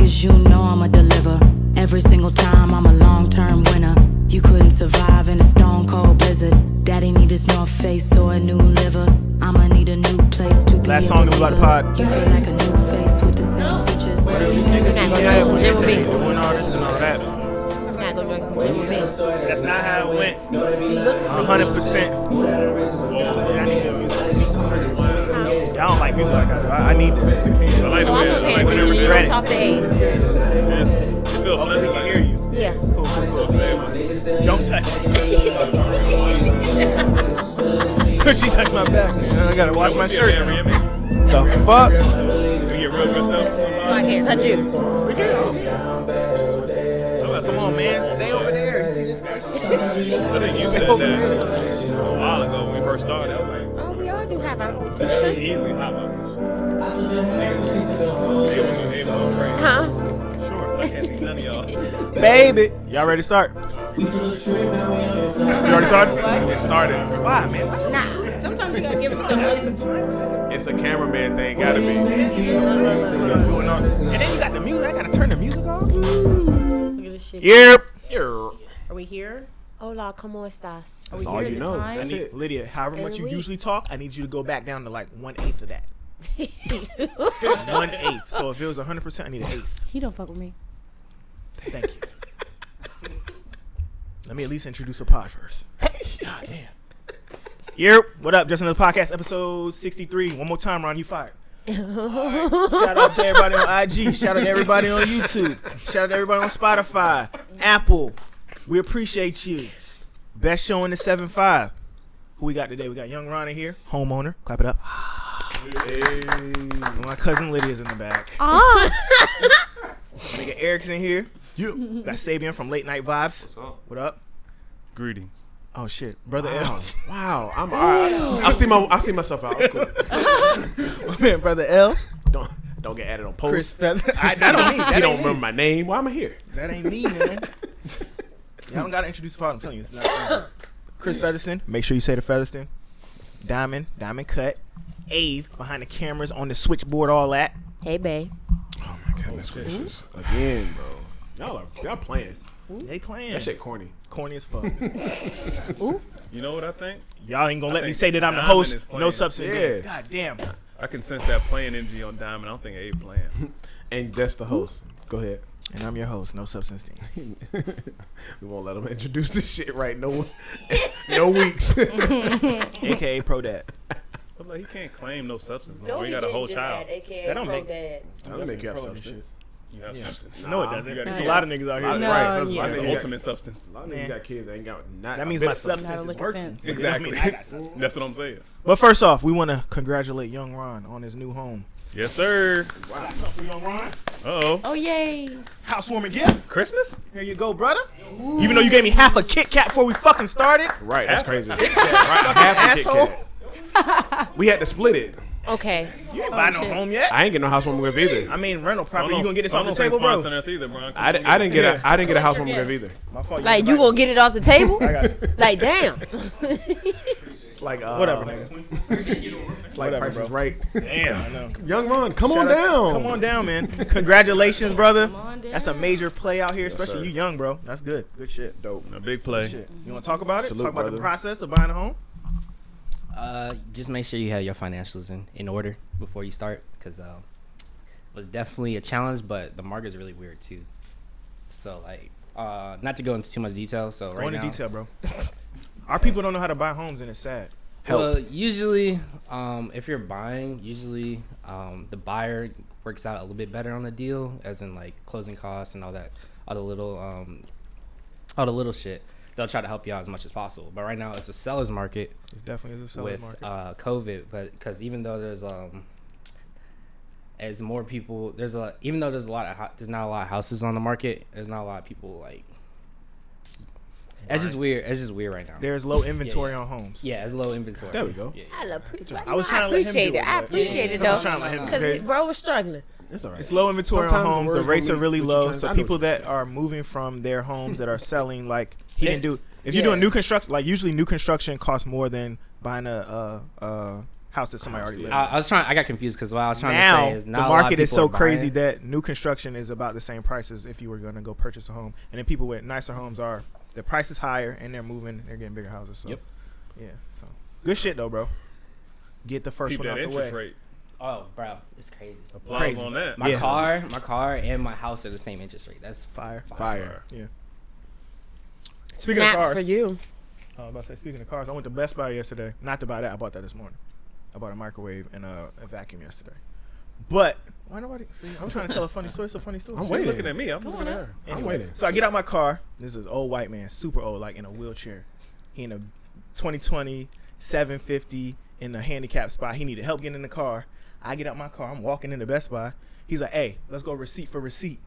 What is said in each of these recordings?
cause you know I'ma deliver. Every single time I'm a long-term winner. You couldn't survive in a stone cold blizzard. Daddy need his North Face or a new liver. I'ma need a new place to be. Last song about the pod. You feel like a new face with the same features. Doing all this and all that. That's not how it went. 100%. I don't like music like that. I need this. I like the way it ready. Top to 8. It feels fun. He can hear you. Yeah. Cool. Don't touch it. She touched my back. I gotta wash my shirt. The fuck? We get real good stuff. So I can't touch you. Come on, man. Stay over there. You see this guy? I think you said that a while ago when we first started. I was like, Oh, we all do have our easily hot box and shit. Huh? Sure. I can't see none of y'all. Baby. Y'all ready to start? You already started? It started. Why, man? Nah. Sometimes you gotta give them some money. It's a cameraman thing, gotta be. And then you got the music. I gotta turn the music off. Look at this shit. Yep. Are we here? Hola, ¿cómo estás? Are That's we all here? you Is it know. time? I need Lydia. However much you usually talk, I need you to go back down to like 1/8 of that. 1/8. So if it was 100%, I need 1/8. He don't fuck with me. Thank you. Let me at least introduce the pod first. God damn. Yep. What up? Just another podcast, episode 63. One more time, Ron. You fired. Right. Shout out to everybody on IG. Shout out to everybody on YouTube. Shout out to everybody on Spotify, Apple. We appreciate you. Best show in the 7-5. Who we got today? We got Young Ron in here, homeowner. Clap it up. Hey. My cousin Lydia's in the back. Nigga Eric's in here. You got Sabian from Late Night Vibes. What's up? What up? Greetings. Oh shit, brother Els. Wow, I'm alright. I see myself out. Cool. My man, brother Els. Don't get added on post. Chris Feather. I don't need that. You don't remember my name. Why am I here? That ain't me, man. Y'all don't gotta introduce the pod. I'm telling you, it's not me. Chris Featherston. Make sure you say the Featherston. Diamond Cut. Ave behind the cameras on the switchboard, all that. Hey, babe. Oh my goodness gracious! Again, bro. Y'all playing. They playing. That shit corny. Corny as fuck. You know what I think? Y'all ain't gonna let I me think say that I'm the Diamond host. is playing. No substance. Yeah. God damn. I can sense that playing energy on Diamond. I don't think Abe playing. And that's the host. Go ahead. And I'm your host. No substance team. We won't let him introduce this shit right. No weeks. AKA Pro Dad. But like, he can't claim no substance. No, he got a whole child. AKA That don't Pro make- Dad. I'll make you have Pro and substance. You have substance. No, it doesn't. You gotta There's get a lot of niggas out here. No, Right. yeah. So That's the you ultimate substance. A lot of niggas got kids that ain't got not. That a means bit my of substance. substance is look at working. sense. Exactly. I got substance. That's what I'm saying. But first off, we want to congratulate Young Ron on his new home. Yes, sir. Wow. What's up for Young Ron? Uh-oh. Oh, yay. Housewarming gift. Christmas? Here you go, brother. Even though you gave me half a Kit Kat before we fucking started. Right. That's crazy. Right, half a Kit Asshole. Kat. We had to split it. Okay. You ain't buy no home yet. I ain't get no housewarming gift either. I mean, rental property. You gonna get this off the table, bro? Us either, bro. I didn't get a housewarming gift either. My fault. Like, you gonna get it off the table? I got you. Like, damn. It's like Whatever, nigga. It's like Whatever, Price bro. is Right. Damn. I know. Young Ron, come Shout on out- down. Come on down, man. Congratulations, brother. on down. That's a major play out here, especially sir. you young, bro. That's good. Good shit. Dope. A big play. Shit. You want to talk about it? Salute, talk about the brother. process of buying a home? Just make sure you have your financials in order before you start, because it was definitely a challenge, but the market is really weird too. So like, not to go into too much detail. So Go right into now, detail, bro. Our people don't know how to buy homes, and it's sad. well, usually, if you're buying, usually the buyer works out a little bit better on the deal, as in like closing costs and all that, all the little shit. They'll try to help you out as much as possible. But right now, it's a seller's market. It definitely is a seller's With market. COVID, but because even though there's as more people, there's not a lot of houses on the market. There's not a lot of people like. It's just weird. It's just weird right now. There's low inventory Yeah. on homes. Yeah, it's low inventory. There we go. Yeah. I was trying to let him appreciate do it. it, I but- appreciate it I though. was trying to let him do Because it. bro was struggling. It's all right. It's low inventory Sometimes on homes. The words rates don't are really mean what you're low. trying- So I know people what you're that saying. are moving from their homes that are selling, like he didn't do. It's- If you're doing yeah. new construction, like usually new construction costs more than buying a house that somebody already lived in. I got confused because what I was trying Now to say is the not a lot of market is people so are crazy buying. that new construction is about the same price as if you were going to go purchase a home, and then people with nicer homes are the price is higher and they're moving, they're getting bigger houses. So yeah, so good shit though, bro. Get the first Keep one that out the interest way. rate. Oh, bro, it's crazy. Applause on that. My car, and my house are the same interest rate. That's Fire. Yeah. Speaking of Snaps cars, for you. I was about to say, speaking of cars, I went to Best Buy yesterday. Not to buy that. I bought that this morning. I bought a microwave and a vacuum yesterday. But why nobody? See, I'm trying to tell a funny story. It's a funny story. I'm She waiting. looking at me. I'm looking at her. Anyway, I'm waiting. So I get out my car. This is old white man, super old, like in a wheelchair. He in a 2020 750 in a handicapped spot. He needed help getting in the car. I get out my car. I'm walking into Best Buy. He's like, "Hey, let's go receipt for receipt."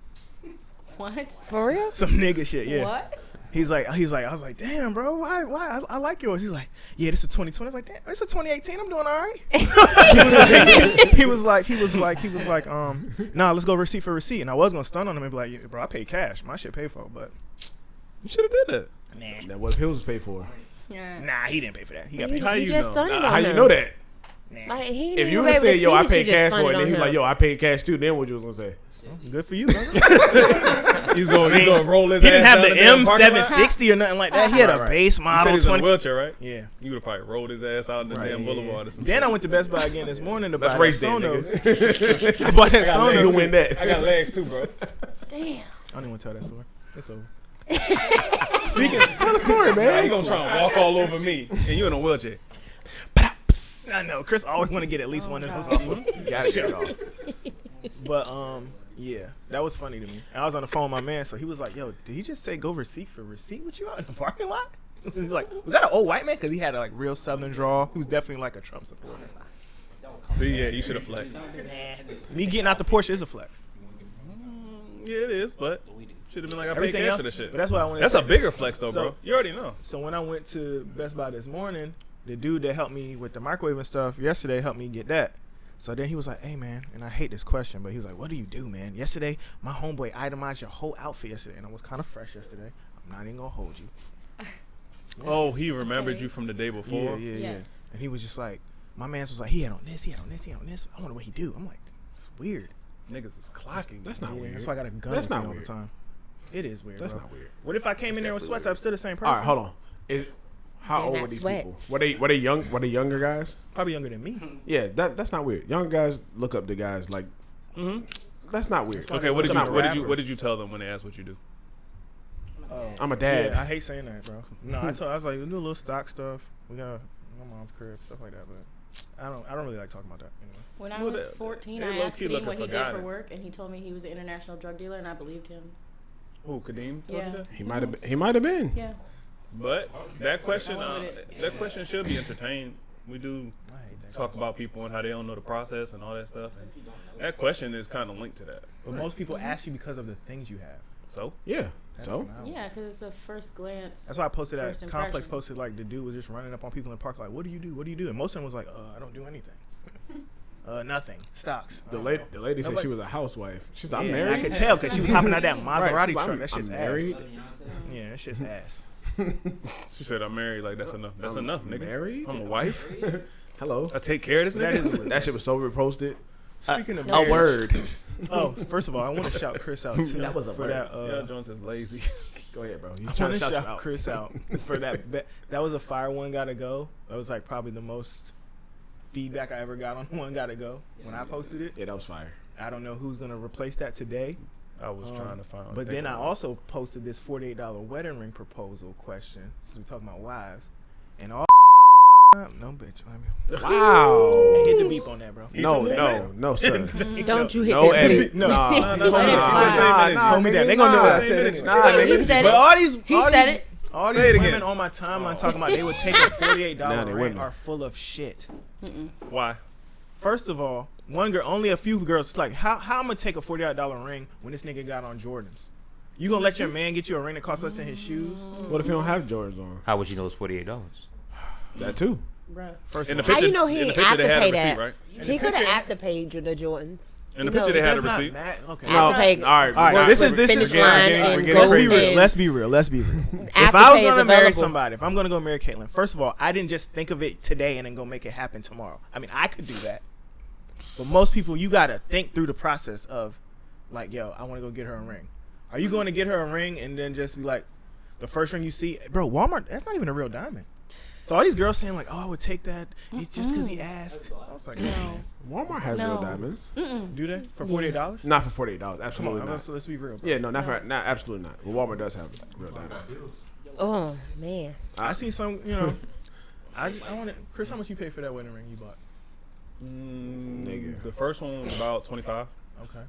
What? For real? Some nigga shit, yeah. What? He's like, I was like, damn, bro, why? I like yours. He's like, yeah, this is 2020. I was like, damn, it's a 2018. I'm doing all right. he was like, nah, let's go receipt for receipt. And I was gonna stun on him and be like, yeah, bro, I paid cash. My shit paid for, but You should have did that. nah, That was pills paid for. nah, he didn't pay for that. He got paid. How You you just know? stunned on How you him. know that? Like, he If didn't you even would have pay said, yo, I receipts, you paid just cash for stunned it, then on he was like, him. yo, I paid cash too, then what you was gonna say? Good for you, brother. He's going roll his He didn't ass have down the damn parking lot. M760 or nothing like that. He had a Right. base You said model he's in a 20. wheelchair, right? Yeah. You would have probably rolled his ass out in the damn boulevard or some Then shit. I went to Best Buy again this morning to buy Let's that race that, Sonos. I bought that got See who Sonos. win that? I got legs too, bro. Damn. I don't even want to tell that story. It's over. Tell the story, Now man. you gonna try and walk all over me, and you in a wheelchair. I know. Chris always want to get at least one of those off. Gotta get it off. But yeah, that was funny to me. And I was on the phone with my man, so he was like, "Yo, did he just say go receipt for receipt with you out in the parking lot?" He's like, "Was that an old white man?" Because he had a like real Southern drawl. He was definitely like a Trump supporter. See, yeah, you should have flexed. Me getting out the Porsche is a flex. Yeah, it is, but should have been like I paid Everything cash else, for this shit. but that's what I wanted. That's to a say. bigger flex though, So- bro. You already know. So when I went to Best Buy this morning, the dude that helped me with the microwave and stuff yesterday helped me get that. So then he was like, "Hey man," and I hate this question, but he was like, "What do you do, man? Yesterday, my homeboy itemized your whole outfit yesterday, and I was kind of fresh yesterday. I'm not even gonna hold you." Oh, he remembered you from the day before. Yeah. And he was just like, my man was like, he had on this. I wonder what he do. I'm like, it's weird. Niggas is clocking. That's not weird. That's why I got a gun That's with me not all weird. the time. It is weird. That's bro. not weird. What if I came in there with sweats? I'm still the same person. All right, hold on. How They're old not were these sweats. people? Were they young? Were they younger guys? Probably younger than me. Yeah, that's not weird. Young guys look up to guys like. That's not weird. Okay, what did Talking you about what rappers. did you tell them when they asked what you do? I'm a dad. Yeah, I hate saying that, bro. No, I was like, we do a little stock stuff. We got my mom's crib, stuff like that. But I don't really like talking about that anyway. When I Well, was they- 14, they I asked low-key Kadeem looking what he for did for guidance. work, and he told me he was an international drug dealer, and I believed him. Who, Kadeem? told you Yeah. that? He might have been. Yeah. But that question, I went with it. that question should be entertained. We do I hate that. talk about people and how they don't know the process and all that stuff. And that question is kind of linked to that. But most people ask you because of the things you have. So Yeah. That's So not- Yeah, because it's a first glance. That's why I posted that. First Complex impression. posted like the dude was just running up on people in the park like, "What do you do? What do you do?" And most of them was like, I don't do anything. Nothing. Stocks. the lady said she was a housewife. She's like, I'm Yeah, married. I could tell because she was hopping out that Maserati Right, she's truck. like, That shit's I'm ass. married. Yeah, that shit's ass. she said, "I'm married. Like that's enough. That's enough, nigga. Married? I'm a wife. Hello. I take care of this That nigga." is That shit was so reposted. Speaking of A marriage- word. Oh, first of all, I want to shout Chris out too. That was a for word. that. Yeah, Jones is lazy. Go ahead, bro. He's I trying want to to shout you shout out. Chris out for that. That was a fire one gotta go. That was like probably the most feedback I ever got on one gotta go when I posted it. Yeah, that was fire. I don't know who's gonna replace that today. I was trying to find. But then I also posted this $48 wedding ring proposal question. Since we're talking about wives, and all no bitch. Wow. Hit the beep on that, bro. No, sir. Don't you hit No that edit. beat. No, Nah. Let it fly. hold me down. They gonna know what I said anyway. Nah, He nigga. said But it. all these, He all said these, it. all Say these it women again. on my timeline talking about they would take a $48 Nah, they ring women. are full of shit. why? First of all, one girl, only a few girls. Like, how I'm gonna take a $48 ring when this nigga got on Jordans? You gonna let your man get you a ring that costs less than his shoes? What if you don't have Jordans on? How would you know it's $48? That too. Bruh. First In of the all, How picture, you know he in the ain't picture have they to had pay a receipt, that? right? He could have after paid you the Jordans. In the No, picture, they had a That's not receipt. mad. Okay. I have to pay. all right. All right, work this is with finish again, line again, and again, go let's be real. and Let's be real. Let's be real. If After I was pay is gonna marry available. somebody, if I'm gonna go marry Caitlyn, first of all, I didn't just think of it today and then go make it happen tomorrow. I mean, I could do that, but most people, you gotta think through the process of, like, yo, I want to go get her a ring. Are you going to get her a ring and then just be like, the first ring you see, bro? Walmart, that's not even a real diamond. So all these girls saying like, oh, I would take that just because he asked. I was like, No. Walmart has No. real diamonds. do they for $48? Not for $48. Come Absolutely on, not. let's be real. Bro. Yeah, no, not absolutely not. Well, Walmart does have real diamonds. Oh man. I see some, I want to. Chris, how much you pay for that wedding ring you bought? Nigga. The first one was about 25. Okay.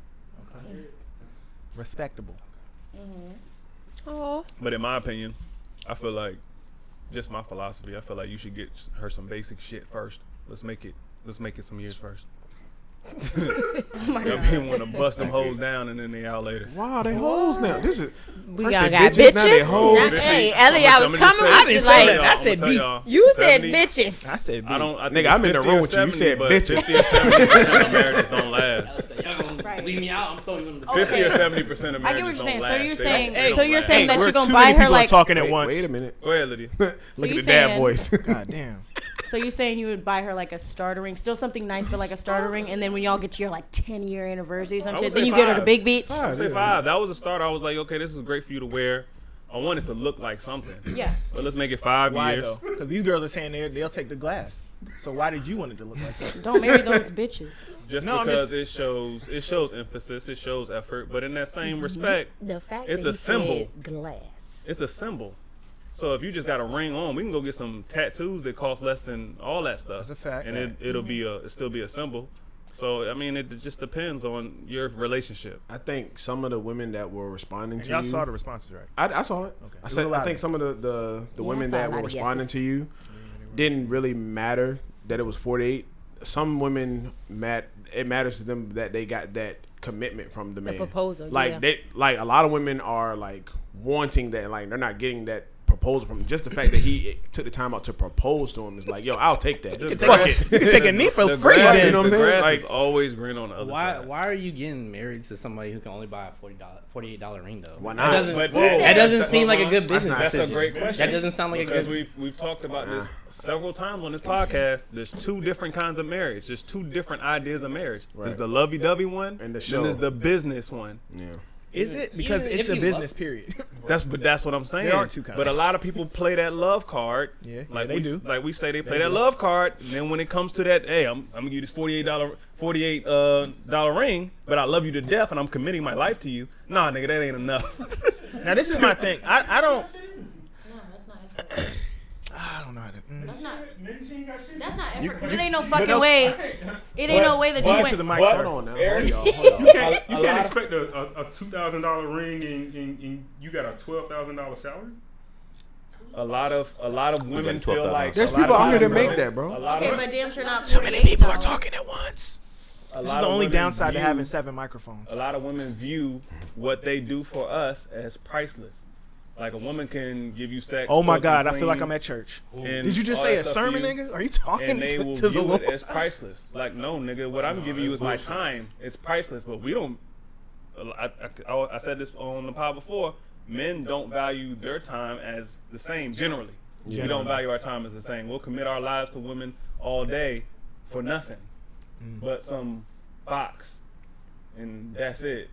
Respectable. Oh. But in my opinion, I feel like, just my philosophy, I feel like you should get her some basic shit first. Let's make it some years first. People want to bust them hoes down and then they out later. Wow, they hoes now. This is We first got they bitches. now they hoes. Hey, Ellie, I was I'ma just coming say- with you like I said I'ma beat. tell y'all, you said 70 bitches. I said, I don't. I think Nigga, it's I'm in the 50 room or with you. You 70, said but bitches. 50 or 70% of marriages don't last. Y'all gonna leave me out? I'm throwing you in the 50 or 70% of I get what marriages you're don't saying. last. So you're They saying, don't so you're last. saying that we're you're gonna too buy many her people like. talking at once. Wait a minute. Go ahead, Lydia. Look you at the saying- dad voice. God damn. So you saying you would buy her like a starter ring, still something nice, but like a starter ring, and then when y'all get to your like 10-year anniversary or I some would shit, say then you get her the 5. big beach. I would say 5. That was a start. I was like, okay, this is great for you to wear. I want it to look like something. Yeah. But let's make it 5 Why years. though? Because these girls are saying they'll take the glass. So why did you want it to look like something? Don't marry those bitches. Just No, I'm because just- it shows emphasis, it shows effort. But in that same respect, The fact It's that a he symbol. said glass. it's a symbol. So if you just got a ring on, we can go get some tattoos that cost less than all that stuff. That's a fact. And it'll still be a symbol. So I mean, it just depends on your relationship. I think some of the women that were responding And to y'all you, saw the responses, right? I saw it. Okay. I It said was a lot I think of some of the Yeah, I women saw a that lot were of responding yeses. to you didn't really matter that it was 48. Some women it matters to them that they got that commitment from the man. proposal, Like yeah. they a lot of women are like wanting that, like they're not getting that proposal from just the fact that he took the time out to propose to him is like, yo, I'll take that. The Fuck grass- it. You can take a knee for the free grass, then. You know what I'm the saying? grass Like- is always green on the other Why? side. Why are you getting married to somebody who can only buy a $48 ring though? Why That not? doesn't, But that doesn't that's- seem like a good business That's That's a decision. great question. That doesn't sound like a Because good. we've talked about this several times on this podcast. There's 2 different kinds of marriage. There's 2 different ideas of marriage. There's the lovey-dovey one, And the then show. there's the business one. Yeah. Is it? Because Even it's if a you business period. That's what I'm saying. There are 2 kinds. But a lot of people play that love card. Yeah, like they we do. Like we say, they play They that do. love card. And then when it comes to that, hey, I'm gonna give you this $48 ring, but I love you to death, and I'm committing my life to you. Nah, nigga, that ain't enough. Now this is my thing. I don't. No, that's not effort. I don't know how to. That's not. Niggas ain't got shit. That's not effort. Because it ain't no fucking way. It ain't no way that you Speak went. to the mic, But- sir. Hold on now. Eric- Hold on. You can't A lot of- expect a $2,000 ring and you got a $12,000 salary. a lot of women feel like There's a lot people of out here that women- make that, bro. A lot Okay, of but damn sure not. Too many people are talking at once. a This is lot the of only women downside to view- having 7 microphones. A lot of women view what they do for us as priceless. Like a woman can give you sex. Oh my cook, God, and I feel like clean, I'm at church. and Did you just all say that a stuff sermon, for you, nigga? Are you talking And they will to the view Lord? it as priceless. Like, no, nigga, what I'm giving you is my time. It's priceless, but we don't. I said this on the pod before. Men don't value their time as the same generally. We don't value our time as the same. We'll commit our lives to women all day for nothing but some box, and that's it,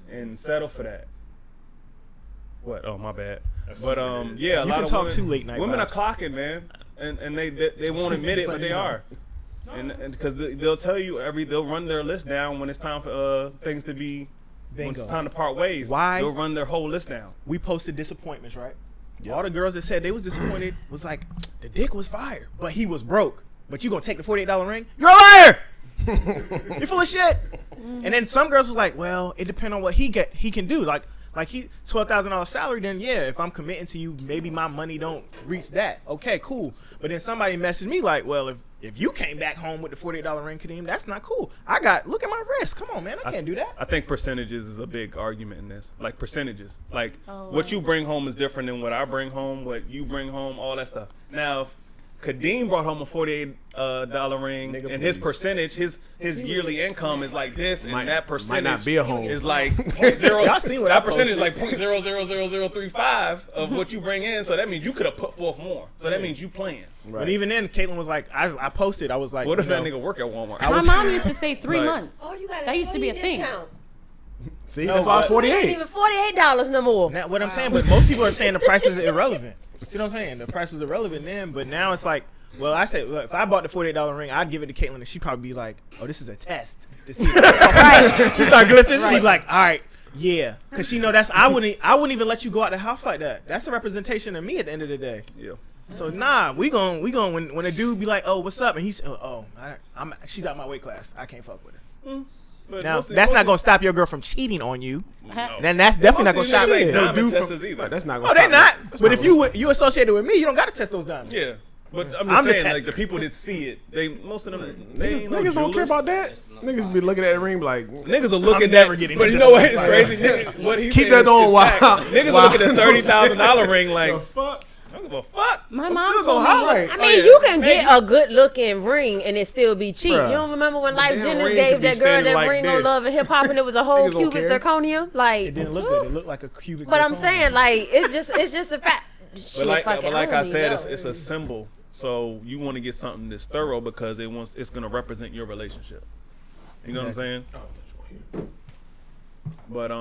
and settle for that. What? Oh, my bad. But yeah, a You lot can of talk women, too late night women vibes. are clocking, man, and they won't admit it, but they are. And because they'll tell you they'll run their list down when it's time for things to be, when it's Bingo. time to part ways. Why? They'll run their whole list down. We posted disappointments, right? All the girls that said they was disappointed was like, the dick was fire, but he was broke. But you gonna take the $48 ring? You're a liar. You're full of shit. And then some girls was like, well, it depends on what he can do. Like he $12,000 salary, then yeah, if I'm committing to you, maybe my money don't reach that. Okay, cool. But then somebody messaged me like, well, if you came back home with the $48 ring, Kadeem, that's not cool. Look at my wrist. Come on, man, I can't do that. I think percentages is a big argument in this. Like percentages. Like what you bring home is different than what I bring home, what you bring home, all that stuff. Now, Kadeem brought home a $48 ring, Nigga, and his please. percentage, his yearly income is like this, and that percentage might not be a home. is like 0. Y'all seen what I that percentage is like posted. 0.000035 of what you bring in. So that means you could have put forth more. So that means you playing. Right. But even then, Caitlin was like, I posted, I was like, What if you that know, nigga work at Walmart? My mom used to say 3 Like- months. Oh, you got That used to be a thing. See, No, that's why it's but- It ain't 48. even $48 no more. Now, what I'm saying, but most people are saying the price is irrelevant. See what I'm saying? The price was irrelevant then, but now it's like, well, I said, look, if I bought the $48 ring, I'd give it to Caitlin, and she'd probably be like, oh, this is a test to see. Right. She start glitching. She'd be like, all right, yeah, because she know that's I wouldn't even let you go out the house like that. That's a representation of me at the end of the day. Yeah. So nah, we gon' when a dude be like, oh, what's up, and he's she's out my weight class, I can't fuck with her. But Now mostly- that's not mostly- gonna stop your girl from cheating on you. No. Then that's definitely not gonna Most of stop these niggas ain't no diamond dude testers from. either. Right, that's not gonna Oh, they stop not. me. But if you associated with me, you don't gotta test those diamonds. Yeah. But I'm I'm just the saying, like tester. the people that see it, most of them, they ain't no Niggas don't care jewelers. about that. Niggas be looking at the ring like, Niggas will look I'm at never that, getting but you into know what? that. It's crazy. Niggas, what he Keep said that is- on is while- fact. Niggas will while- look at the $30,000 ring like, the fuck? I don't give a fuck. My I'm mom still told gonna me- holler. Right. I Oh, mean, yeah. you can get a good looking ring and it still be cheap. Bruh. You don't remember when The Life damn Jennings ring gave could be that girl standing that like ring on this. Love and Hip Hop and it was a whole Niggas don't cubic care. zirconia? Like, It didn't look good. It looked like a cubic. but I'm zirconia. saying, like, it's just a fact. Shit, But fuck it, like don't I even said, know. it's a symbol. So you want to get something that's thorough because it's going to represent your relationship. You know what I'm saying? But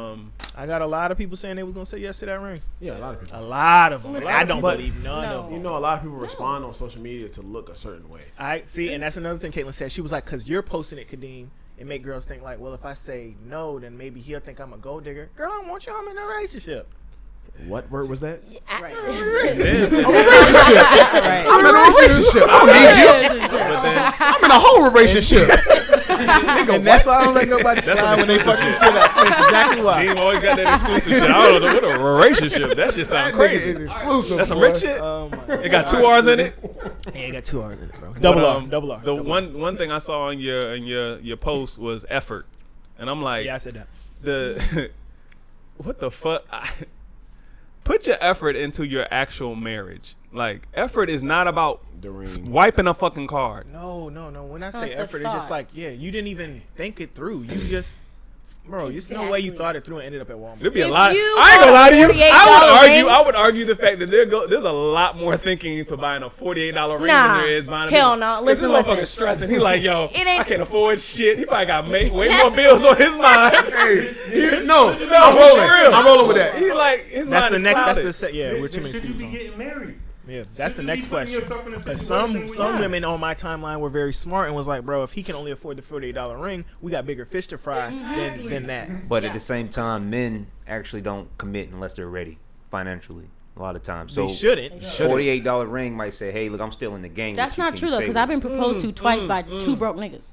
I got a lot of people saying they was gonna say yes to that ring. Yeah, a lot of people. A lot of them. Listen, I don't but- believe none of them. You know, a lot of people respond on social media to look a certain way. I see, and that's another thing Caitlin said. She was like, "Cause you're posting it, Kadeem, it make girls think like, well, if I say no, then maybe he'll think I'm a gold digger. Girl, I want you. I'm in a relationship. What word was that? then, I'm in a relationship. I don't need you. but then I'm in a whole relationship. Nigga, And that's why I don't let nobody slide when they fuck some shit up. That's exactly why. Dean always got that exclusive shit. I don't know what a relationship. That shit sound That nigga crazy. is exclusive. That's some boy. rich shit. Oh my. It got 2 R's in it. Yeah, it got 2 R's in it, bro. But, Double R. Double R. The double R. one thing I saw in your post was effort, and I'm like, Yeah, I said that. the what the fuck? Put your effort into your actual marriage. Like, effort is not about The ring. wiping a fucking card. No. When I Oh, say it's a effort, it's just thought. like, yeah, you didn't even think it through. You just, bro, there's no way you Exactly. thought it through and ended up at Walmart. There'd be a If lot. you I ain't gonna lie to you. bought a $48 ring- I would argue the fact that there's a lot more thinking into buying a $48 ring Nah. than there is buying a Hell ring. no. 'Cause Listen, this motherfucker listen. stressing. He like, yo, It ain't- I can't afford shit. He probably got way more bills on his mind. No, for I'm rolling. real. I'm rolling with that. He like his That's mind the is next. clouded. That's the yeah. We're too many Should you people be on. getting married? Yeah, that's the Should you next be putting question. yourself in a 'Cause situation some where- women on my timeline were very smart and was like, bro, if he can only afford the $48 ring, we got bigger fish to fry than that. But at the same time, men actually don't commit unless they're ready financially. A lot of times, so They shouldn't. $48 ring might say, "Hey, look, I'm still in the game." That's with you. not Can true you though, stay because with I've me?" been proposed to twice by 2 broke niggas.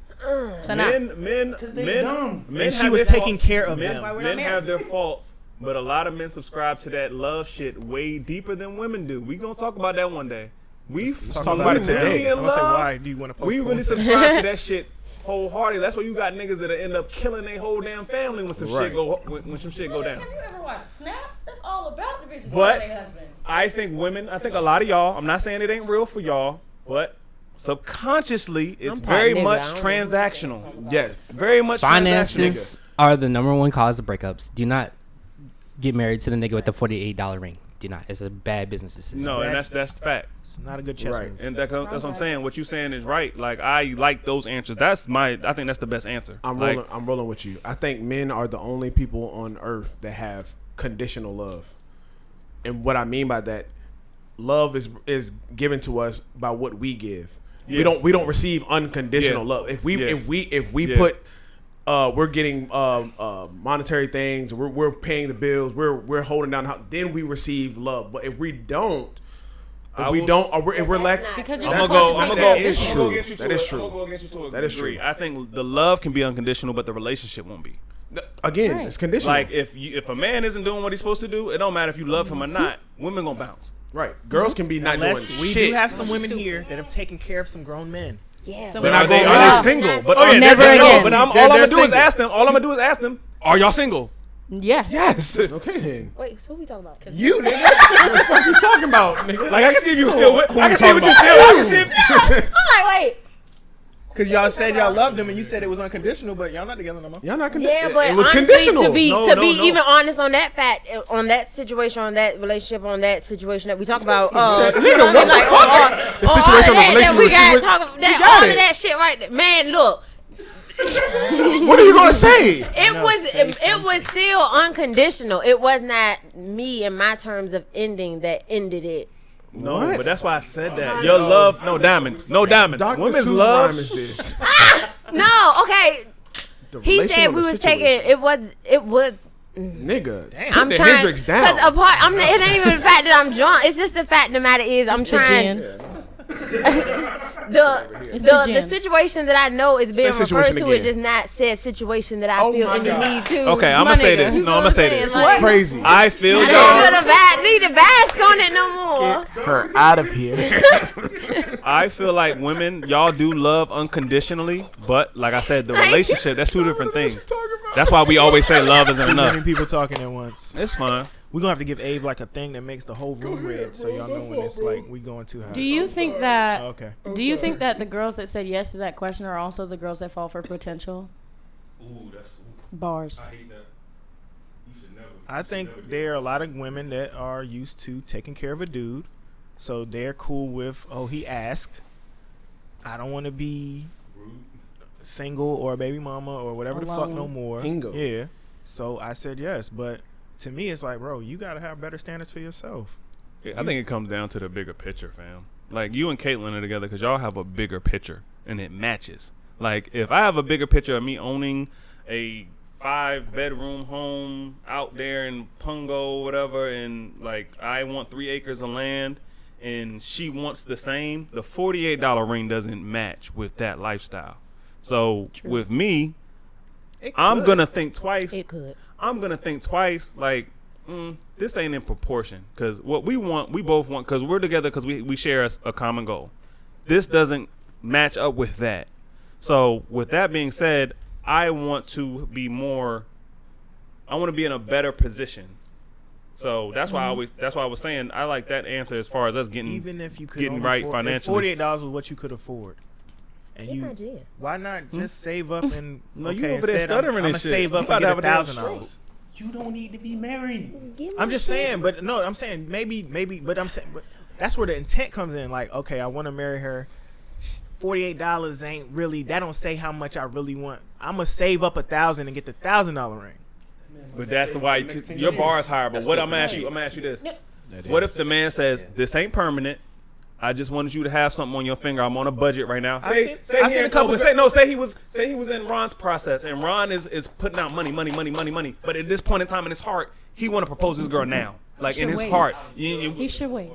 So now, Men, they dumb. men And she have was their taking faults. care of men, them. That's why we're men not have married. their faults, but a lot of men subscribe to that love shit way deeper than women do. We gonna talk about that one day. Let's talk about it today. I'm gonna say, why do you want to post We really porn? subscribe to that shit wholeheartedly. That's why you got niggas that end up killing their whole damn family when some Right. shit go when some shit go down. Have you ever watched Snap? That's all about the bitches But- killing their husband. I think women, I think a lot of y'all, I'm not saying it ain't real for y'all, but subconsciously it's I'm part very nigga, much I don't know. transactional. Yes. Very much Finances are the number one cause of breakups. Do not get married to the nigga with the $48 ring. Do not. It's a bad business decision. No, and that's the fact. It's not a good chess Right. move. And that's what I'm saying. What you saying is right. Like, I like those answers. I think that's the best answer. I'm Like, rolling. I'm rolling with you. I think men are the only people on earth that have conditional love, and what I mean by that, love is given to us by what we give. Yeah. We don't receive unconditional Yeah. love. If we Yeah. put we're getting monetary things. We're paying the bills. We're holding down the house. Then we receive love. But if we don't, I if we will- don't, or if we're That's lacking, not Because true. you're I'm supposed gonna to go. take care of That is business. true. Against you That to is it. true. I'm gonna go against you to a That is degree. true. I think the love can be unconditional, but the relationship won't be. again, Right. it's conditional. Like, if a man isn't doing what he's supposed to do, it don't matter if you love him or not. Women gonna bounce. right, girls can be not Unless doing we shit. do have some women here that have taken care of some grown men. Yeah. So But we're are not they going are out. they single? But Oh, yeah, are never they- no, again. But all I'm They're gonna do is single. ask them. All I'm gonna do is ask them. Are y'all single? Yes. Yes. Okay then. Wait, so who we talking about? You nigga. What the fuck you talking about, nigga? Like I can see if you were still with. I can see talking what you about? still. I can see. If, I'm like, wait. Because y'all said y'all loved him and you said it was unconditional, but y'all not together no more. Y'all not Yeah, but it was honestly, conditional. to be No, even honest on that fact, on that situation, on that relationship, on that situation that we talk about, nigga, what like, the situation of the that we relationship? gotta talk about that, got all it. of that shit right there. Man, look, What are you gonna say? it was still unconditional. It was not me in my terms of ending that ended it. no, What? but that's why I said that. Your love, no diamond, no diamond. Dr. Women's Seuss love. rhyme is this? No, okay. The He relation said of we the was situation. taking. It was. Nigga. Damn. I'm the trying Hendrix down. because apart. It ain't even the fact that I'm drunk. It's just the fact of the matter is I'm trying. The situation that I know is being Say referred situation to again. is just not said situation that I Oh feel my any God. need to. Okay, I'm My gonna say nigga. this. No, I'm gonna say this. What? Crazy. I feel I y'all. don't need to bask on it no more. Her out of here. I feel like women, y'all do love unconditionally, but like I said, the relationship, that's two different things. That's why we always say love isn't Too many enough. people talking at once. It's fine. We're going to have to give Abe like a thing that makes the whole room red so y'all know when it's like we going too high. Do you think that? Okay. Do you think that the girls that said yes to that question are also the girls that fall for potential? Ooh, that's. Bars. I hate that. You should never. I think there are a lot of women that are used to taking care of a dude. So they're cool with, oh, he asked. I don't want to be single or a baby mama or whatever the fuck no more. Hingo. Yeah. So I said yes. But to me, it's like, bro, you got to have better standards for yourself. Yeah, I think it comes down to the bigger picture, fam. Like you and Caitlyn are together because y'all have a bigger picture and it matches. Like if I have a bigger picture of me owning a 5-bedroom home out there in Pungo, whatever, and like I want 3 acres of land and she wants the same, the $48 ring doesn't match with that lifestyle. So with me, I'm going to think twice. It could. I'm going to think twice like, this ain't in proportion because what we want, we both want because we're together because we share a common goal. This doesn't match up with that. So with that being said, I want to be in a better position. So that's why I was saying I like that answer as far as us getting Even if you could getting only right afford, financially. if $48 was what you could afford. And why not just save up and No, you okay, over there instead stuttering I'm and gonna shit. save up You and about get to have a damn $1,000. You don't need to be married. I'm just saying, but no, I'm saying maybe, but I'm saying, but that's where the intent comes in. Like, okay, I want to marry her. $48 ain't really. That don't say how much I really want. I'm gonna save up $1,000 and get the $1,000 ring. But that's the why your bar is higher. But what I'm gonna ask you this: what if the man says this ain't permanent? I just wanted you to have something on your finger. I'm on a budget right now. Say he was in Ron's process, and Ron is putting out money. But at this point in time in his heart, he want to propose this girl now. Like in his heart, He should wait.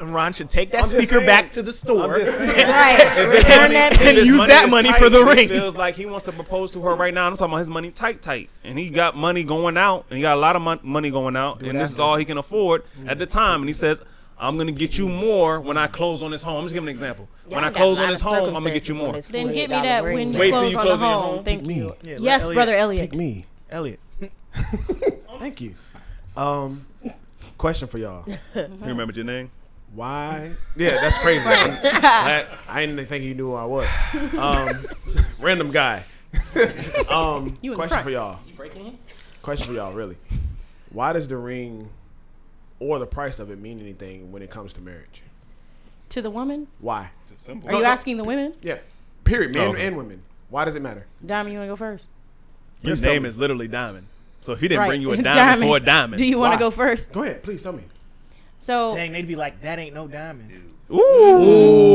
Ron should take that I'm just speaker saying. back to the store. I'm just saying. Right. If his Return money- that if and his use that is money tight, for the if he ring. feels like he wants to propose to her right now. I'm talking about his money tight, and he got money going out, and he got a lot of money going out, and this is all he can afford at the time. And he says, "I'm gonna get you more when I close on this home." I'm just giving an example. When I close on this home, I'm gonna get you more. Then get me that when you Wait till close you on close the on your home. home. Thank Pick you. me. Yeah, let Yes, Elliot brother Elliot. Pick me. Elliot. Thank you. Question for y'all. You remember your name? Why? Yeah, that's crazy. I didn't think he knew who I was. Random guy. You in the Question front. for y'all. You breaking in? Question for y'all, really. Why does the ring or the price of it mean anything when it comes to marriage? To the woman? Why? It's simple. Are you asking the women? Yeah. Period. Men Okay. and women. Why does it matter? Diamond, you want to go first? Your Please tell name me. is literally Diamond. So if he didn't Right. bring you a diamond for a diamond, Do you want Why? to go first? Go ahead. Please tell me. So Dang, they'd be like, that ain't no diamond.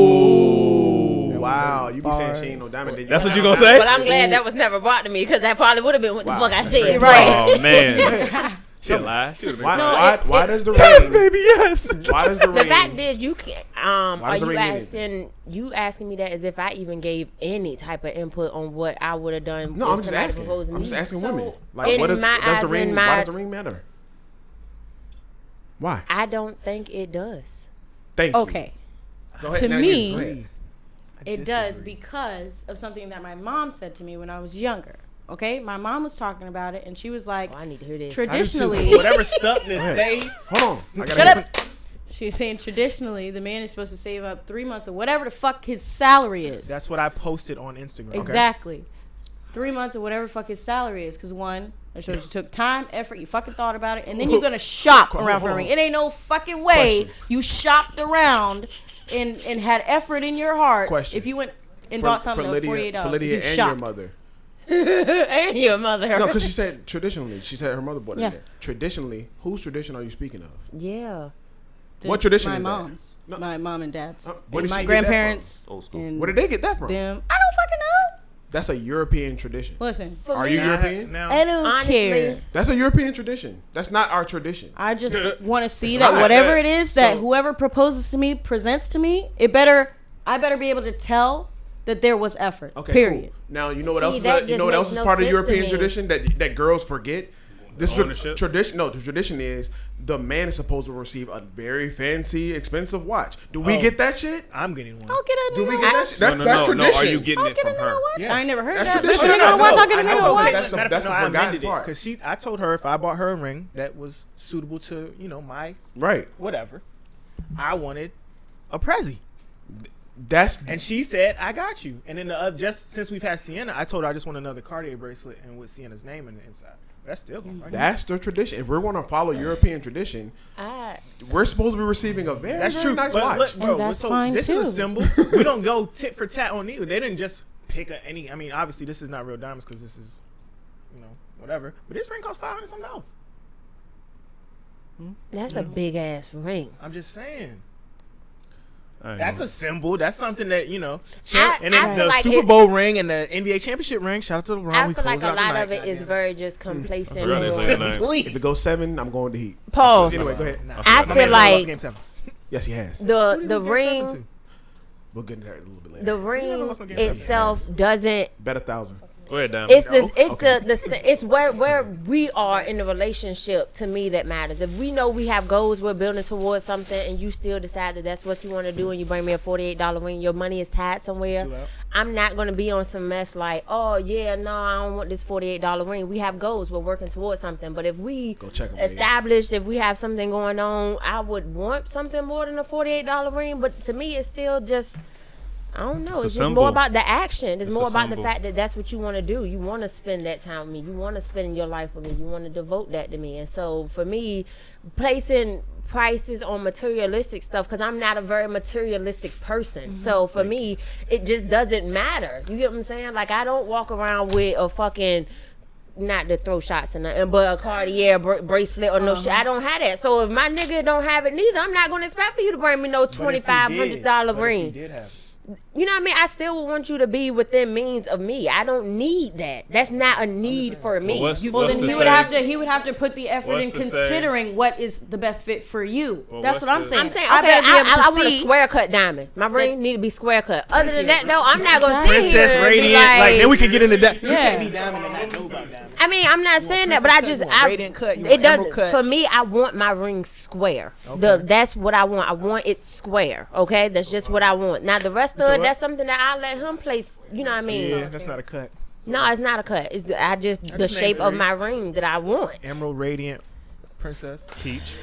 ooh, Wow. You be saying she ain't no diamond. then that's what you have gonna a say? But I'm glad that was never brought to me because that probably would have been what Wow. the fuck I said. Oh man, she lied. She would have Why, been. why does the ring? Yes, baby, yes. Why does the ring? The fact is, you can't. Are does the you ring mean asking me that as if I even gave any type of input on what I would have done? No, if I'm just somebody asking. proposed to I'm me? just asking So, women. Like, in what does, my does the eyes, ring? in Why my- does the ring matter? Why? I don't think it does. Thank you. okay, Go ahead, to now me, go ahead. it does because of something that my mom said to me when I was younger. Okay, my mom was talking about it, and she was like, I need to hear this. Traditionally, Whatever stuck this day. Hold on. I gotta shut hear up. She was saying traditionally, the man is supposed to save up 3 months of whatever the fuck his salary is. That's what I posted on Instagram. Exactly. 3 months of whatever fuck his salary is. Because one, it shows you took time, effort, you fucking thought about it, and then you're going to shop around for a ring. It ain't no fucking way you shopped around and had effort in your heart. Question. If you went and bought something that was $48. For Lydia you and shopped. your mother. And your mother. No, because she said traditionally. She said her mother bought it Yeah. in there. Traditionally, whose tradition are you speaking of? Yeah. What tradition my is that? mom's. No. My mom and dad's. where And did my she get that from? grandparents. Old school. And Where did they get that from? them. I don't fucking know. That's a European tradition. Listen. Are you European? Now, I don't Honestly, care. That's a European tradition. That's not our tradition. I just want to see It's that not. whatever it is that So- whoever proposes to me presents to me, I better be able to tell that there was effort. Okay, Period. cool. Now you know what See, else is that you know just what else makes is no part of sense to European me. tradition that girls forget. This Ownership? tradition. No, the tradition is the man is supposed to receive a very fancy, expensive watch. Do we get that shit? I'm getting one. I'll get a Do we nigga get that watch. shit? That's No. tradition. Are you getting I'll it get a from nigga her? watch. Yes. I ain't never heard That's that. tradition. But a nigga watch, I'll get a I know. nigga watch. That's the Matter of fact, I forgotten amended it part. because I told her if I bought her a ring that was suitable to my Right. whatever, I wanted a Prezi. That's And she said, I got you. And then just since we've had Sienna, I told her I just want another Cartier bracelet and with Sienna's name in the inside. That's still going right. that's the tradition. If we're going to follow European tradition, we're supposed to be receiving a very, That's very true. nice But watch. look, bro, And that's so fine, this too. is a symbol. We don't go tit for tat on either. They didn't just pick any. I mean, obviously, this is not real diamonds because this is, whatever. But this ring costs $500 something else. That's a big ass ring. I'm just saying. I ain't That's know. a symbol. That's something that and I then feel the like Super Bowl ring and the NBA championship ring. Shout out to LeBron. I We feel like close a out the lot night, of it is goddamn. very just complacent. forgot they say on- that name. If it goes 7, I'm going to Heat. Pause. Anyway, go ahead. I My feel man's never lost like game 7. Yes, he has. the Who did he lose game 7 ring to? We'll get into that a little bit later. the never ring lost no game 7. itself doesn't. Bet 1,000. Go ahead, Dan. It's this. It's it's where we are in the relationship. To me, that matters. If we know we have goals, we're building towards something, and you still decide that that's what you want to do, and you bring me a $48 ring, your money is tied somewhere. I'm not gonna be on some mess like, oh yeah, no, I don't want this $48 ring. We have goals. We're working towards something. But if we Go check 'em, establish, if we have something going on, I would want something more than a $48 ring. But to me, it's still just. I don't know. It's a It's just symbol. more about the action. It's It's more a about the symbol. fact that that's what you want to do. You want to spend that time with me. You want to spend your life with me. You want to devote that to me. And so for me, placing prices on materialistic stuff, because I'm not a very materialistic person. So for me, it just doesn't matter. You get what I'm saying? Like, I don't walk around with a fucking... Not to throw shots in nothing, but a Cartier bracelet or no shit. I don't have that. So if my nigga don't have it neither, I'm not going to expect for you to bring me no $2,500 ring. He did have it. You know what I mean? I still would want you to be within means of me. I don't need that. That's not a need for me. Well, what's- Well, what's then to he would say- have to. He would have to put the effort What's in to say- considering what is the best fit for you. Well, That's what's what I'm the- saying. I'm saying, I okay, better be able I to want a see. square cut diamond. My ring need to be square cut. Other than that, though, I'm not gonna sit Princess here and be Radiant. Like, then we could get into that. You Yeah. can't be diamond and not know about diamond. I mean, I'm not saying that, but I just, Radiant cut, you it want emerald doesn't. cut. For me, I want my ring square. That's what I want. I want it square. Okay, that's just what I want. Now the rest of it, that's something that I'll let him place. You know what I mean? Yeah, that's not a cut. No, it's not a cut. It's the just the shape named of it. my ring that I want. Emerald Radiant Princess. Peach.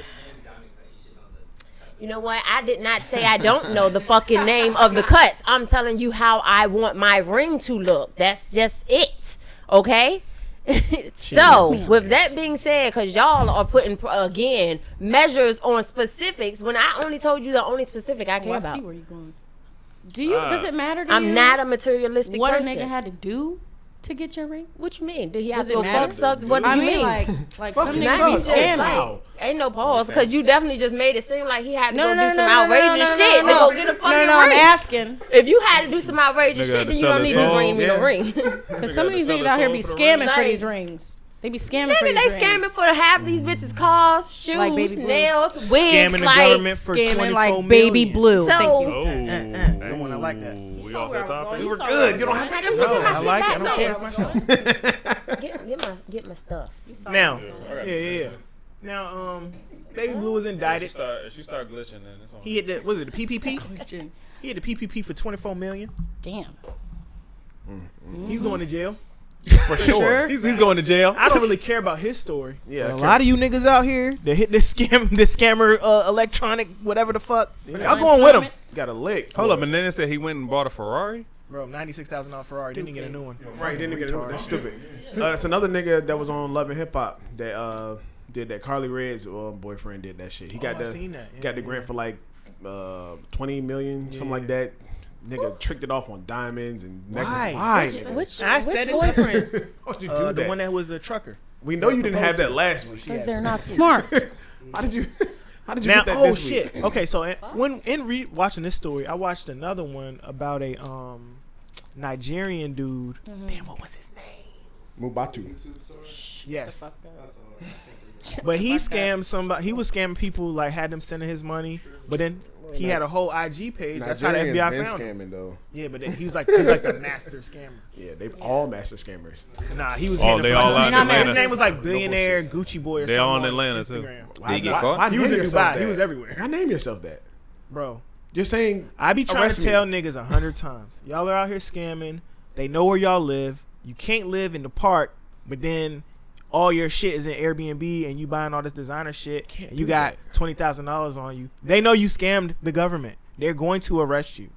You know what? I did not say I don't know the fucking name of the cuts. I'm telling you how I want my ring to look. That's just it. Okay? So, with that being said, because y'all are putting, again, measures on specifics when I only told you the only specific I care I about. see where you're going. Does it matter to you? I'm not a materialistic what person. a nigga had to do to get your ring. What you mean? Did he have Does to it go matter? fuck suck? What do I you mean, mean? like some Fucking niggas be suck. scamming. Wow. Ain't no pause, because you definitely just made it seem like he had to No, go no, do no, some no, outrageous no, shit no, to no. go get a fucking No, I'm ring. asking. If you had to do some outrageous Nigga shit, had to then you sell don't his need to soul. bring me the Yeah. ring. Because some of these Sell niggas his out here soul be for the scamming ring. for Like- these rings. They be scamming for Nigga, these they rings. scamming for to have these bitches' cars, shoes, Like Baby Blue. nails, wigs, Scamming the like government for Scamming 24 like Baby million. Blue. So- Thank you. Oh, Good one. I like that. We off that topic. You saw Good. You don't have to. No, I like it. I don't care. It's my show. get my stuff. Now, Yeah. yeah. Now, Baby Blue was indicted. If she start glitching, then it's on. He hit the, was it the PPP? He hit the PPP for $24 million. Damn. He's going to jail. For sure. He's going to jail. I don't really care about his story. Yeah, But a lot of you niggas out here that hit this scammer, electronic, whatever the fuck, y'all going with him. got a lick. Hold up, and then it said he went and bought a Ferrari. Bro, $96,000 Ferrari. Didn't get a new one. Right, didn't get it. That's stupid. It's another nigga that was on Love and Hip Hop that did that. Carly Red's boyfriend did that shit. He got I seen that. Yeah, got the grant for like 20 million, something like that. Nigga tricked it off on diamonds and necklaces. Why? Which I said it. boyfriend? Why'd you do that? The one that was the trucker. We know you didn't have that last week. Because they're not smart. How did you Now, get that oh this shit. week? Okay, so when watching this story, I watched another one about a Nigerian dude. Damn, what was his name? Mubatu. Yes. But he scammed somebody. He was scamming people, like had them sending his money. But then he had a whole IG page. That's how the FBI found him. scamming though. Yeah, but then he's like the master scammer. Yeah, they all master scammers. Nah, he was. Oh, hitting they them all for- out in His Atlanta. name was like Billionaire Gucci Boy or They something. all in on Atlanta, too. Instagram. Did he get caught? He was in yourself Dubai. that? He was everywhere. Why name yourself that? Bro, Just saying. I be trying arrest to me. tell niggas 100 times. Y'all are out here scamming. They know where y'all live. You can't live in the park, but then all your shit is in Airbnb and you buying all this designer shit. And you got $20,000 on you. They know you scammed the government. They're going to arrest you.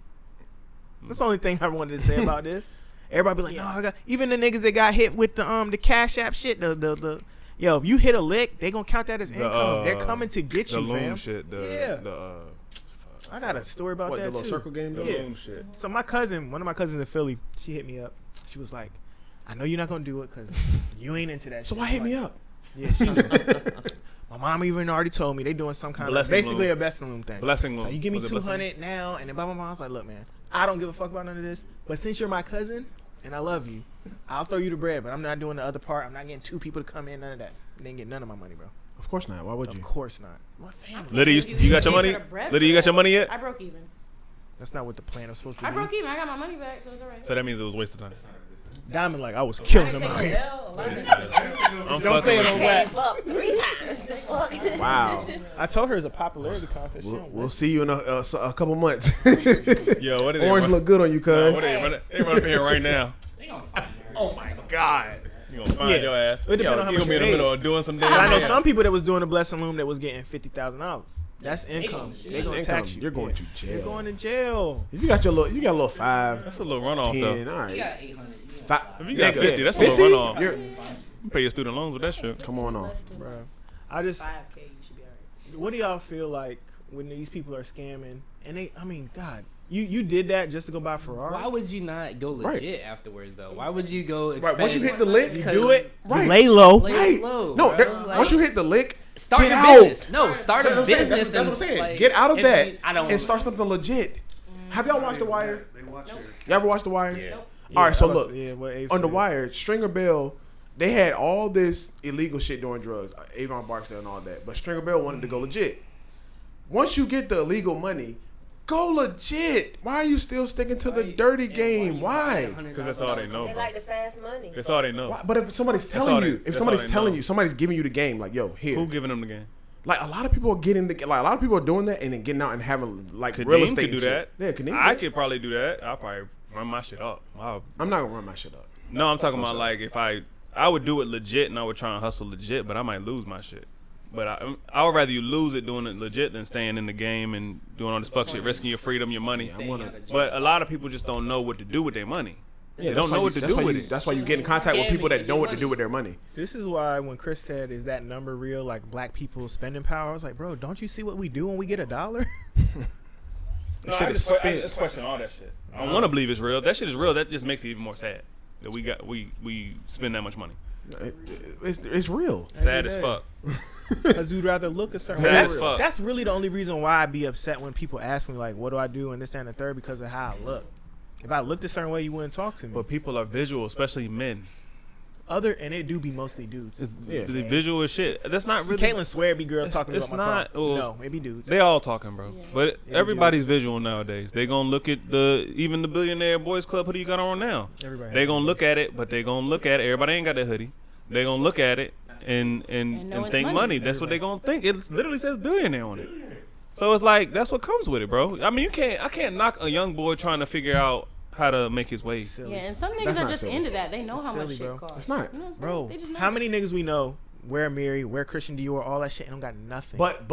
That's the only thing I wanted to say about this. Everybody be like, no, I got. Even the niggas that got hit with the Cash App shit. Yo, if you hit a lick, they gonna count that as income. They're coming to get The you, loom fam. shit. I got a story about What, that the little too. circle game? The though? loom shit. So my cousin, one of my cousins in Philly, she hit me up. She was like, I know you're not gonna do it because you ain't into that So shit. why hit me up? Yeah, she knew. My mom even already told me they doing some kind of Blessing basically loom. a blessing loom thing. Blessing So loom. you give me Was it blessing 200 now, and then blah blah blah. I was like, look, man, I don't give a fuck about none of this. But since you're my cousin and I love you, I'll throw you the bread. But I'm not doing the other part. I'm not getting two people to come in. None of that. They didn't get none of my money, bro. Of course not. Why would you? Of course not. My family. Liddy, you got your money? Liddy, you got your money yet? I broke even. That's not what the plan was supposed to I be. broke even. I got my money back, so it's alright. So that means it was a waste of time. Diamond, like I was killing them out here. I'm Don't say it on wax. Up 3 times. Wow. I told her it's a popularity contest. She We'll, don't we'll listen. see you in a couple months. Yo, what did Orange look good on you, cuz. They run up here right now. Oh my god. You gonna find your ass. It depends on how You much gonna be in the you middle made. of doing some But I know damn. some people that was doing the blessing loom that was getting $50,000. That's income. They That's gonna income. tax you. You're going to jail. You're going to jail. If you got your little, you got a little 5, That's a little runoff 10, though. all right. got 800. If you got Nigga, 50, that's a 50? little runoff. You're- You pay your student loans with that shit. Come on. Bro. I just, 5K, you should be alright. what do y'all feel like when these people are scamming? And they, I mean, God, you did that just to go buy a Ferrari? Why would you not go legit afterwards though? Why would you go? Right, once you hit the lick, Because do it. Right. Lay low. Lay Right. low, No, bro. there- Like, once you hit the lick, start get a out. business. No, start That's a what I'm saying. business. That's what I'm saying. like, Get out of if that you- I don't. and start something legit. Have y'all watched The Wire? They watch it. You ever watched The Wire? Yeah. All right, so that was- look. yeah, what Abe On The said. Wire, Stringer Bell, they had all this illegal shit doing drugs, Avon Barksdale and all that. But Stringer Bell wanted to go legit. Once you get the illegal money, go legit. Why are you still sticking to the dirty game? Why? Because that's all they know, They bro. like the fast money. That's all they know. Why? But if somebody's all telling they- you, if that's somebody's all they telling know. you, somebody's giving you the game, like, yo, here. Who giving them the game? Like a lot of people are getting the, like a lot of people are doing that and then getting out and having like real Kadeem estate. could do and that. shit. Yeah, Kadeem. I could. could probably do that. I'll probably run my shit up. I'm not gonna run my shit up. No, I'm talking about like if I would do it legit and I would try and hustle legit, but I might lose my shit. But I would rather you lose it doing it legit than staying in the game and doing all this fuck shit, risking your freedom, your money. But a lot of people just don't know what to do with their money. Yeah, They don't know what to do with you, it. That's why you get in contact with people that know what to do with their money. This is why when Chris said, "Is that number real?" Like black people's spending power, I was like, "Bro, don't you see what we do when we get $1?" No, That shit I is just spent. question all that shit. I want to believe it's real. That shit is real. That just makes it even more sad that we spend that much money. It's real. Sad as day. fuck. Because we'd rather look a certain Sad way. as fuck. That's really the only reason why I'd be upset when people ask me like, "What do I do?" and this and the third, because of how I look. If I looked a certain way, you wouldn't talk to me. But people are visual, especially men. And it do be mostly dudes. Yeah. The visual is shit. That's not really. Caitlyn swear it be girls talking it's about my not- car. well, No, it be dudes. They all talking, bro. But Yeah, everybody's dudes. visual nowadays. They gonna look at even the Billionaire Boys Club hoodie you got on now. Everybody They has gonna look at it, but they gonna look at it. Everybody ain't got that hoodie. They gonna look at it and know it's think money. money. That's what they gonna think. It literally says billionaire on it. So it's like that's what comes with it, bro. I mean, I can't knock a young boy trying to figure out how to make his way. Yeah, and some niggas That's are not just silly. into that. They know That's how much silly, shit bro. costs. It's not. You know what I'm saying? Bro, They just know. how many niggas we know wear Mary, wear Christian Dior, all that shit, and don't got nothing. But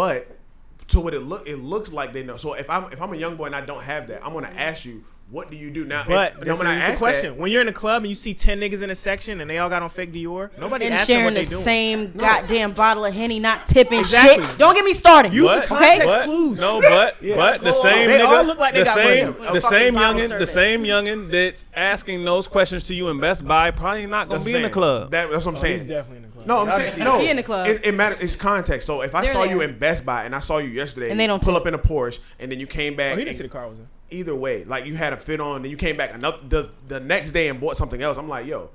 to what it looks like they know. So if I'm a young boy and I don't have that, I'm gonna ask you, what do you do now? But if, this when I is the ask question. that, When you're in a club and you see 10 niggas in a section and they all got on fake Dior, nobody and asks them sharing what the they doing. same goddamn bottle of Henny, not tipping Exactly. shit. Don't get me started. Use the What? context But, clues. no, but the same They all nigga, look like they the got same, money. the A same fucking bottle youngin, the service. same youngin that's asking those questions to you in Best Buy probably not gonna that's be what in the I'm club. saying. That's what I'm saying. He's definitely in the club. No, I'm Y'all saying can see no. He in the club. It matters. It's context. So if I They're saw you there. in Best Buy and I saw you yesterday, And they don't pull tip. up in a Porsche, and then you came back. Oh, he didn't and see the car was in. either way, like you had a fit on, then you came back the next day and bought something else. I'm like, yo,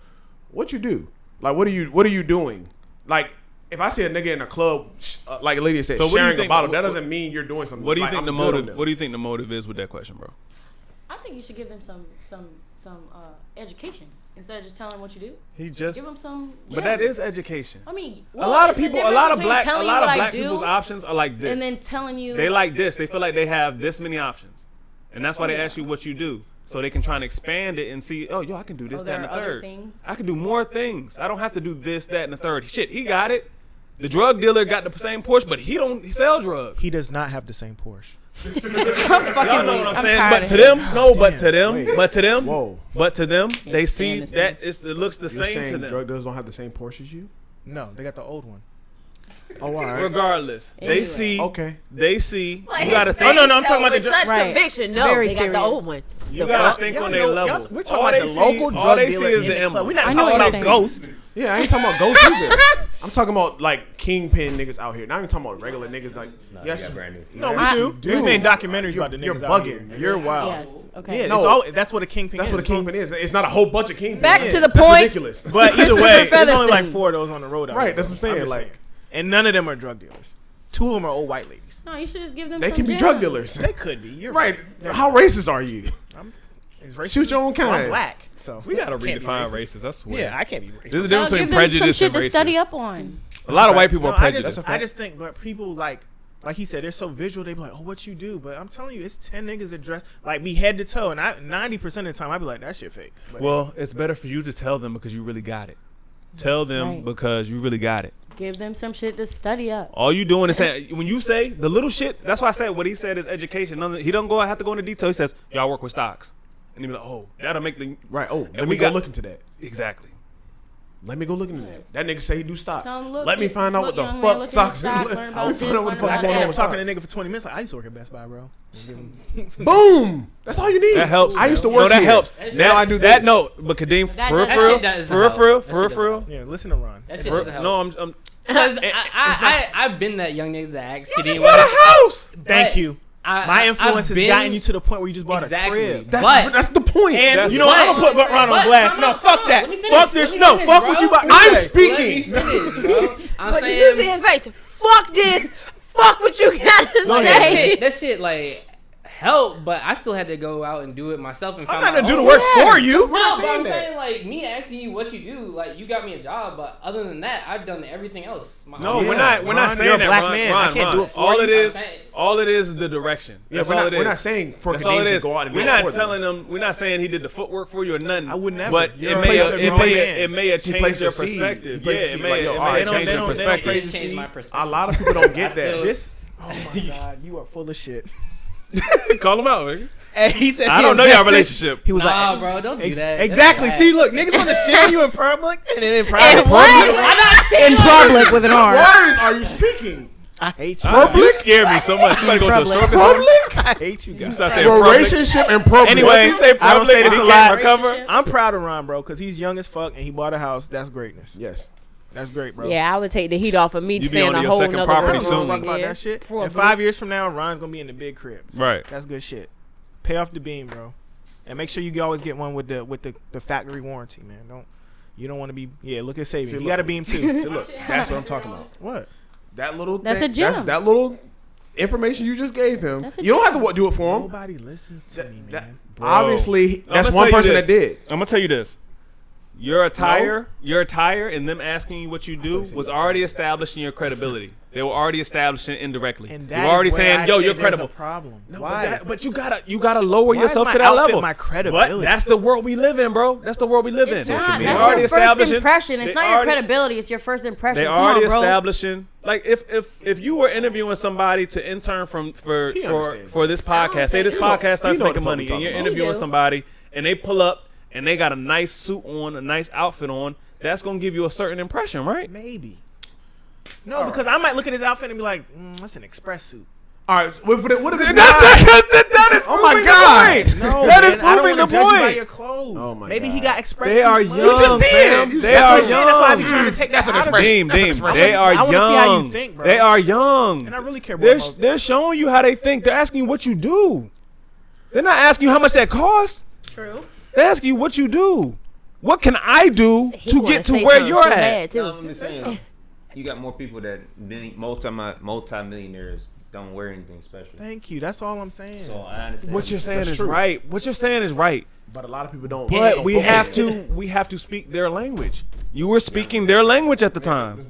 what you do? Like, what are you doing? Like, if I see a nigga in a club, like a lady said, So what do you sharing a think- bottle, what- that doesn't mean you're doing something. What do you like, think I'm the good on motive? them. What do you think the motive is with that question, bro? I think you should give them some education instead of just telling them what you do. He just, Give them some. but that gems. is education. I mean, A lot of it's the people, a difference lot of between black, telling you what I do people's options are like this. and then telling you. They like this. They feel like they have this many options, and that's why they ask you what you do, so they can try and expand it and see. Oh, yo, I can do this, Oh, that, there and the are other third. things? I can do more things. I don't have to do this, that, and the third. Shit, he got it. The drug dealer got the same Porsche, but he don't sell drugs. He does not have the same Porsche. I'm fucking Y'all know weak. what I'm I'm saying? tired But of to him. them, no. But to them, Wait. but to them, Whoa. but to them, they Can't see stand this that it looks the You're same saying to them. drug dealers don't have the same Porsche as you? No, they got the old one. Oh, all right. Regardless, Anyway. they see. Okay. They see. Like You gotta his think. Oh, no, no, I'm face, talking about though, the with such Right. conviction. No, Very they got the serious. old one. You The gotta fuck? think Y'all on know- their y'all- level. We're talking All about they the see- local all drug they dealer see is in the the club. emblem. We're not I know talking what about you're Ghost. Yeah, I ain't talking about ghosts either. I'm talking about like kingpin niggas out here. Not even talking about regular niggas. Like, yes, brand new. No, yes, we you do. We made documentaries about the You're niggas out bugging. here. You're wild. Yes. Okay. Yeah, No. that's what a kingpin That's is. what a kingpin is. It's not a whole bunch of kingpins. Back to the That's point. ridiculous. But either Christopher way, there's only like Featherston. 4 of those on the road out Right, here, that's what I'm saying, just like- and none of them are drug dealers. 2 of them are old white ladies. No, you should just give them. They some can be gems. drug dealers. They could be. You're Right. How racist are you? It's racist. Shoot your own Well, I'm kind. black, so We gotta can't be redefine racist. racist. I swear. Yeah, I can't be racist. There's a No, difference give between them some prejudice shit and to study racist. up on. A lot of white people No, are I prejudiced. just think, but people like he said, they're so visual. They be like, "Oh, what you do?" But I'm telling you, it's 10 niggas that dress like me head to toe, and 90% of the time I be like, "That shit fake." But Well, it's better for you to tell them because you really got it. Tell them Right. because you really got it. Give them some shit to study up. All you doing is saying, when you say the little shit, that's why I said what he said is education. He don't have to go into detail. He says, y'all work with stocks. And he be like, oh, that'll make the... Right. Oh, let And me we go got- look into that. Exactly. Let me go look into that. That nigga say he do stocks. Tell him, look, Let me find out what look, the young man, fuck look at stocks the stock, learn about I'll this, find out what the learn fuck's about going on that. with talking to stocks. nigga for 20 minutes, like I used to work at Best Buy, bro. Boom. That's all you need. That helps. I used to No, work that here. helps. Now I do that. this. No, but Kadeem, That for does- That real, shit doesn't for help. real, That shit for doesn't real. help. Yeah, listen to Ron. That shit For- doesn't help. No, I'm Because I've been that young nigga that asked just Kadeem bought a house. Thank But you. I- My I- influence I've has been- gotten you to the point where you just bought Exactly. a crib. That's the point. And That's you know what? I'm gonna put Ron on But blast. time No, out, fuck time that. out. Let me finish, Fuck this. let me No, finish, fuck bro. what you about to I'm say. speaking. Let me finish, bro. I'm But you saying see his face. Fuck this. Fuck what you gotta like, that say. shit. That shit like helped, but I still had to go out and do it myself and I'm find not my gonna do the own work way. for you. No, but I'm saying like me asking you what you do, like you got me a job, but other than that, I've done everything else. My No, own we're way. not. We're Ron, not you're saying a that. black Ron, man. Ron, I can't Ron. do it for all you. it is. I'm saying- All it is the direction. Yeah, That's we're all not, it is. we're not saying for That's all Kadeem it to is. go out and We're do it not for them. telling them. We're not saying he did the footwork for you or nothing. I would never. But You're it a may place have, that it grows may in. it may have He changed placed their the seed. He perspective. placed Yeah, the it seed, may like, yo, it all may right, have changed they their don't perspective. praise It the changed seed. my A perspective. lot of people don't get I that. still- This. Oh my god, you are full of shit. Call him out, nigga. And he said, I he don't know y'all invested. relationship. He was Nah, like, bro, don't do Ex- that. exactly. That's See, bad. look, niggas want to share you in public, and then in private. And what? I'm not In public with an arm. Words are you speaking? I hate you. You scared me so much. You better go to a Public. stroke or something. I hate you You guys. start saying public. Relationship and public. Anyway, Once he say I don't public say and this he a can't lot. recover. I'm proud of Ron, bro, because he's young as fuck and he bought a house. That's greatness. Yes. That's great, bro. Yeah, I would take the heat off of me You be saying on a your whole second nother property I don't give a soon. fuck about Yeah. that shit. In Probably. 5 years from now, Ron's gonna be in the big cribs. Right. That's good shit. Pay off the beam, bro, and make sure you always get one with the factory warranty, man. You don't want to be look at savings. See, You look. got a beam too. See, look, that's what I'm talking about. What? That little That's thing, a gem. that little information you just gave him. That's a You don't gem. have to do it for him. Nobody listens to me, That- man. Bro. obviously, I'ma that's tell one you person this. that did. I'm gonna tell you this. Your attire, and them asking you what you do was already establishing your credibility. They were already establishing indirectly. And you were already saying, "Yo, you're credible." Problem. No, Why? but you gotta lower Why yourself is to my that outfit level. my credibility? But that's the world we live in, bro. That's the world we live It's in. not. They That's already your first establishing- impression. It's they not your already- credibility. It's your first impression. They Come already on, bro. establishing. Like if you were interviewing somebody to intern for this podcast, say this podcast starts making money, and you're interviewing somebody, and they pull up and they got a nice suit on, a nice outfit on, that's gonna give you a certain impression, right? Maybe. No, because I might look at his outfit and be like, that's an express suit. All right, what if it's That is oh my proving God. the point. No, That is man, I don't proving wanna the judge you by point. your clothes. Oh my Maybe God. he got express They suit are money. young. just did. fam. You They just are said young. That's why I be trying to take that out of Deem, they are I wanna see how you young. think, bro. They are young. And I really care more about They're showing you how they think. They're asking you what you do. They're not asking you how much that costs. True. They're asking you what you do. What can I do He to wanna get to say where something you're so at? bad, too. No, I'm just saying, you got more people that multi-millionaires don't wear anything special. Thank you. That's all I'm saying. So I understand. What you're saying That's is true. right. What you're saying is right. But a lot of people don't. But don't we focus. have to speak their language. You were speaking their language at the time.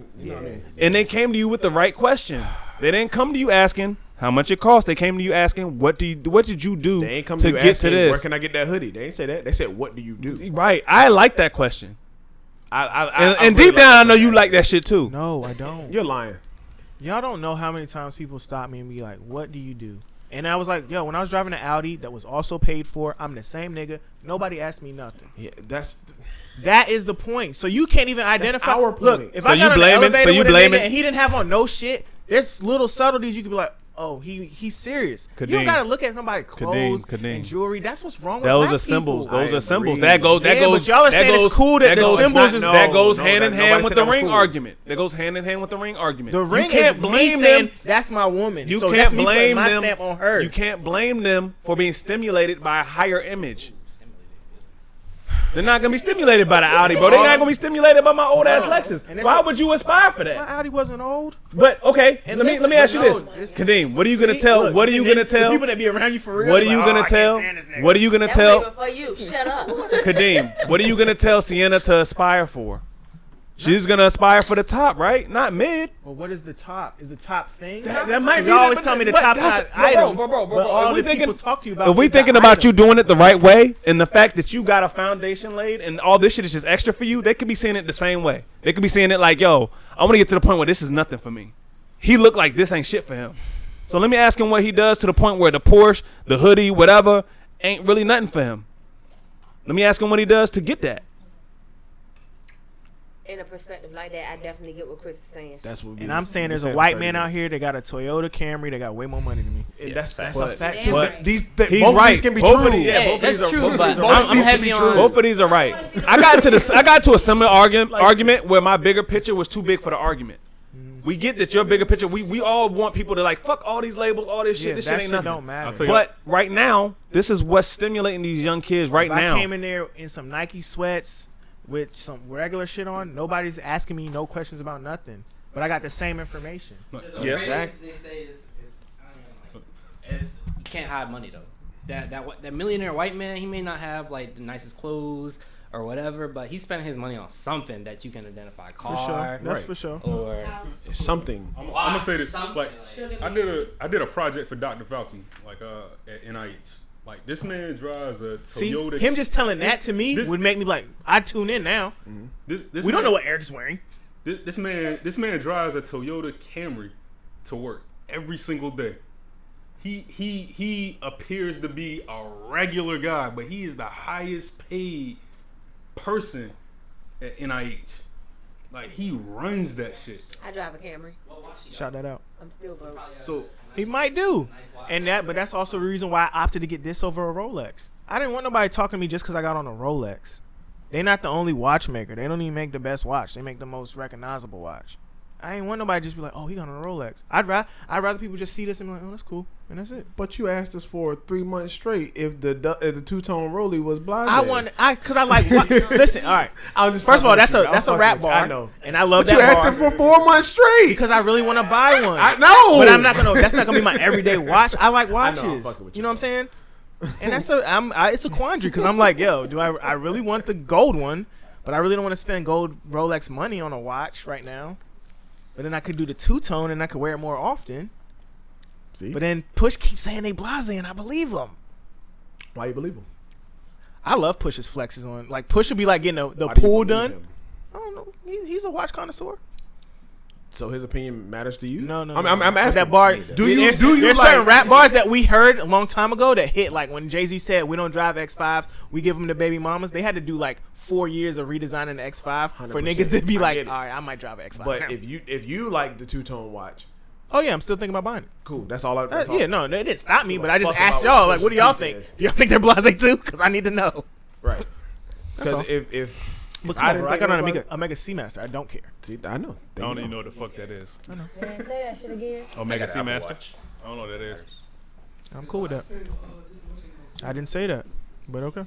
And they came to you with the right question. They didn't come to you asking how much it costs. They came to you asking what did you do They ain't come to you get to asking, this? Where can I get that hoodie? They ain't say that. They said, what do you do? Right. I like that question. I And really deep down, I that know you question. like that shit too. No, I don't. You're lying. Y'all don't know how many times people stop me and be like, what do you do? And I was like, yo, when I was driving an Audi that was also paid for, I'm the same nigga. Nobody asked me nothing. Yeah, That is the point. So you can't even identify. our point. Look, if So I you got on the blaming- elevator so you with a blaming- nigga and he didn't have on no shit, there's little subtleties you could be like, oh, he's serious. You don't Kadeem. gotta look at somebody's clothes Kadeem. and jewelry. That's what's wrong with Those black are symbols. people. Those I are symbols. agree. That goes. Yeah, but y'all are saying it's cool that the symbols is- that goes No, hand in that- hand nobody with said the that was ring cool. argument. That goes hand in hand with the ring argument. The ring you can't is blame me saying them. that's my woman. You so can't that's me putting blame my them. stamp on her. You can't blame them for being stimulated by a higher image. They're not gonna be stimulated by the Audi, bro. They're not gonna be stimulated by my old ass Lexus. And it's Why a- would you aspire for My that? Audi wasn't old. But okay, And let listen, me ask you but this, no, it's- Kadeem. What are you gonna See, tell? look, What are you and gonna then tell? the people that be around you for real? What are they you like, gonna "Oh, I can't tell? stand this nigga." What are you gonna That tell? wasn't even for you. Shut up. Kadeem, what are you gonna tell Sienna to aspire for? She's gonna aspire for the top, right? Not mid. Well, what is the top? Is the top thing? That might be You always the- tell me the but top that's- not bro, bro, items, bro, but all if we the people thinking- talk to you about. If we is the thinking about you items. doing it the right way, and the fact that you got a foundation laid, and all this shit is just extra for you, they could be seeing it the same way. They could be seeing it like, yo, I want to get to the point where this is nothing for me. He looked like this ain't shit for him. So let me ask him what he does to the point where the Porsche, the hoodie, whatever, ain't really nothing for him. Let me ask him what he does to get that. In a perspective like that, I definitely get what Chris is saying. That's what. And I'm saying there's a white man out here that got a Toyota Camry that got way more money than me. That's a But- fact. Damn too. right. These He's both of right. these can be Both true. of these- yeah, both of that's these are- true, both of but these are both right. of I'm these can heavy be on. true. Both of these are right. I got to a similar argument where my bigger picture was too big for the argument. We get that your bigger picture. We all want people to like fuck all these labels, all this shit. Yeah, This that shit ain't shit nothing. don't matter. I'll tell you- But right now, this is what's stimulating these young kids right If now. I came in there in some Nike sweats with some regular shit on, nobody's asking me no questions about nothing. But I got the same information. Yeah. They say is I don't even like. Is you can't hide money though. That millionaire white man, he may not have like the nicest clothes or whatever, but he's spending his money on something that you can identify. For sure. That's for sure. Or It's something. I'm gonna say this. Something Like, like- I did a project for Dr. Fauci, like at NIH. Like, this man drives a See, Toyota. him just telling that to me this- would make me like, I'd tune in now. This We man, don't know what Eric's wearing. This man drives a Toyota Camry to work every single day. He appears to be a regular guy, but he is the highest paid person at NIH. Like, he runs that shit. I drive a Camry. Shout that out. I'm still broke. So He might do. But that's also the reason why I opted to get this over a Rolex. I didn't want nobody talking to me just because I got on a Rolex. They're not the only watchmaker. They don't even make the best watch. They make the most recognizable watch. I ain't want nobody to just be like, oh, he got on a Rolex. I'd rather people just see this and be like, oh, that's cool, and that's it. But you asked us for 3 months straight if the two-tone Rollie was blase. Cause I like. Listen, all right. I was just First of all, fucking with that's you. a I'm rap fucking with you. bar. I know. And I love But you that asked bar him for 4 months straight. because I really want to buy one. I know. But I'm not gonna. That's not gonna be my everyday watch. I like I'm watches. fucking with You know what I'm saying? And that's it's a quandary because I'm like, yo, do I really want the gold one? But I really don't want to spend gold Rolex money on a watch right now. But then I could do the two-tone and I could wear it more often. See? But then Push keeps saying they blasé and I believe him. Why you believe him? I love Push's flexes on. Like Push will be like getting the Why do you pool believe done. him? I don't know. He's a watch connoisseur. So his opinion matters to you? No. I'm asking. That bar. There's There's certain rap bars that we heard a long time ago that hit. Like when Jay-Z said, "We don't drive X5s, we give them to baby mamas." They had to do like 4 years of redesigning the X5 for 100%. niggas to be I like, get it. "All right, I might drive an X5." But if you like the two-tone watch, oh yeah, I'm still thinking about buying it. cool. That's all. That's all. Yeah, no, it didn't stop me. Give But a I just fuck asked about y'all, what like, what do Pusha y'all T think? says. Do y'all think they're blasé too? Because I need to know. Right. That's all. Because if Look, I I, didn't I think got on about- Omega Seamaster. I don't care. see, I know. I don't even know what the fuck that is. Man, say that shit again. Omega I got an Apple Seamaster. Watch. I don't know what that is. I'm cool with that. I didn't say that, but okay.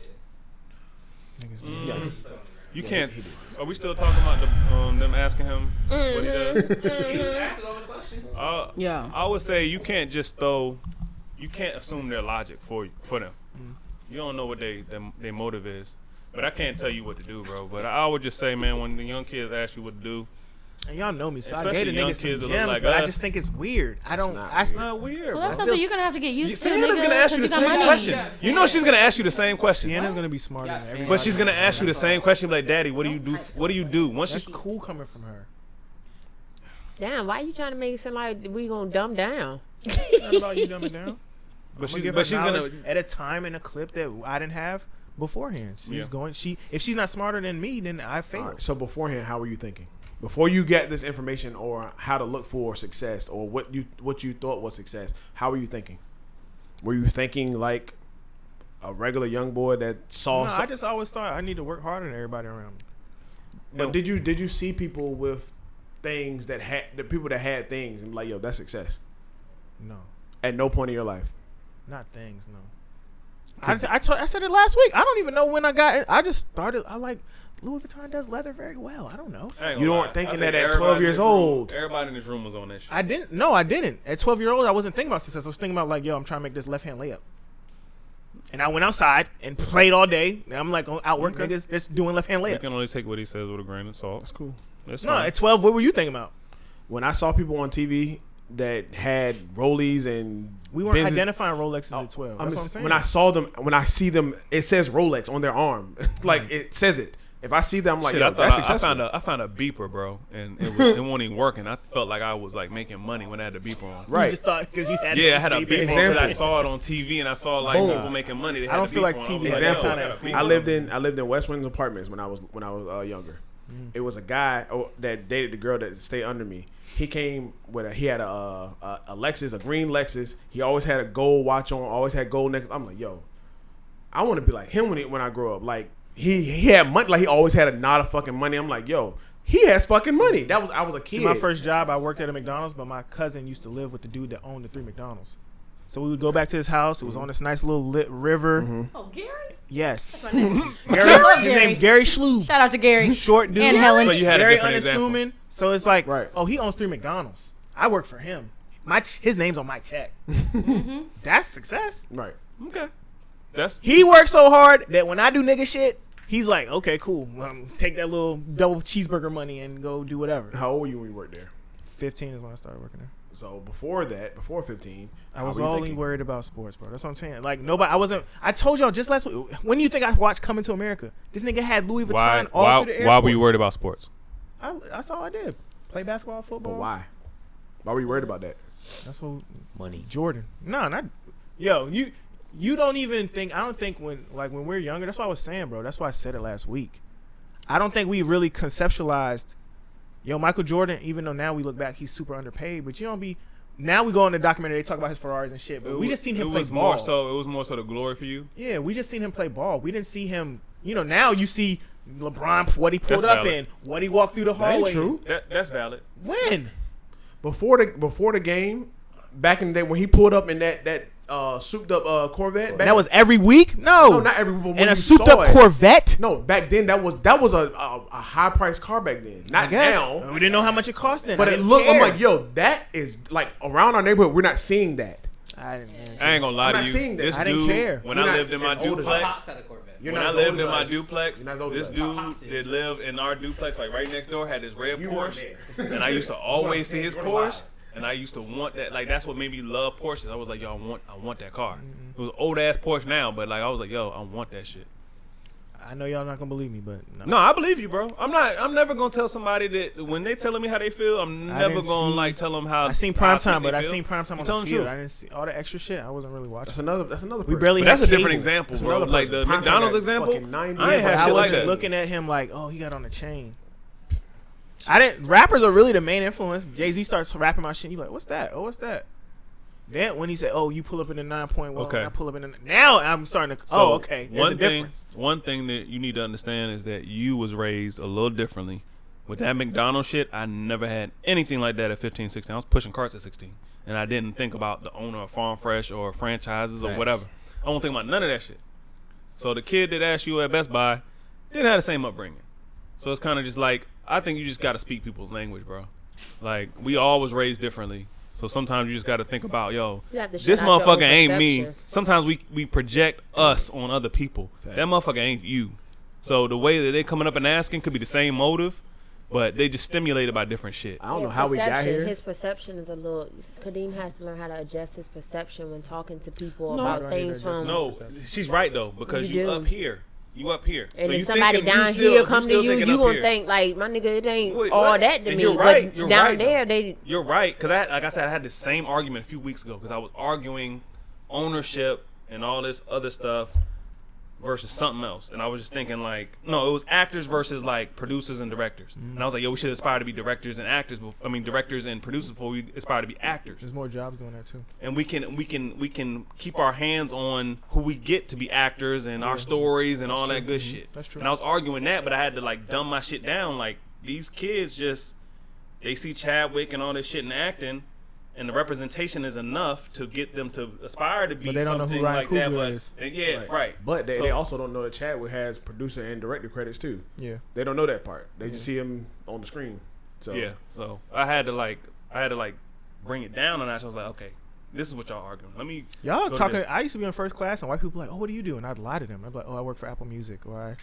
You can't. Are we still talking about them asking him what he does? Yeah. I would say you can't just throw. You can't assume their logic for them. You don't know what their motive is. But I can't tell you what to do, bro. But I would just say, man, when the young kids ask you what to do, And y'all know me, so I Especially gave the young niggas some kids that gems, look like but I us. just think it's weird. I don't. not That's it's not weird. Well, that's bro. something you're gonna have to get used to. Sienna's nigga, gonna ask you 'cause the got same money. question. You know she's gonna ask you the same question. Sienna's gonna be smarter than everybody. But she's gonna ask you the same question, like, "Daddy, what do you do? What do you do?" Once That's she's cool coming from her. Damn, why you trying to make it sound like we gonna dumb down? It's not about you dumbing down. but She's she's gonna. at a time in a clip that I didn't have beforehand. She's Yeah. going. If she's not smarter than me, then I failed. All right, so beforehand, how were you thinking? Before you get this information or how to look for success or what you thought was success, how were you thinking? Were you thinking like a regular young boy that saw? No, I just always thought I need to work harder than everybody around me. But did you see people with things that had the people that had things and like, yo, that's success? No, At no point in your life. not things. No. I said it last week. I don't even know when I got it. I just started. I like Louis Vuitton does leather very well. I don't know. I ain't You gonna weren't lie. thinking I think that at everybody 12 in years this room- old. Everybody in this room was on that shit. I didn't. No, I didn't. At 12 years old, I wasn't thinking about success. I was thinking about like, yo, I'm trying to make this left hand layup. And I went outside and played all day. And I'm like, outwork niggas that's doing left hand You layups. can only take what he says with a grain of salt. That's cool. That's No, fine. at 12, what were you thinking about? When I saw people on TV that had Rollies and We weren't Benzes- identifying Rolexes at 12. That's what I'm saying. When I saw them, when I see them, it says Rolex on their arm. Like it says it. If I see them, I'm like, Shit, yo, I that's thought successful. I found a beeper, bro, and it wasn't even working. I felt like I was like making money when I had the beeper on. You Right. just thought because you had Yeah, I had a beep beeper Example. because I saw it on TV and I saw like Boom. people making money. They had I don't the feel like beeper on. TV I was Example. yo, kinda I got a influence. beeper. I lived in West Winds Apartments when I was younger. It was a guy that dated the girl that stayed under me. He came with he had a Lexus, a green Lexus. He always had a gold watch on, always had gold necklace. I'm like, yo, I want to be like him when I grow up. Like he had money, like he always had a lot of fucking money. I'm like, yo, he has fucking money. I was a kid. See, my first job, I worked at a McDonald's, but my cousin used to live with the dude that owned the 3 McDonald's. So we would go back to his house. It was on this nice little lit river. Oh, Gary? Yes. That's my name. Gary, I love his Gary. name's Gary Schlube. Shout out to Gary. Short dude. And Helen. So you had a Very different example. unassuming. So it's like, Right. oh, he owns 3 McDonald's. I work for him. His name's on my check. That's success. right. Okay, that's He works so hard that when I do nigga shit, he's like, okay, cool. Take that little double cheeseburger money and go do whatever. How old were you when you worked there? 15 is when I started working there. So before 15, I was how were you only thinking? worried about sports, bro. That's what I'm saying. Like nobody, I told y'all just last week. When do you think I watched Coming to America? This nigga had Louis Vuitton all through the airport. why were you worried about sports? That's all I did. Play basketball, football. But why? Why were you worried about that? That's what Money. Jordan. No, not. Yo, you don't even think. I don't think when we're younger. That's what I was saying, bro. That's why I said it last week. I don't think we really conceptualized. Yo, Michael Jordan. Even though now we look back, he's super underpaid. But you don't be. Now we go on the documentary. They talk about his Ferraris and shit. But we just seen him play ball. It was more so the glory for you. Yeah, we just seen him play ball. We didn't see him. You know, now you see LeBron what he pulled That's up valid. in, what he walked through the That hallway. ain't true. That's valid. When? Before the game, back in the day when he pulled up in that souped up Corvette. That was every week? No, no, not every week. in a souped up Corvette. No, back then that was a high priced car back then. I Not guess now. we didn't know how much it cost then. But I it didn't looked. I'm care. like, yo, that is like around our neighborhood. We're not seeing that. I ain't gonna lie I'm to not you. seeing that. This I didn't dude, care. when You're I not lived in my as old as duplex, Pops had a Corvette. You're when not I as lived old in as my us. duplex, You're not as old this as us. dude Pops is. that lived in our duplex, like right next door, had this red You weren't Porsche, there. and I used to always see his You weren't Porsche, and I used to want that. Like that's what made me love Porsches. I was like, yo, I want that car. It was an old ass Porsche now, but like I was like, yo, I want that shit. I know y'all not gonna believe me, but No, I believe you, bro. I'm never gonna tell somebody that when they telling me how they feel. I'm I never didn't gonna see- like tell them how. I seen how prime think time, they but I feel. seen prime time You on telling the the field. truth. I didn't see all the extra shit. I wasn't really watching. That's another. We person. barely. But that's a had different cable. example, That's bro. another Like person. the Prime time McDonald's got example. fucking 90 I ain't But had I shit like wasn't that. looking at him like, oh, he got on the chain. I didn't. Rappers are really the main influence. Jay-Z starts rapping my shit. You like, what's that? Oh, what's that? Then when he said, "Oh, you pull up in the 9-point," well, Okay. I pull up in the. Now I'm starting to. So, okay. There's a difference. One thing that you need to understand is that you was raised a little differently. With that McDonald's shit, I never had anything like that at 15, 16. I was pushing carts at 16. And I didn't think about the owner of Farm Fresh or franchises or whatever. I don't think about none of that shit. So the kid that asked you at Best Buy didn't have the same upbringing. So it's kind of just like, I think you just got to speak people's language, bro. Like, we all was raised differently. So sometimes you just got to think about, yo, You have to this shut out your motherfucker own ain't me. perception. Sometimes we project us on other people. That motherfucker ain't you. So the way that they coming up and asking could be the same motive, but they just stimulated by different shit. I don't know how we got here. His perception is a little. Kadeem has to learn how to adjust his perception when talking to people No. about Right, things that's from. No, she's right though, because You you do. up here. You up here. And So if you somebody thinking down still- here come to still you, thinking you up gonna here. think like, my nigga, it ain't Wait, all what? that to And me. you're right, But you're down right, there, though. they. You're right, because like I said, I had the same argument a few weeks ago because I was arguing ownership and all this other stuff versus something else, and I was just thinking like, no, it was actors versus like producers and directors, and I was like, yo, we should aspire to be directors and actors. Directors and producers before we aspire to be actors, There's more jobs doing that too. and we can keep our hands on who we get to be actors and our stories and all that good shit. That's true. And I was arguing that, but I had to like dumb my shit down. Like these kids just they see Chadwick and all this shit in acting, and the representation is enough to get them to aspire to be But they don't know who something Ryan like that. Coogler But is. yeah, right. But they So- also don't know that Chadwick has producer and director credits too. Yeah. They don't know that part. They just see him on the screen. So Yeah, so I had to bring it down, and I was like, okay, this is what y'all arguing. Let me Y'all go to talking. this. I used to be in first class, and white people like, "Oh, what do you do?" And I'd lie to them. I'd be like, "Oh, I work for Apple Music," or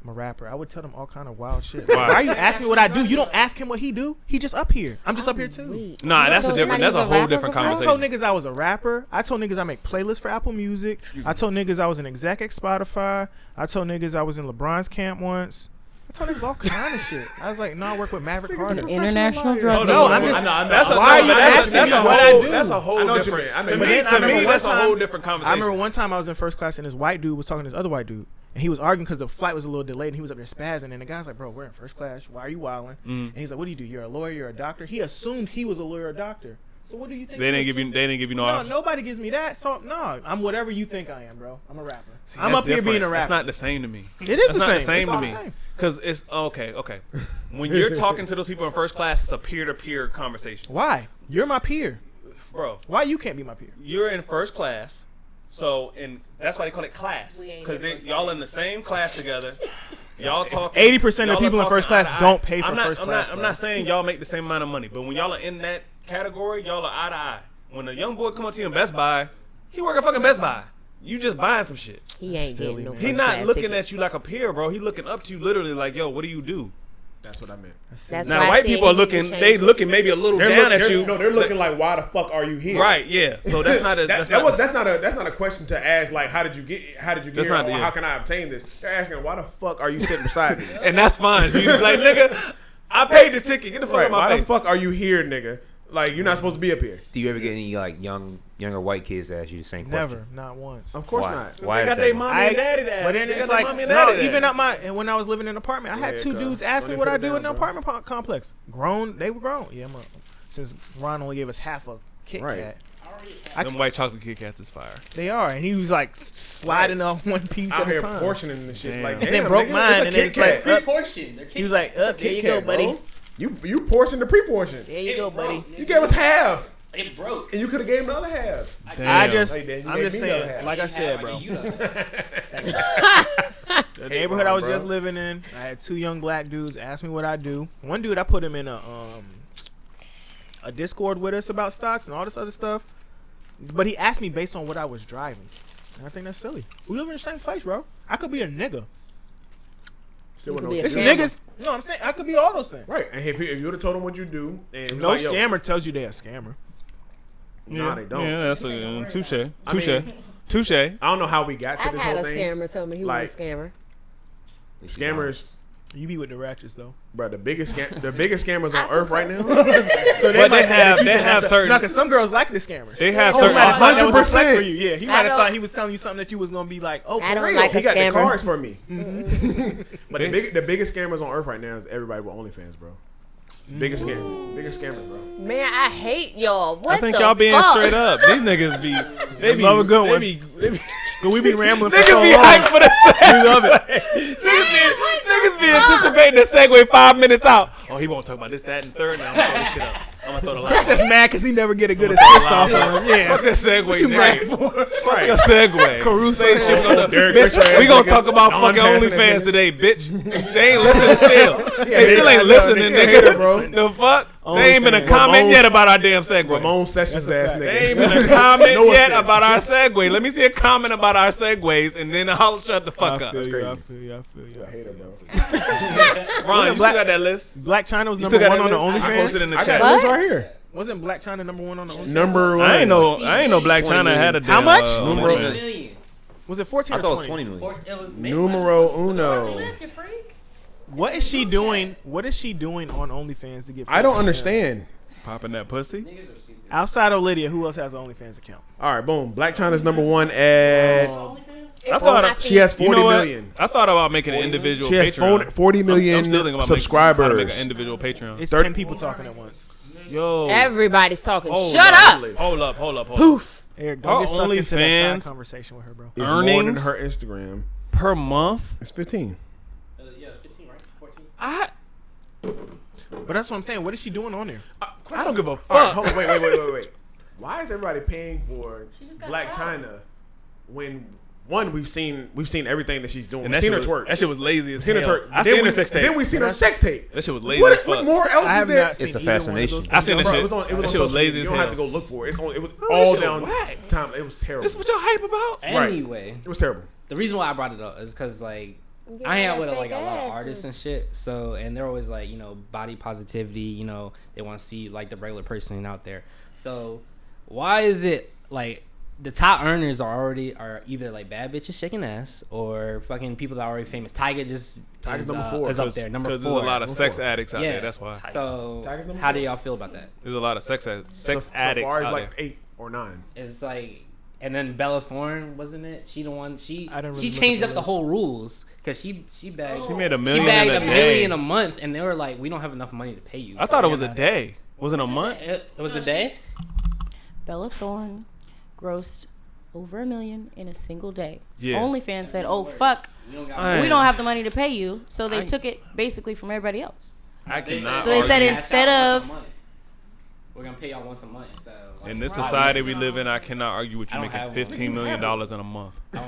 I'm a rapper. I would tell them all kind of wild shit. Why? Why are you asking me what I do? You don't ask him what he do. He just up here. I'm just up here too. Wait. Nah, You that's a told different. somebody That's he a was whole rapper different before? I conversation. told niggas I was a rapper. I told niggas I make playlists for Apple Music. I told niggas I was an exec at Spotify. I told niggas I was in LeBron's camp once. I told niggas all kind of shit. I was like, no, I work with Maverick Carter. An international drug Oh, dealer. No, I'm just. That's a, Why are you that's asking a, that's me a what I whole, do? That's a whole I know what you different. mean. I To mean, me, but then- to I remember me one that's a time- whole different conversation. I remember one time I was in first class and this white dude was talking to this other white dude. And he was arguing because the flight was a little delayed and he was up there spazzing. And the guy's like, bro, we're in first class. Why are you wilding? And he's like, what do you do? You're a lawyer, you're a doctor? He assumed he was a lawyer or doctor. So what do you think? They he didn't give you. assumed? They didn't give you no No, option. nobody gives me that. So, no, I'm whatever you think I am, bro. I'm a rapper. See, I'm that's up here being a different. rapper. That's not the same to me. It is That's the not same. It's to all me. the same. Because it's okay. When you're talking to those people in first class, it's a peer-to-peer conversation, Why? You're my peer. bro. Why you can't be my peer? You're in first class, so that's why they call it class. We ain't Because in first y'all in the same class together. Y'all talking. 80% of y'all people are in first talking class eye to don't eye. pay for I'm not, first I'm class, Not, I'm bro. not saying y'all make the same amount of money, but when y'all are in that category, y'all are eye to eye. When a young boy come up to you in Best Buy, he work at fucking Best Buy. You just buying some shit. He ain't Silly, getting no man. He first not class looking ticket. at you like a peer, bro. He looking up to you literally like, yo, what do you do? that's what I meant. That's Now why I white said people are he need to looking, change they it. looking maybe a little down at you. No, they're looking like, why the fuck are you here? Right, yeah. So that's not as That's not a question to ask. Like, how did you get That's here? not Or the- how can I obtain this? They're asking, why the fuck are you sitting beside me? and that's fine. You like, nigga, I paid the ticket. Get the fuck Right? out my Why face. the fuck are you here, nigga? Like, you're not supposed to be up here. Do you ever get any like younger white kids that ask you the same question? Never, not once. Of course Why? not. Why They is got that? their mommy and daddy to ask. But then They it's got their like, mommy and no, daddy to even ask. at my, and when I was living in an apartment, I had Yeah, two cuz. dudes ask Don't me even what put I it do down, in the bro. apartment complex. Grown, they were grown. Yeah, since Ron only gave us half a Kit Right. Kat. Them white chocolate Kit Kats is fire. They are, and he was like sliding on one piece Out at a here time. portioning the shit. Damn. Like, And damn, then broke nigga, mine, it's a and Kit it's like, Kat. Pre-portion. He was like, "Up, there you go, buddy. You portioned the pre-portion. There you go, buddy." You gave us half, It broke. and you could have gave him the other half. I Damn. just, Hey, Dan, you I'm gave just me the other saying, half. like I said, bro. The neighborhood I was just living in, I had two young black dudes ask me what I do. One dude, I put him in a Discord with us about stocks and all this other stuff. But he asked me based on what I was driving. And I think that's silly. We live in the same place, bro. I could be a nigga. Still You wouldn't could be know a what It's you scammer. niggas. You know what I'm saying? I could be all those things. do. Right. And if you would have told him what you do, and it was No like, yo, scammer tells you they're a scammer. nah, they don't. Yeah, that's a touche. Touche. mean- Touche. I don't know how we got to I've this had whole a thing. scammer tell me he Like- was a scammer. Scammers, You be with the ratchets though. bro. The biggest scammers on earth right now. So But might they say that have you they can have some- certain No, because some girls like the scammers. they have Oh, certain Might have thought that was a flex 100%. for you. Yeah, he might have don't- thought he was telling you something that you was gonna be like, oh, I for don't real. like He got scammer. the cards for me. Mm-hmm. But the biggest scammers on earth right now is everybody with OnlyFans, bro. Biggest scammers, bro. Man, I hate y'all. What I think the y'all being fuck? straight up. These niggas be they be love a good they one. be But we be rambling for niggas so be long. hyped for the segue. We love it. Niggas be anticipating the segue 5 minutes out. Oh, he won't talk about this, that, and third. Now I'm gonna throw this shit up. I'm gonna throw the Chris line. is mad because he never get a good assist off of him. Yeah. Fuck that segue. You nigga. mad for? Fuck your segue. Caruso. Say shit. Derek Bitch, Fisher we gonna ass talk nigga. about Non fucking passing OnlyFans that nigga. today, bitch. They ain't listening still. They still I ain't know, listening, nigga. nigga. Hater, bro. The fuck? They ain't been a OnlyFans. comment Ramon's- yet about our damn segue. Ramon Sessions ass fact. nigga. They ain't been a comment No yet assist. about our segue. Let me see a comment about our segues, and then I'll shut the fuck I up. feel you. crazy. I feel you. I feel you. Hater, bro. Ron, you Black- still got that list? Black China was You number still got one on that the list? I posted OnlyFans. in the I chat. got this What? right here. Wasn't Black China number one on the OnlyFans? Number one. I ain't know Black China had a damn, How much? Numero- $20 million. Was it 14 I or thought it 20? was 20 million. Or it was Numero uno. You freak. What is she doing? What is she doing on OnlyFans to get? I don't 14 understand. Popping that pussy. Niggas are stupid. Outside of Lydia, who else has an OnlyFans account? All right, boom. Black China's number one at. I thought my She has You 40 know what? million. I thought about making an individual She has Patreon. 40 I'm million still thinking about subscribers. how to make an individual Patreon. It's 30 10 people talking at once. Yo, Everybody's talking. hold Shut up. Hold up, hold up. Poof. Eric, don't Her get sucked into that side OnlyFans- conversation with her, bro. It's more than Earnings? her Instagram. Per month? It's 15. Yeah, 15, right? 14. I But that's what I'm saying. What is she doing on there? I don't give a All right, fuck. hold on, wait. Why is everybody paying for Black China when one we've seen everything that she's doing? And We've that seen shit her was, twerk. that shit was lazy as Seen her hell. twerk. I Then seen we- her sex tape. Then we seen her sex tape. That shit was lazy as What fuck. more else I is have there? not seen It's a either one of fascination. those I seen things. that Bro, shit. it was on That social shit was lazy media. as You don't have hell. to go look for it. It was that all shit down was whack. time. It was terrible. This what y'all hype about? Anyway, It was terrible. the reason why I brought it up is because like Get I hang out that with like a fake lot of ass. artists and shit. So and they're always like body positivity. They want to see like the regular person out there. So why is it like the top earners are either like bad bitches shaking ass or fucking people that are already famous. Tyga just Tyga's is, number 4. is up there. Number 4. Because there's a lot of sex addicts out Yeah. there. That's why. So Tyga's number how do 4. y'all feel about that? There's a lot of sex addicts So addicts far as out like there. 8 or 9. It's like, and then Bella Thorne, wasn't it? She the one. She I didn't really she look changed at up the the whole rules because she bagged. She made a She million bagged in a a million day. a month, and they were like, "We don't have enough money to pay you." I So thought it we're was a gonna- day. Wasn't a month? It was a day. Bella Thorne grossed over $1 million in a single day. Yeah. OnlyFans said, "Oh fuck, We don't got I- we don't have the money to pay you," so they I- took it basically from everybody else. I They cannot. So they said argue. instead of- we're gonna pay y'all once a month instead of like, In this society we live in, I cannot argue with you I don't making have one. $15 million in a month. No,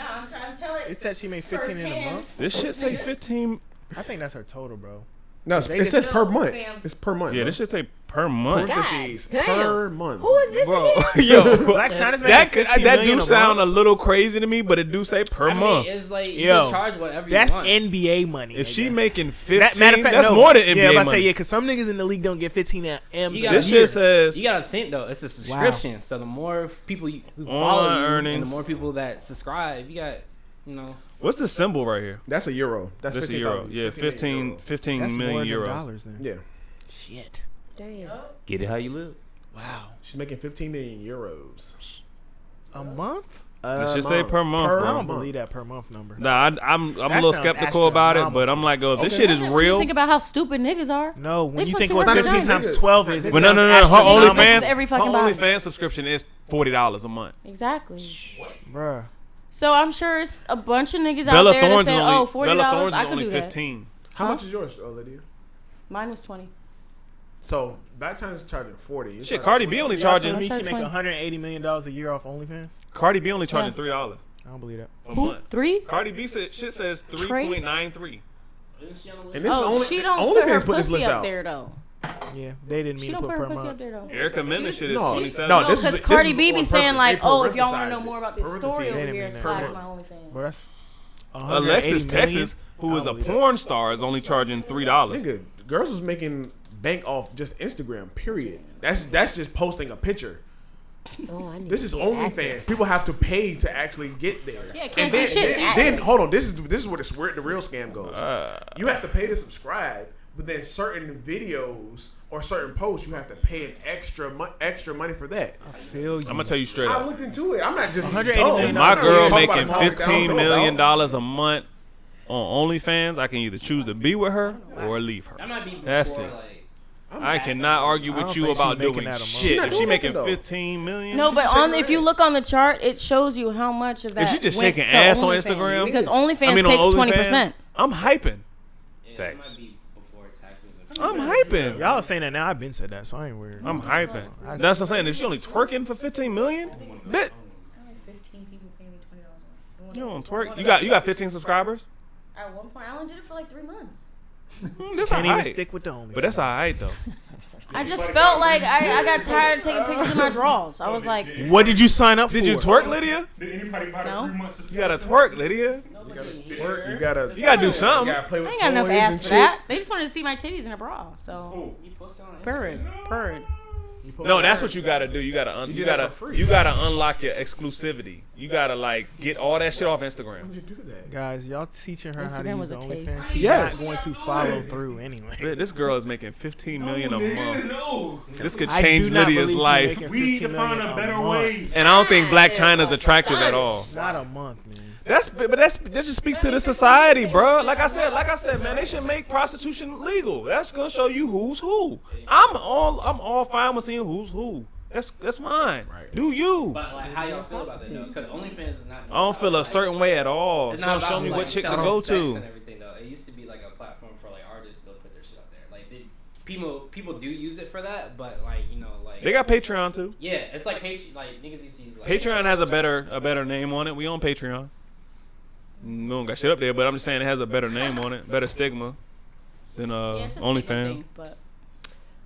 I'm telling It said she made 15 in a month. This shit say 15. I think that's her total, bro. No, They it just- says per No, month. fam. It's per month. Yeah, bro. this shit say per month. Parentheses, God per month. Who is this Bro, again? yo, Black China's making that 15 that million do a sound month? a little crazy to me, but it do say per I mean, month. it's like you Yo, can charge whatever That's you want. NBA money. If nigga. she making 15, Matter of fact, that's no. more than NBA Yeah, I'm about to money. say yeah, because some niggas in the league don't get 15 M's. You a gotta- This year. shit says You gotta think though, it's a subscription. So the more people who follow Online you, earnings. and the more people that subscribe, you got, what's the symbol right here? That's a euro. That's This is 15,000. euro. Yeah, 15 That's more million than euros. dollars then. Yeah. Shit. Damn. Get it how you live. Wow. She's making 15 million euros. A month? It should say per month, I bro. don't believe that per month number. Nah, I'm a That little sounds skeptical about it, astronomical. but I'm like, oh, if this Okay. shit is When you real. think about how stupid niggas are. No, when They you supposed think to what work 15 it times out. 12 is, it But no, sounds her astronomical. OnlyFans, Every her fucking body. OnlyFans subscription is $40 a month. Exactly. Bruh. So I'm sure it's a bunch of niggas Bella out there that Thorne's is said, only "Oh, $40, Bella Thorne's I is could only do that." 15. How Huh? much is yours, Lydia? Mine was 20. So Black China's charging 40. You're Shit, charging Cardi 20. B only Y'all telling charging. me she Charge make 20. $180 million a year off OnlyFans? Cardi B only charging Yeah. $3 I don't believe that. a Who? month. 3? Cardi B shit says Trace? 3.93. And this Oh, only she don't put her OnlyFans put this pussy list up out. there though. Yeah, they didn't She mean to don't put put her per pussy up month. there though. Erica Mena shit is No, 27. no, No, this is- because Cardi this B is be on saying purpose. like, They oh, if y'all want to parenthesized know it. more about this story over Parentheses. They here, didn't mean slide that. to my OnlyFans. Bro, that's Alexis 180 Texas, million? who is a I believe porn star, is only charging $3. Nigga, girls was making bank off just Instagram. Period. That's just posting a picture. Oh, I need This is to get active. OnlyFans. People have to pay to actually get there. Yeah, can't And see shit, too. then hold on. This is where the real scam goes. You have to pay to subscribe, but then certain videos or certain posts you have to pay an extra money for that. I feel you. I'm gonna tell you straight I up. looked into it. I'm not just 180 dumb. million My I'm girl talking about making a topic I don't $15 know million about. a month on OnlyFans. I can either choose to be with her or leave her. That might be before, That's it. like, I cannot argue I with don't you think she about making doing that a month. shit. She not If she doing making nothing, though. 15 million, No, but just on shaking if her you ass. look on the chart, it shows you how much of that. if she just went shaking to ass on OnlyFans, Instagram, because OnlyFans I mean, on takes OnlyFans, 20%. I'm hyping. yeah, Facts. that might be before taxes. And I'm hyping. Y'all are saying that now. I've been said that, so I ain't weird. I'm hyping. That's what I'm saying. If she only twerking for 15 million, bet 15 people paying me $20. you don't twerk. You got 15 subscribers. At one point, I only did it for like 3 months. That's Can't even alright. stick with the OnlyFans. But that's alright though. I just felt like I got tired of taking pictures of my drawers. I was like, What did you sign up for? Did you twerk, Lydia? Did anybody buy No. the 3 months? You gotta twerk, Lydia. Twerk, you gotta do something. You gotta play with I ain't got enough toys ass and for shit. that. They just wanted to see my titties in a bra. So, Oh, you post it on purring, purring. No, that's what you gotta do. You gotta unlock your exclusivity. You gotta like get all that shit off Instagram. How'd you do that? Guys, y'all teaching her how to Instagram use was a OnlyFans. taste. She's Yes. not going to follow through anyway. This girl is making 15 million a month. No, This could I change do not Lydia's believe she's life. making we need to 15 find million a better month. way. And I don't think Black China's attractive at all. Not a month, man. That just speaks to the society, bro. Like I said, man, they should make prostitution legal. That's gonna show you who's who. I'm all fine with seeing who's who. That's fine. Right. Do you? But like, how y'all feel about that though? Because OnlyFans is not. I don't feel a certain way at all. It's gonna show me what chick to go to. And everything though. It used to be like a platform for like artists to put their shit out there. Like people do use it for that, but like like They got Patreon too. yeah, it's like like niggas used to use like Patreon has a better name on it. We on Patreon. We don't got shit up there, but I'm just saying it has a better name on it, better stigma than OnlyFans. But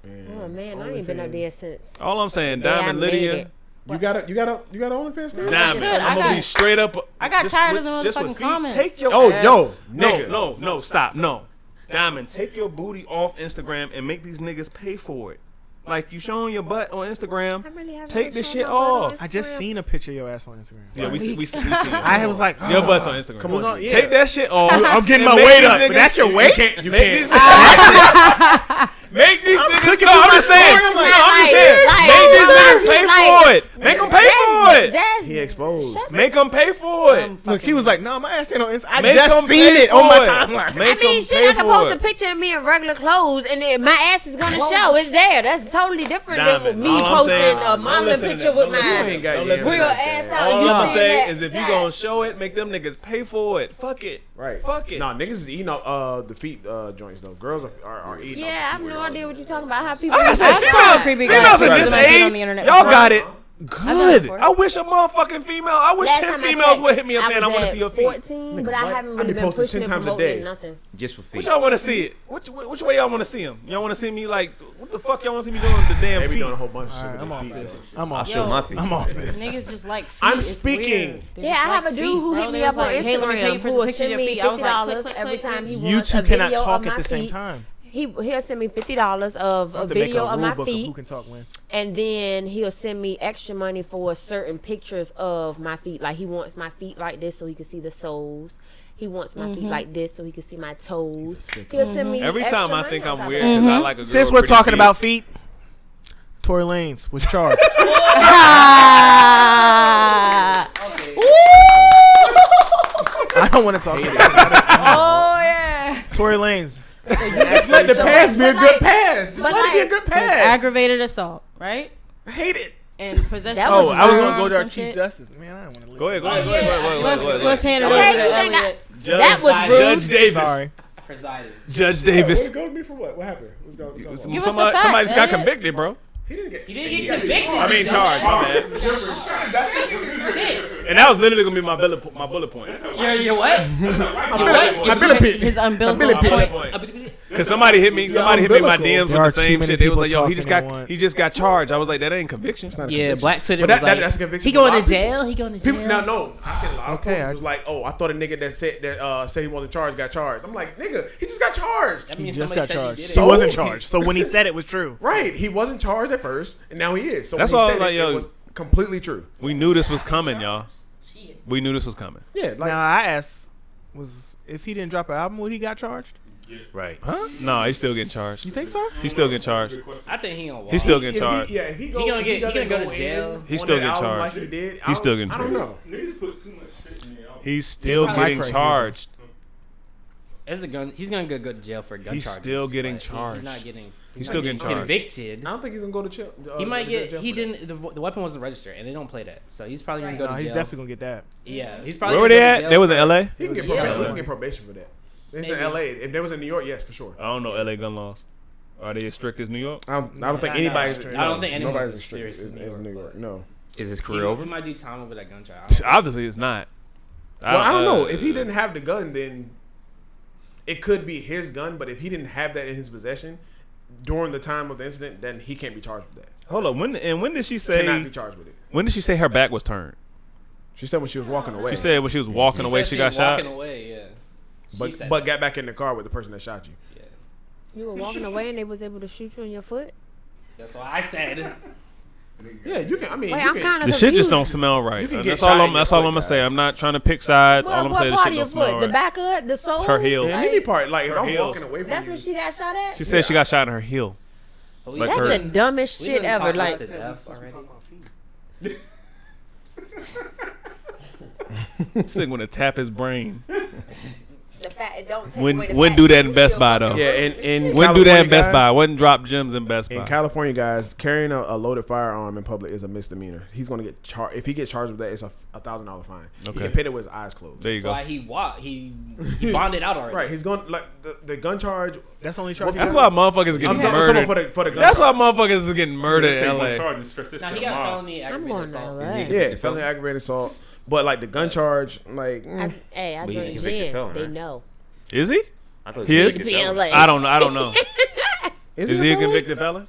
Oh man, I ain't been up there since. All I'm saying, Yeah, I Diamond made Lydia, it. You got OnlyFans too? Diamond. Good, I'm gonna be straight up. I got just tired with- of the just with motherfucking feet. comments. Take your Oh, ass- yo, nigga, no, stop, no. Diamond, take your booty off Instagram and make these niggas pay for it. Like you showing your butt on Instagram. I really haven't Take been this showing shit my butt on off. Instagram. I just seen a picture of your ass on Instagram. Yeah, we see it. I was like, Your butt's on Instagram. Come on, yeah. Take that shit off. I'm getting and my make weight these up, but niggas- that's your weight? You Make can't. these Make these niggas. cooking No, with I'm my just saying. sword. No, I'm I'm like, just saying. Make these niggas pay for it. Make them pay for it. That's He exposed. Make them pay for it. Look, she was like, no, my ass ain't on Instagram. I Make them just pay seen it on my for it. timeline. Make I mean, them shit, pay I can for post a it. picture of me in regular clothes, and then my ass is gonna show. It's there. That's totally different Diamond, than me all I'm posting saying- a don't modeling listen to picture that. with Don't listen my to ain't got Don't your listen ass to real like ass that. out. All You I'm gonna saying say that- is if you gonna show it, make them niggas pay for it. Fuck it. Right. Fuck it. Nah, niggas is eating the feet joints though. Girls are eating. Yeah, I have no idea what you're talking about. How people. Like I said, I saw creepy females girls at pictures this of my feet on age, the internet y'all before. got it good. before. I wish a motherfucking female. I wish Last 10 time I females checked, would hit me up saying I was want to at see your feet. 14, but I what? haven't I really be been posting pushing 10 and times a promoting day. nothing. Just for feet. Which y'all want to see it? Which way y'all want to see them? Y'all want to see me like what the fuck y'all want to see me doing with the damn They be feet? doing a whole bunch of shit Alright, with I'm their off feet. this. though. I'm off show this. my feet. I'm off this. Niggas just like feet. I'm It's speaking. weird. They Yeah, just I have like a dude feet, who bro. hit me They up was on like, hey, let me pay you Instagram for who some will pictures send of your me feet. I was like, $50 click, click, every click. time he You wants two a cannot video talk of at my the same feet. time. He'll send me $50 of I a have to make video a of rule my book of who feet, can talk when. and then he'll send me extra money for certain pictures of my feet. Like he wants my feet like this so he can see the soles. He wants my feet like this so he can see my toes. He'll send me Every extra time I money think on I'm top of weird that. because I like a girl. Since we're pretty talking feet. about feet, Tory Lanez was charged. I don't want to talk about it. Oh yeah. Tory Lanez. Just let the pass be a good pass. Just but let it be a like- good pass. Aggravated assault, right? I hate it. And possession. That of was Oh, I was gonna firearms go to our and Chief shit. Justice. Man, I don't want to. Go ahead. Let's hand it over Okay, to you think Elliot. that was rude. Judge Davis. Sorry. presided. Judge Davis. What go to me for what? What happened? What's going on? Give us the Somebody facts, just got Elliot. convicted, bro. He didn't get. He didn't get convicted. I mean, charged. My bad. Shit. And that was literally gonna be my bullet points. You're what? My millipede. His umbilical Millipede. point. Point. Cause somebody hit me. Somebody hit me in my DMs There with are the too same many shit. They was people like, "Yo, he talking at he once. just got charged." I was like, "That ain't conviction." Not a Yeah, conviction. Black Twitter But was like, that's a conviction. he for a lot going of to people. jail. He going to jail. People, now, no, I seen a lot of Okay, posts was like, "Oh, I thought a nigga that said he wasn't charged got charged." I'm like, "Nigga, he just got charged." That He means just somebody got said you charged. did it. He wasn't charged. So when he said it was true. Right, he wasn't charged at first, and now he is. So That's when why I he was said like, it, yo. it was completely true. We knew this was coming, y'all. We knew this was coming. Yeah, like Now I asked, was if he didn't drop an album, would he got charged? Right. No, he's still getting charged. You think so? He's still getting charged. I think he gonna walk. He's still getting if charged. if he gonna if get- doesn't he gonna go to in jail. He's on still that getting album charged. Like he did. He's still getting I don't charged. know. Niggas put too much shit in the album. He's still There's a getting mic right charged. As a gun, he's gonna go to jail for gun He's charges. still getting but charged. He's not getting. He's still getting charged. convicted. I don't think he's gonna go to jail. He might go to get. jail He for that. didn't. The weapon wasn't registered, and they don't play that. So he's probably gonna go No, to he's jail. definitely gonna get that. Yeah, he's probably. Where were gonna they go to at? jail They was in for- LA. He can get Yeah. probation. He can get probation for that. It's in Maybe. LA. If there was in New York, yes, for sure. I don't know LA gun laws. Are they as strict as New York? I don't think Not anybody's. straight. I don't think anyone's nobody's as strict serious as as New New York, York. No. Is his He, career over? he might do time over that gun trial. Obviously, it's not. Well, I don't know. If he didn't have the gun, then it could be his gun. But if he didn't have that in his possession during the time of the incident, then he can't be charged with that. Hold up. When did she Cannot be say? charged with it. When did she say her back was turned? She said when she was walking away. She said when she was walking away, said she got was shot. Walking away, yeah. She said but got back in the car with the person that shot you. yeah. You were walking away and they was able to shoot you in your foot. That's what I said. Yeah, you can. I mean, Wait, you I'm can- kind of The shit just don't smell right. You can get That's shot all in I'm. your That's all foot, I'm gonna say. guys. I'm not trying to pick sides. Well, all I'm what saying, the part shit of your don't smell foot? The right. back of it? The sole? Her heel. Yeah, any part. Like if Her I'm heel. walking away from That's you, where she got shot at? She said she got shot in her heel. But we- Like That's her- the dumbest we shit done ever. talked Like, about to death already. This thing want to tap his brain. the fact it don't take When away the wouldn't fact do that in you Best still Buy fucking- though. yeah, in Wouldn't do that in California, Best Buy. guys- Wouldn't drop gems in Best In Buy. California, guys, carrying a loaded firearm in public is a misdemeanor. He's going to get charged. If he gets charged with that, it's a $1,000 fine. Okay. He can pay it with his eyes closed. There you That's go. why he walked. He bonded out already. Right, he's going like the gun charge. That's the only charge. That's why motherfuckers getting I'm talking murdered. for the gun That's why charge. motherfuckers is getting murdered in Take one LA. charge and stretch this Now shit he got a mile. felony I'm aggravated going to assault. LA. Yeah, felony aggravated assault. But like the gun charge, like I But he's a drink convicted gin. felon, They right? know. Is he? I thought He was is? a Need to be in felon. LA. I don't know. I don't know. is Is he a convicted felon?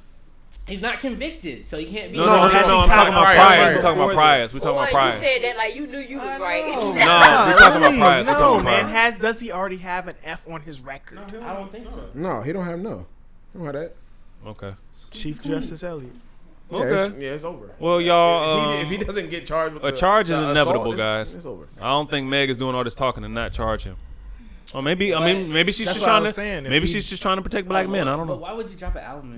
He's not convicted, so he can't be. No, No, no, has he I'm talking about prior? priors. We're talking about Before priors. this. We're talking about Boy, priors. you said that like you knew you was right. No, we're talking about priors. We're No, talking man. about priors. Does he already have an F on his record? I don't think so. No, he don't have no. He don't have that. Okay. Chief Justice Elliott. Yeah, Okay. it's over. Well, y'all. If he doesn't get charged with a the, charge is the inevitable, assault, guys. It's over. I don't think Meg is doing all this talking and not charge him. Or maybe, maybe she's That's just what I trying was to. saying. If Maybe he- she's just trying to protect black men. I don't But know. why would you drop an album?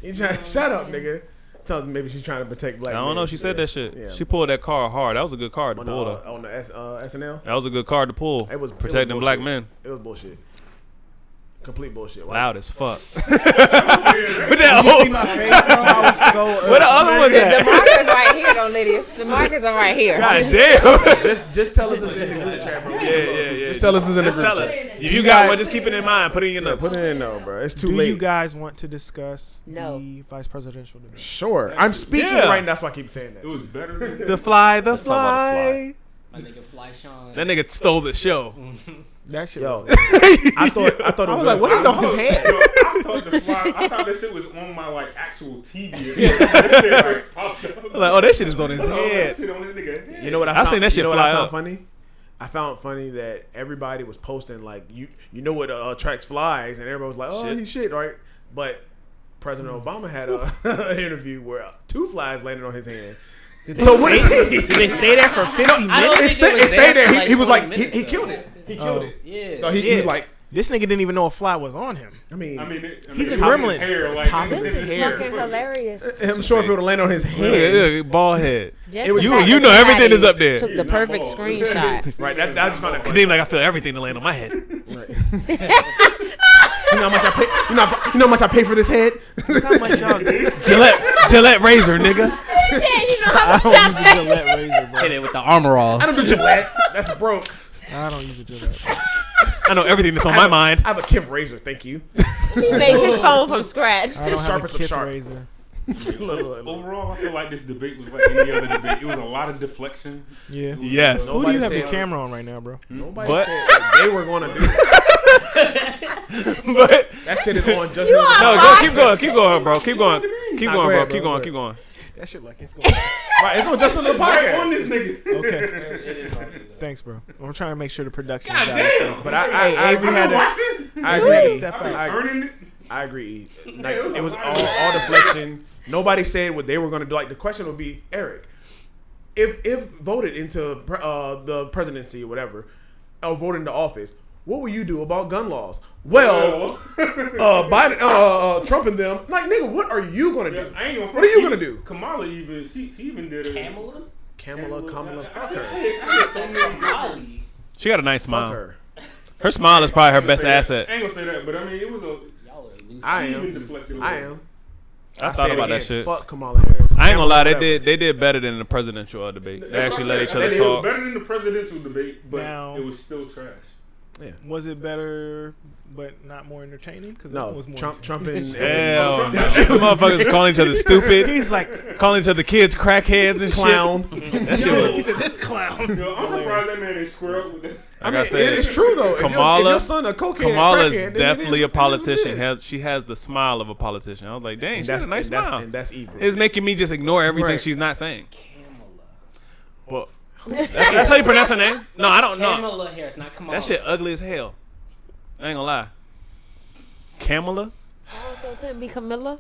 He's trying to shut up, nigga. Tell him maybe she's trying to protect black. I don't know. men. She said Yeah. that shit. Yeah. She pulled that card hard. That was a good card to on pull. the, Though. on the SNL. That was a good card to pull. It was Protecting black bullshit. men. It was bullshit. Complete bullshit. Loud as fuck. What that You see my face, bro? I was so. Where the other ones The at? markers right here, though, Lydia. The markers are right here. God damn. Just tell us it's in the group chat, bro. Yeah. Just tell us it's in the Just group tell us. chat. If you got one, just keep it in mind. Put it in your Yeah, notes. put it in though, bro. It's too Do late. you guys want to discuss No. the vice presidential debate? Sure. I'm speaking Yeah. right now. That's why I keep saying that. It was better than The fly, the Let's talk about the fly. My nigga Fly Sean. That nigga stole the show. That shit. Yo, was- I thought it was. I was like, what is on his head? I thought that shit was on my like actual TV. That shit, like, popped up. Like, oh, that shit is on his Oh, that head. shit on this nigga head. You know what I I found? seen that shit you know what fly I found up. funny? I found funny that everybody was posting like you know what attracts flies, and everybody was like, oh, Shit. he's shit, right? But President Obama had an interview where 2 flies landed on his hand. So what is he? Did they stay there for 50 I don't minutes? think It stayed there. for He was 20 like minutes, he though. killed it. He killed it. Yeah. No, he was like, This nigga didn't even know a fly was on him. I mean, He's a top of gremlin. his hair, like, Top of This his is hair. fucking hilarious. I'm sure if it would have landed on his Yeah, hand, yeah, ball head. Just It was- the you- fact you that know everything somebody is up there. Took the perfect screenshot. right? That just found that funny. Then like I feel everything to land on my head. You know how much I pay? You know how much I pay for this head? How much y'all get? Gillette razor, nigga. Yeah, you know how I much don't I use a pay. Gillette razor, bro. Hit it with the armor all. I don't do Gillette. That's broke. I don't use a Gillette. I know everything that's on my mind. I have a Kif razor. Thank you. He makes his phone from scratch. I don't have a Sharpest of Kith sharp. razor. Overall, I feel like this debate was like any other debate. It was a lot of deflection. Yeah. Yes. Who do you Nobody have your said- camera on right now, bro? Nobody But- said that they were going to do it. But That shit is on just. no, go keep going, bro. Keep going, Nah, go ahead, bro. keep going. That shit like it's going. Right, it's on just on the Right on podcast. this nigga. Okay. It is on you, though. Thanks, bro. I'm trying to make sure the production. God guys damn. But I Avery had to. I Avery had to agree. step I've been out. turning it. I agree. Yeah, Like, it was it was a all deflection. Nobody said what they were going to do. Like the question would be, Eric, if voted into the presidency or whatever, or voted into office, what will you do about gun laws? Well, Biden, Trump and them, like nigga, what are you going to do? I ain't gonna What are you going to do? Kamala even she even did it. Kamala? Kamala, fuck her. Molly. She got a nice Fuck smile. her. Her smile is probably her best Say that. asset. I ain't gonna say that, but I mean it was a. Y'all are loose. I Even am. deflected a I little. am. I say thought it about that again. shit. Fuck Kamala Harris. I ain't gonna lie, Kamala, they did better than the presidential debate. They actually let each other It was talk. better than the presidential debate, but Now- it was still trash. Was it better, but not more entertaining? Because No, was more Trump and Hell, no. Some motherfuckers calling each other stupid. He's like Calling each other kids crackheads and clown. shit. That shit was. he said this clown. Yo, I'm surprised that man ain't square up with that. Like I said, it's true though. If Kamala- your son a cocaine Kamala is crackhead, then it definitely is- a it is what it politician. is. She has the smile of a politician. I was like, dang, And she has a nice smile. and that's evil. It's making me just ignore everything Right. she's not saying. Well, that's how you pronounce her name? No, I don't know. Kamala Harris, not Kamala. That shit ugly as hell. I ain't gonna lie. Kamala? Oh, so it couldn't be Camilla?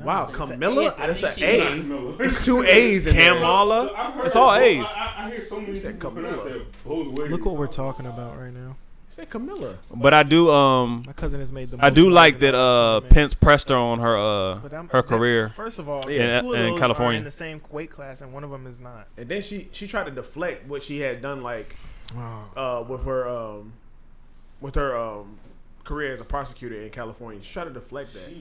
Wow, Camilla? That's an she A. Camilla. It's two A's in there. Kamala? So I've heard It's all both- A's. I hear so many said people pronounce Camilla. that both ways. Look what we're talking about right now. Say Camilla. But I do My cousin has made the. I most do noise like about that this, man. Pence pressed her on her But I'm- her that- career. First of all, Yeah. two of In those California. are in the same weight class, and one of them is not. And then she tried to deflect what she had done, like with her career as a prosecutor in California. She tried to deflect that.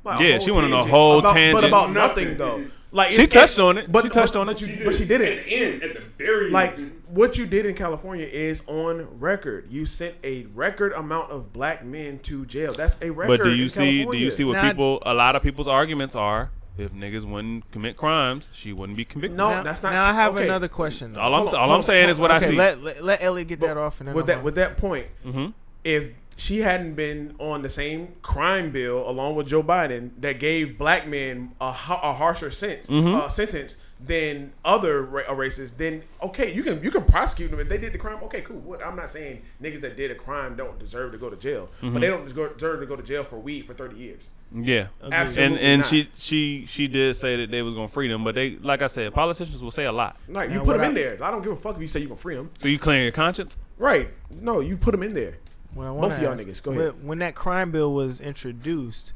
Like a Yeah, whole she went on a tangent whole about, tangent. But about Nothing. nothing though. Like She touched on it. But She touched on but it. But she At didn't. the end, at the very Like end. what you did in California is on record. You sent a record amount of black men to jail. That's a record. But do you in see California. what Now- a lot of people's arguments are? If niggas wouldn't commit crimes, she wouldn't be convicted. No, Now, that's not. now I have okay. another question. though. All I'm Hold on, saying is what I Okay, see. let Elliot get that off, and then With that point, Mhm. if she hadn't been on the same crime bill along with Joe Biden that gave black men a harsher sentence than other races, then okay, you can prosecute them if they did the crime. Okay, cool. What I'm not saying niggas that did a crime don't deserve to go to jail, but they don't deserve to go to jail for weed for 30 years. Yeah, Absolutely and not. she did say that they was gonna free them, but they, like I said, politicians will say a lot. Like you Now, put what them in I- there. I don't give a fuck if you say you gonna free them. So you clearing your conscience? Right? No, you put them in there. What I Both wanna of y'all ask, niggas, go ahead. When that crime bill was introduced,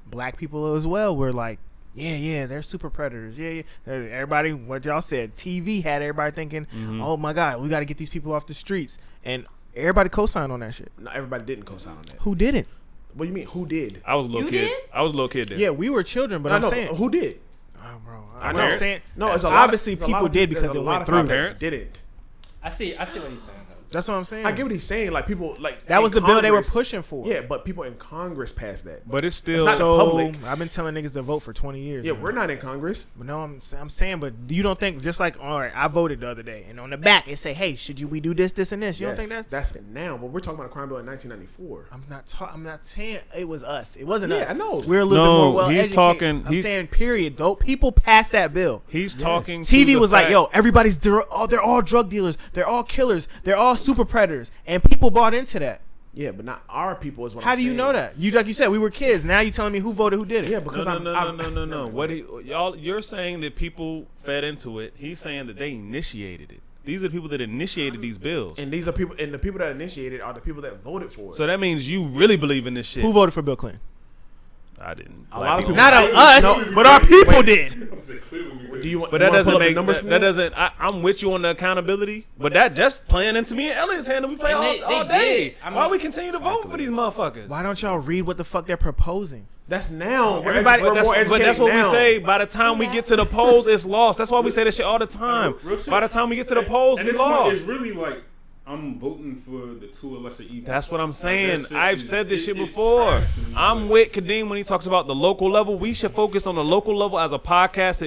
black people as well were like, yeah, they're super predators. Yeah. Everybody, what y'all said, TV had everybody thinking, oh my God, we got to get these people off the streets. And everybody co-signed on that shit. No, everybody didn't co-sign on that. Who didn't? What do you mean? Who did? I was a little You kid. did? I was a little kid then. Yeah, we were children, but I I'm know, saying. who did? Oh, bro. I I'm know. saying. No, it's a lot. Obviously, people did because it went through. Parents. Didn't. I see what he's saying. Though. That's what I'm saying. I get what he's saying. Like people, like that was in the bill they were Congress- pushing for. Yeah, but people in Congress passed that. But it's still not So public. I've been telling niggas to vote for 20 years. Yeah, man. we're not in Congress. But no, I'm saying, but you don't think just like, all right, I voted the other day, and on the back it say, hey, should we do this, and this? You don't think that's it now? But we're talking about a crime bill in 1994. I'm not saying it was us. It wasn't Yeah, us. I know. We're a little No, bit more well he's educated. talking- I'm he's- saying, period. Dope people passed that bill. he's talking. to TV the was like, fact- yo, everybody's they're all drug dealers, they're all killers, they're all super predators, and people bought into that. Yeah, but not our people is what. How I'm do you saying. know that? You like you said, we were kids. Now you telling me who voted, who did it? Yeah, because No. What you're saying that people fed into it. He's saying that they initiated it. These are the people that initiated these bills. And these are people, and the people that initiated are the people that voted for it. So that means you really believe in this shit. Who voted for Bill Clinton? I didn't. A lot of people. Not us, but our people did. Do you want? But you that wanna doesn't pull up the make numbers that, from that doesn't. I'm with you on the accountability, but that just playing into me and Elliot's hand that we play And all they day. did. I Why mean- we continue to vote for these motherfuckers? Why don't y'all read what the fuck they're proposing? That's now. We're Everybody- we're But more that's, educated but that's what now. we say. By the time we get to the polls, it's lost. That's why we say that shit all the time. Real shit. By the time we get to the polls, And we it's not- lost. It's really like I'm voting for the two or lesser evils. That's what I'm Like, saying. that shit I've is- said this it- shit it's before. trash to me. I'm with Kadeem when he talks about the local level. We should focus on the local level as a podcast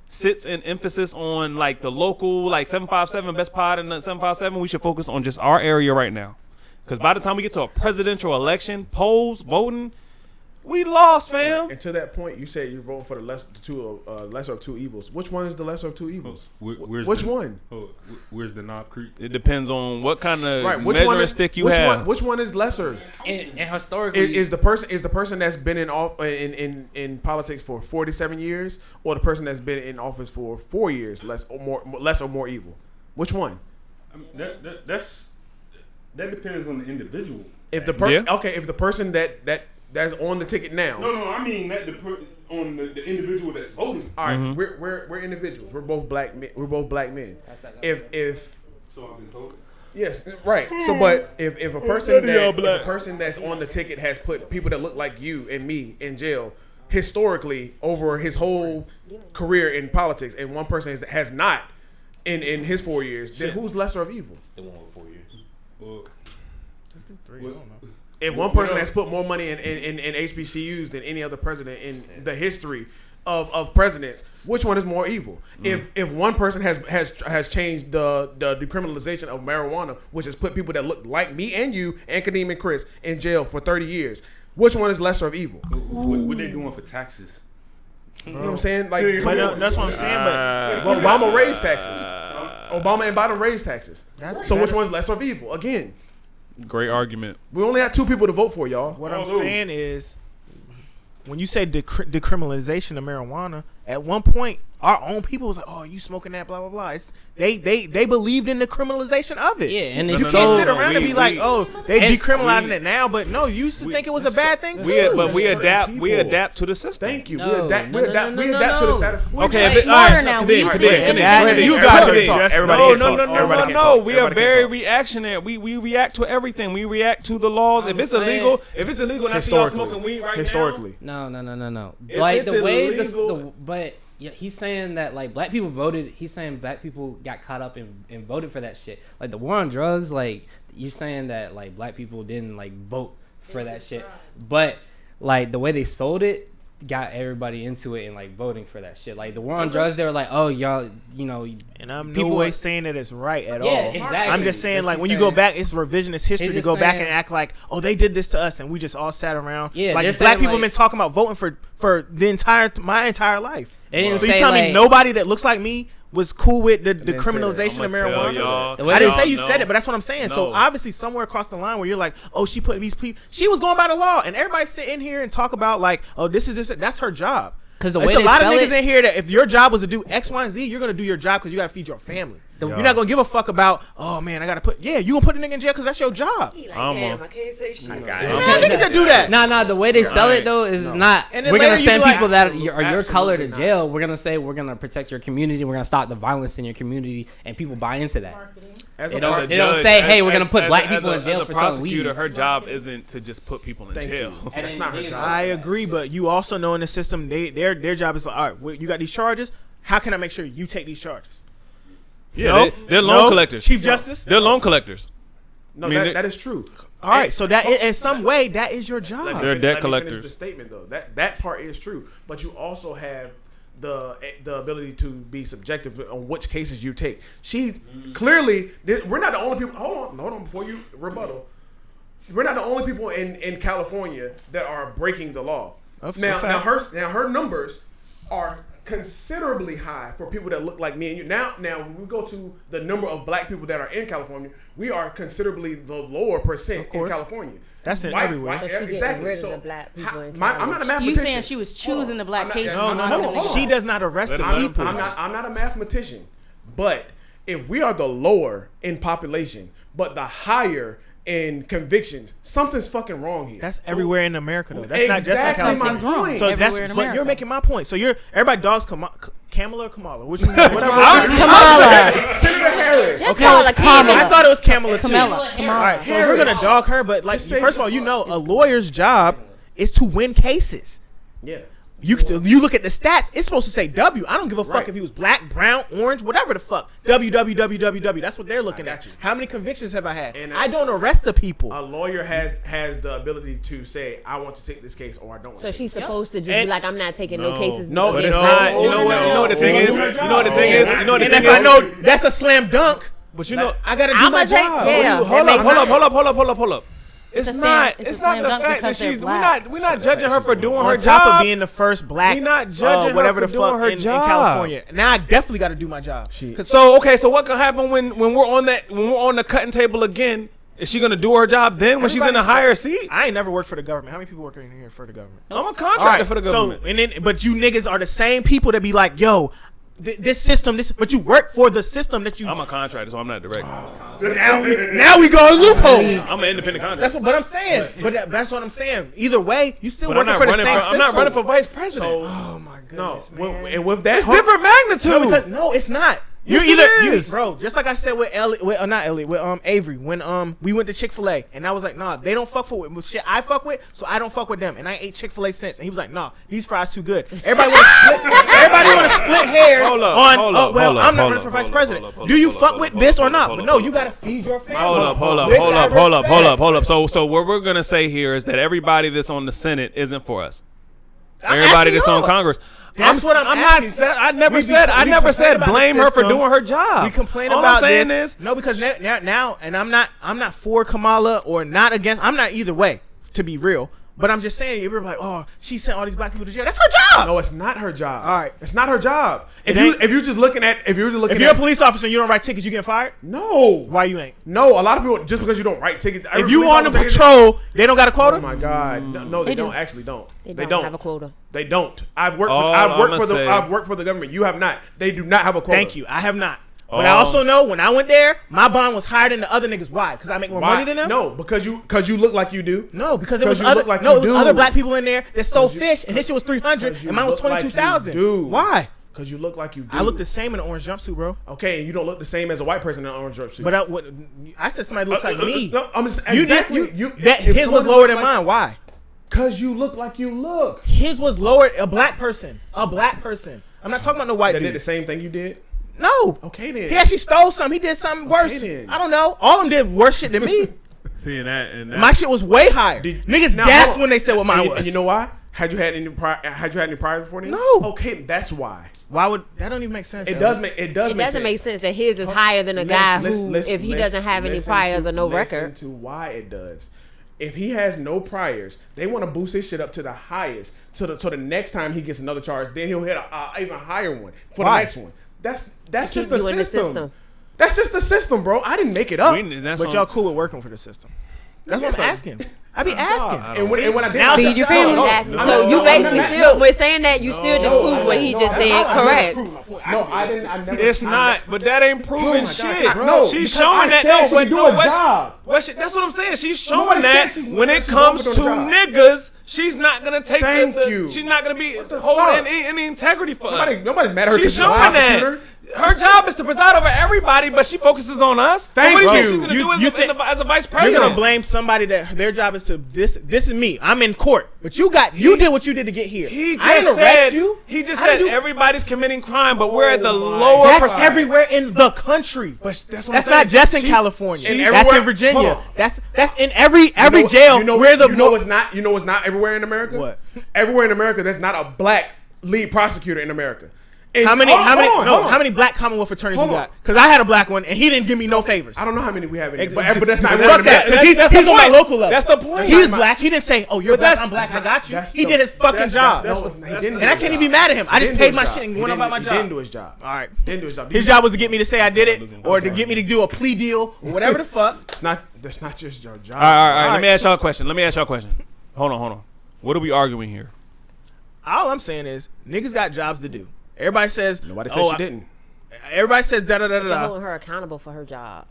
sits an emphasis on like the local, like 757 best pod and 757, we should focus on just our area right now. Because by the time we get to a presidential election, polls, voting, we lost, fam. And to that point, you said you're voting for the lesser of two evils. Which one is the lesser of two evils? Which one? Where's the Knob Creek? It depends on what kind of Which measuring one is, stick you have. Which one is lesser? And historically, Is the person that's been in politics for 47 years, or the person that's been in office for 4 years less or more evil? Which one? I mean, that depends on the individual. If the if the person that's on the ticket now. No, I mean on the individual that's voting. All right, we're individuals. We're both black men. If so I've been told. Yes, right. So, but if a person that's on the ticket has put people that look like you and me in jail historically over his whole career in politics, and one person has not in his 4 years, then who's lesser of evil? The one with 4 years. Well, I don't know. If one person has put more money in HBCUs than any other president in the history of presidents, which one is more evil? If one person has changed the decriminalization of marijuana, which has put people that look like me and you and Kadeem and Chris in jail for 30 years, which one is lesser of evil? What they doing for taxes? You know what I'm saying? Like, That's what I'm saying. But Obama raised taxes. Obama and Biden raised taxes. So which one's lesser of evil? Again, Great argument. we only had 2 people to vote for, y'all. what I'm saying is, when you say decriminalization of marijuana, at one point our own people was like, "Oh, you smoking that?" Blah blah blah. They believed in the criminalization of it. Yeah, and you it's can't sit so around and be like, "Oh, they decriminalizing it now," but no, you used to think it was a bad thing. We adapt to the system. Thank you. No, we adapt no. to the status quo. Okay, We're smarter now. We used to be You independent. guys Everybody are talk. just Everybody No, can't no, talk. no, Everybody no, can't no. talk. We are Everybody very can't talk. reactionary. We react to everything. We react to the laws. If it's illegal, and I see y'all smoking weed right Historically. No. If Like it's the way illegal- but yeah, he's saying that like black people voted. He's saying black people got caught up and voted for that shit. Like the war on drugs. Like you're saying that like black people didn't like vote for that shit. But like the way they sold it got everybody into it and like voting for that shit. Like the war on drugs, they were like, oh y'all, you know. And I'm people no way saying that it's right at all. Yeah, exactly. I'm just saying, That's like, what when he's you go saying. back, it's revisionist history to just go back saying- and act like, oh, they did this to us, and we just all sat around. Yeah, like they're black saying, people like- been talking about voting for my entire life. They didn't So you say, tell me like- nobody that looks like me was cool with the didn't say that. criminalization of I'ma tell marijuana? y'all, The way I didn't they- say you no. said it, but that's what I'm saying. So No. obviously somewhere across the line where you're like, oh, she put these people, she was going by the law, and everybody sit in here and talk about like, oh, this is this. That's her job. 'Cause the There's way a they lot of sell niggas it- in here that if your job was to do X, Y, and Z, you're gonna do your job because you gotta feed your family. You're not gonna give a fuck about, oh man, I gotta put, you gonna put a nigga in jail because that's your job. I'm I can't say shit. Niggas that do that. Nah, the way they sell it though is not. And then We're gonna later you send be like, people that are your color to absolutely not. jail. We're gonna say we're gonna protect your community. We're gonna stop the violence in your community, and people buy into that. As They a don't- part- they don't say, hey, we're gonna put black people in jail as a for selling prosecutor, weed. her job isn't to just put people in Thank jail. you. That's not her job. I agree, but you also know in the system, their job is like, all right, well, you got these charges. How can I make sure you take these charges? Yeah, No, they're loan no. collectors. Chief Justice? They're loan collectors. No, I mean, that is true. All right, so that in some way that is your job. They're debt Let me collectors. finish the statement though. That part is true, but you also have the ability to be subjective on which cases you take. She clearly, we're not the only people. Hold on, before you rebuttal. We're not the only people in California that are breaking the law. Now her numbers are considerably high for people that look like me and you. Now when we go to the number of black people that are in California, we are considerably the lower percent in California. That's in everywhere. But she getting Exactly. rid of So the black people in I'm not a You mathematician. saying she was choosing the black I'm not- cases? No, hold on. She does not arrest the Let them people. I'm not a mathematician, but if we are the lower in population, but the higher in convictions, something's fucking wrong here. That's everywhere in America, though. That's not just in Exactly my California. point. So Everywhere that's, in but America. you're making my point. So everybody dogs Kamala or Kamala, which one? Whatever. Kamala. Senator Harris. Okay, Kamala. I thought it was Kamala too. Kamala. All right, so we're gonna dog her, but like, Just say first of all, a lawyer's job is to win cases. Yeah. You look at the stats. It's supposed to say W. I don't give a fuck if he was black, brown, orange, whatever the fuck. W. That's what they're looking at. you. How many convictions have I had? And I don't arrest the people. A lawyer has the ability to say, I want to take this case or I don't want So to. she's supposed to just be like, I'm not taking no cases. No, But because it's it's not. You know what? You know what the thing is. You know what the thing is. You know what the And thing if I is. know that's a slam dunk, But you know, I gotta do I'm my gonna take. job. Yeah, hold up. It's a slam- not. it's a It's slam not the dunk fact that because they're she's. black. We're not judging her for doing her On top job. of being the first black, We not judging her whatever for the doing fuck her in job. California. Now I definitely got to do my job. So what can happen when we're on the cutting table again? Is she gonna do her job then when she's in a higher seat? I ain't never worked for the government. How many people work in here for the government? I'm a contractor for the government. So but you niggas are the same people that be like, yo, this system, but you work for the system that you. I'm a contractor, so I'm not direct. Now we go loopholes. I'm an independent contractor. That's what I'm saying. But that's what I'm saying. Either way, you still But working for the same system. I'm not running for vice president. Oh my goodness, man. And with that, It's different magnitude. No, it's not. Yes, You're it either is. bro, just like I said with Avery when we went to Chick-fil-A and I was like, nah, they don't fuck with shit I fuck with, so I don't fuck with them. And I ate Chick-fil-A since. And he was like, nah, these fries too good. Everybody wanna split hairs Hold up, on hold up, well, hold up, I'm not hold running up, for vice hold up, president. hold up, Do you hold fuck up, with hold this up, or not? hold But up, no, hold you up. gotta feed your family. Hold up. So what we're gonna say here is that everybody that's on the Senate isn't for us. Everybody that's on Congress. That's what I'm asking. I never We said complain about blame the her for system. doing her job. We complain All about I'm saying this. is No, because now, and I'm not for Kamala or not against. I'm not either way, to be real. But I'm just saying, you're like, oh, she sent all these black people to jail. That's her job. no, it's not her job. All right. It's not her job. If you're just looking at If you're a police officer and you don't write tickets, you get fired. no, Why you ain't? no, a lot of people just because you don't write tickets. If you on the patrol, they don't got a quota. Oh my God, no, they They don't. do. Actually, don't. They don't have a quota. They don't. I've worked I'ma say- for the government. You have not. They do not have a quota. Thank you. I have not. But I also know when I went there, my bond was higher than the other niggas. Why? Because I make more money than them? No, because you look like you do. No, because it was you other look like no, you it was do. other black people in there that stole fish, and his shit was 300, 'Cause you and mine was look like you 22,000. do. Why? Because you look like you do. I look the same in an orange jumpsuit, bro. Okay, and you don't look the same as a white person in an orange jumpsuit. But I said somebody looks like me. No, I'm just You exactly. just that if his was someone lower looks than like- mine. Why? Cause you look like you look. His was lower. A black person. I'm not talking about no white That did the dude. same thing you did. No. Okay then. He actually stole something. He did something worse. then. I don't know. All of them did worse shit than me. seeing that and My shit was way higher. Niggas Now, gasped hold on. when they said what mine And was. you know why? Had you had any priors before then? No. Okay, that's why. Why would that don't even make sense? It Ellie. does make It doesn't make sense that his is higher than a Let's- guy let's- who, let's- if he let's doesn't have any listen priors to- or no listen record. to why it does. If he has no priors, they want to boost his shit up to the highest. To the next time he gets another charge, then he'll hit a even higher one for Why? the next one. That's just keep the you in the system. system. That's just the system, bro. I didn't make it up. But y'all cool with working for the system. That's what I'm asking. I be asking. And when I did Now my Feed your job- family. Exactly. no, So no, you no, basically no, still, with saying that, you still just proved what he just said. Correct. No, I didn't. I never. It's not, but that ain't proving shit. No, She's because showing I that. said No, she but do no, a job. that's what I'm saying. She's showing Nobody that said she- when it she's comes to walking on the job. niggas, she's not gonna take Thank the. you. She's not gonna be the holding fuck? any integrity for us. Nobody's mad at her. She's 'cause she's a showing that. prosecutor. Her job is to preside over everybody, but she focuses on us. Thank so what do you you. think she's gonna You do think- as a vice You're president? gonna blame somebody that their job is to this. This is me. I'm in court, but you did what you did to get here. He I just didn't said arrest you. he just I said didn't do- everybody's committing crime, but we're at the lower That's percent. everywhere in the country. But that's what That's I'm saying. not just in She's- California. she's That's everywhere- in Virginia. hold on. That's in every jail. Where the you know it's not. You know it's not everywhere in America. What? Everywhere in America, there's not a black lead prosecutor in America. And how many hold on. how many black Commonwealth attorneys Hold you on. got? Because I had a black one and he didn't give me no favors. I don't know how many we have in here, but Ex- that's not Fuck everywhere in that, America. because he's the on my point. local level. That's the point. He's black. He didn't say, "Oh, you're But black. that's- I'm black. I got you." That's He the- did his fucking that's- job, that's- he didn't do and I his can't job. even be mad at him. I He just didn't paid do my his shit job. and He went about my didn't- He didn't job. do his job. All right. Didn't do his job. His job was to get me to say I did it, or to get me to do a plea deal, or whatever the fuck. It's not. That's not just your job. All right. Let me ask y'all a question. Hold on. What are we arguing here? All I'm saying is, niggas got jobs to do. Everybody says Nobody said she didn't. Everybody says da da da You're da. holding her accountable for her job.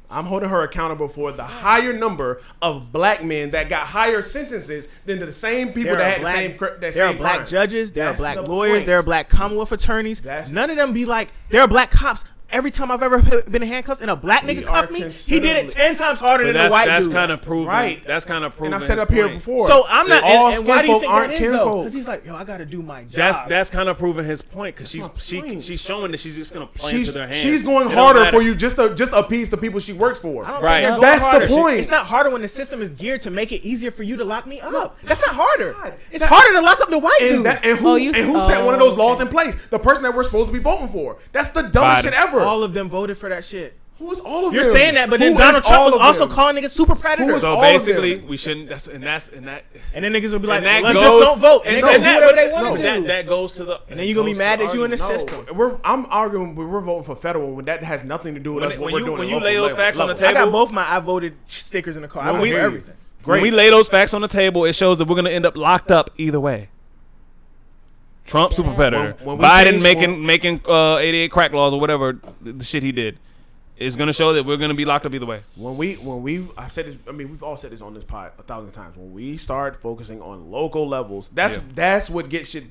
I'm holding her accountable for the higher number of black men that got higher sentences than the same people that had the same. There are black judges. There are That's black the lawyers. point. There are black Commonwealth attorneys. That's- None of them be like. There are black cops. every time I've ever been in handcuffs and a black nigga cuffed me, he did it 10 times harder than a white dude. That's kind of proven. Right. That's kind of proven. And I've said up here before. So I'm not. All And why do you think aren't that is though? kinfolk. Because he's like, yo, I got to do my job. That's kind of proving his point because That's my point. she's showing that she's just gonna play into their hands. She's going It don't harder matter. for you just to appease the people she works for. I don't Right. think they're going That's the harder. point. It's not harder when the system is geared to make it easier for you to lock me up. That's not harder. It's harder to lock up the white dude. And who set one of those laws in place? The person that we're supposed to be voting for. That's the dumbest shit ever. All of them voted for that shit. Who is all of You're them? saying that, but then Who Donald is Trump all was of also them? calling niggas super predators. So all of basically, them? we shouldn't. And then niggas will be like, and that well, goes, just don't vote. And, And they and gonna that, do whatever they want to do. that goes to the. And then you're gonna be mad that you in the No, system. I'm arguing. We're voting for federal when that has nothing to do with us. What we're doing. When at you lay local those facts on the level. I got table, both my I voted stickers in the car. I When voted we- for everything. when we lay those facts on the table, it shows that we're gonna end up locked up either way. Trump super predator. When we Biden change- making 88 crack laws or whatever the shit he did is gonna show that we're gonna be locked up either way. When we I said this. I mean, we've all said this on this pod 1,000 times. When we start focusing on local levels, that's what gets shit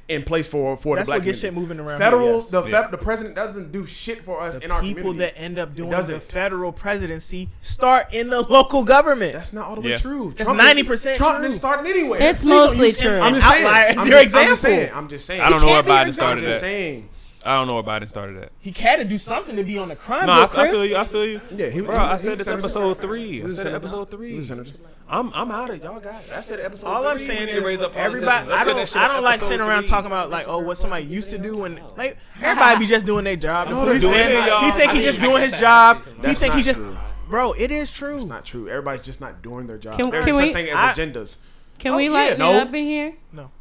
in place for the That's black what gets community. shit moving around. Federal, here, yes. the president doesn't do shit for us The in our people community. that end up doing doesn't. the federal presidency start in the local government. That's not all the way Yeah. true. That's 90% Trump true. didn't start it anyway. It's mostly use him true. as I'm an just saying. outlier as I'm your just- I'm just example. saying. I'm just saying. I don't know where can't be your Biden I'm started just that. saying. I don't know where Biden started that. He had to do something to be on the crime No, bill, I Chris. feel you. I feel you. Yeah, he- Bro, he was- I he said was this senator. episode 3. He I was said senator. episode He 3. was senator. I'm out of y'all got it. I said episode 3. All I'm saying We need to is raise up everybody. politicians. I said that shit I don't like episode sitting around 3. talking about like, oh, what somebody used to do, and like everybody be just doing their job. The No, that's policeman, not true. he think he just doing his job. He That's think he not just, true. bro. It is true. It's not true. Everybody's just not doing their job. Can- There's can such we- thing as I- agendas. Can we lighten no. it up in here? No.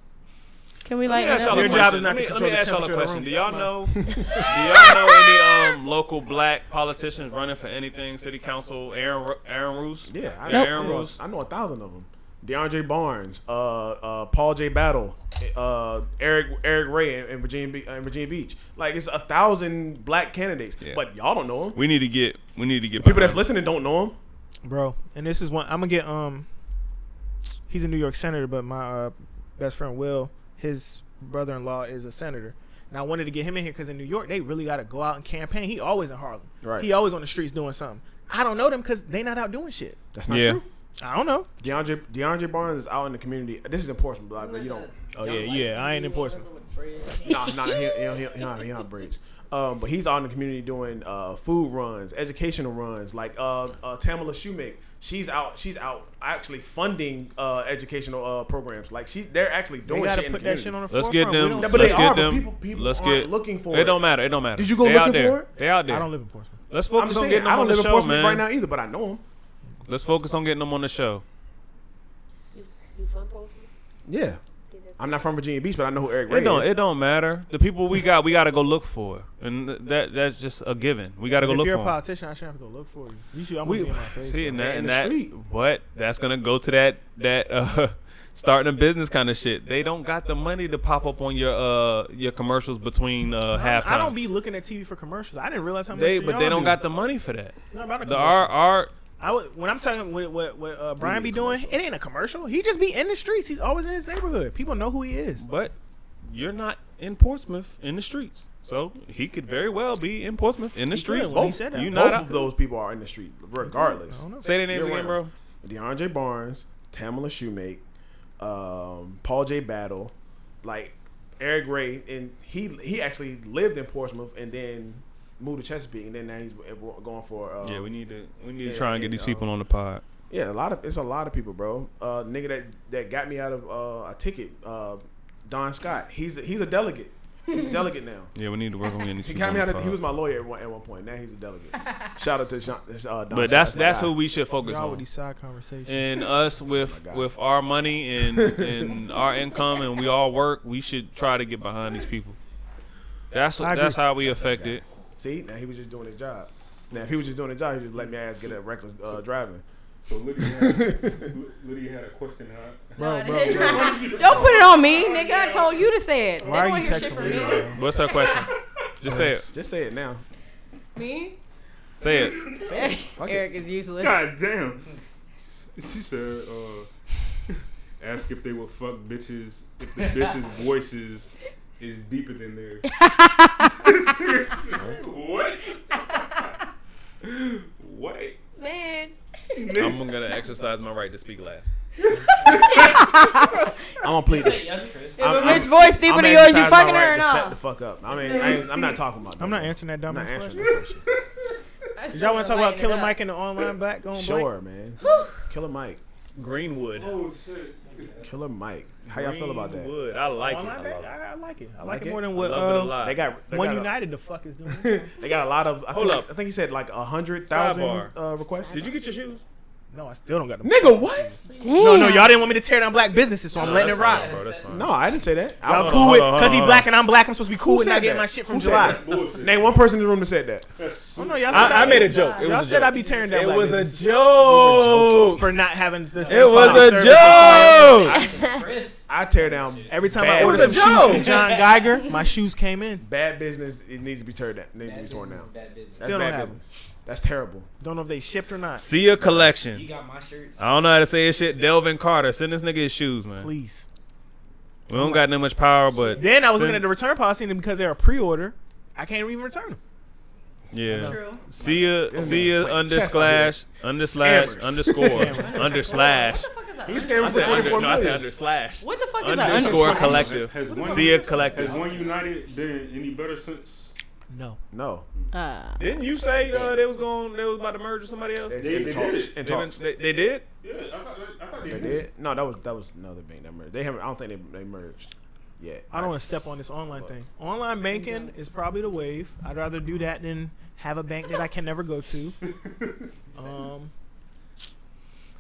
Can we Let me lighten ask it y'all up? a Your question. job is not to Let control me the ask y'all a temperature of the question. room. Do y'all That's know? Do y'all know any local black politicians running for anything? City council? Aaron Roos? Yeah, Aaron Roos. I know 1,000 of them. DeAndre Barnes, Paul J. Battle, Eric Ray in Virginia Beach. Like it's 1,000 black candidates, Yeah. but y'all don't know them. We need to get. People that's listening don't know them. Bro, and this is one I'm gonna get. He's a New York senator, but my best friend Will, his brother-in-law is a senator. And I wanted to get him in here because in New York they really got to go out and campaign. He always in Harlem. Right. He always on the streets doing something. I don't know them because they not out doing shit. That's not Yeah. true. I don't know. DeAndre Barnes is out in the community. This is in Portsmouth, but you don't. Oh yeah. I ain't in Portsmouth. He not braids. But he's out in the community doing food runs, educational runs. Like Tamala Shoemake, she's out actually funding educational programs. Like they're actually They doing gotta shit in the put that community. shit on the Let's forefront. get them. We don't Yeah, see but Let's it. they get are, but them. people Let's aren't get. looking for It it. don't matter. It don't matter. Did you go They looking out there. for it? They out I there. don't live in Portsmouth. Let's I'm focus just on saying, getting I them on don't the live in show, Portsmouth man. right now either, but I know him. Let's focus on getting them on the show. You from Portsmouth? Yeah. See, that's I'm not from Virginia Beach, but I know who Eric Ray It is. don't matter. The people we got to go look for, and that's just a given. We got to go If look you're for a 'em. politician, I shouldn't have to go look for you. You should. I'm We gonna be in my face. see bro. and in the that, street. but that's gonna go to that starting a business kind of shit. They don't got the money to pop up on your commercials between halftime. I don't be looking at TV for commercials. I didn't realize how much. But they don't got the money for that. Not about a The commercial. our When I'm talking what Brian be doing, it ain't a commercial. He just be in the streets. He's always in his neighborhood. People know who he is. but you're not in Portsmouth in the streets, so he could very well be in Portsmouth in the He streets. could when he said that. You Both not of those people are in the street, regardless. I don't know. say their names You're again, right. bro. DeAndre Barnes, Tamala Shoemake, Paul J. Battle, like Eric Ray, and he actually lived in Portsmouth and then moved to Chesapeake, and then now he's going for. Yeah, we need to yeah, try and get and, these people on the pod. Yeah, it's a lot of people, bro. Nigga that got me out of a ticket, Don Scott. He's a delegate. He's a delegate now. Yeah, we need to work on getting these He people got on me the out of, pod. he was my lawyer at one point. Now he's a delegate. Shout out to Don But Scott. that's who we should focus Y'all on. with these side conversations. And us with our money and our income, and we all work, we should try to get behind these people. That's how we affect it. See, now he was just doing his job. Now if he was just doing his job, he just let me ass get a reckless driving. So Lydia had a question, huh? bro. Don't put it on me, nigga. I told you to say it. Why are They you don't hear shit texting from me? me. bro? What's her question? Just say it. Just say it now. Me? Say it. Eric is useless. God damn. She said, ask if they will fuck bitches if the bitches' voices is deeper than theirs. What? exercise my right to speak last. I'm gonna plead. Yes, Chris. If a bitch voice deeper than yours, you fucking her or Shut the not? fuck up. I mean, I'm not talking about that. I'm not answering that I'm not dumbass answering question. that question. Did y'all want to talk about Killer Mike and the online black going Sure, man. Killer Mike. Greenwood. Oh shit. Killer Mike. How y'all feel about that? Greenwood. I like Online it. black? I like it. I like Like it it? more than I what love it a lot. They got One a- United the fuck is doing. They got a lot of. Hold up. I think he said like 100,000 requests. Did you get your shoes? No, I still don't got them. Nigga, what? Damn. No, y'all didn't want me to tear down black businesses, so I'm letting it ride. Bro, that's fine. No, I didn't say that. Y'all Hold cool on, with hold on, because he hold on. black and I'm black. I'm supposed to be cool Who with said not getting that? my shit from Who said July. that? Bullshit. Name one person in the room that said that. Oh, no, y'all said I made a joke. It Y'all was a said joke. I'd be tearing down It black was a businesses joke. for not having the It was a joke. Chris. I tear down. Every time bad I ordered some It was a shoes from joke. John Geiger, my shoes came in. Bad business. It needs to be torn down. Needs to be torn down. Bad business. That's Still don't bad have business. That's terrible. Don't know if they shipped or not. See a collection. You got my shirts. I don't know how to say his shit. Delvin Carter. Send this nigga his shoes, man. Please. We don't got that much power, but Then I was send- looking at the return policy, and because they're a pre-order, I can't even return them. Yeah. True. See ya Wait, under chest slash under slash Scammers. underscore under slash. He's scamming I for said 24 under, no, I said million. under slash. What the fuck is an Underscore underscore? collective. Has one- See ya collective. Has One United been any better since? No. No. Didn't you say they was about to merge with somebody else? They In talks. did. In talks. They did? Yeah, I thought They did. did. No, that was another bank that merged. They haven't. I don't think they merged yet. I don't want to step on this online thing. Online banking is probably the wave. I'd rather do that than have a bank that I can never go to.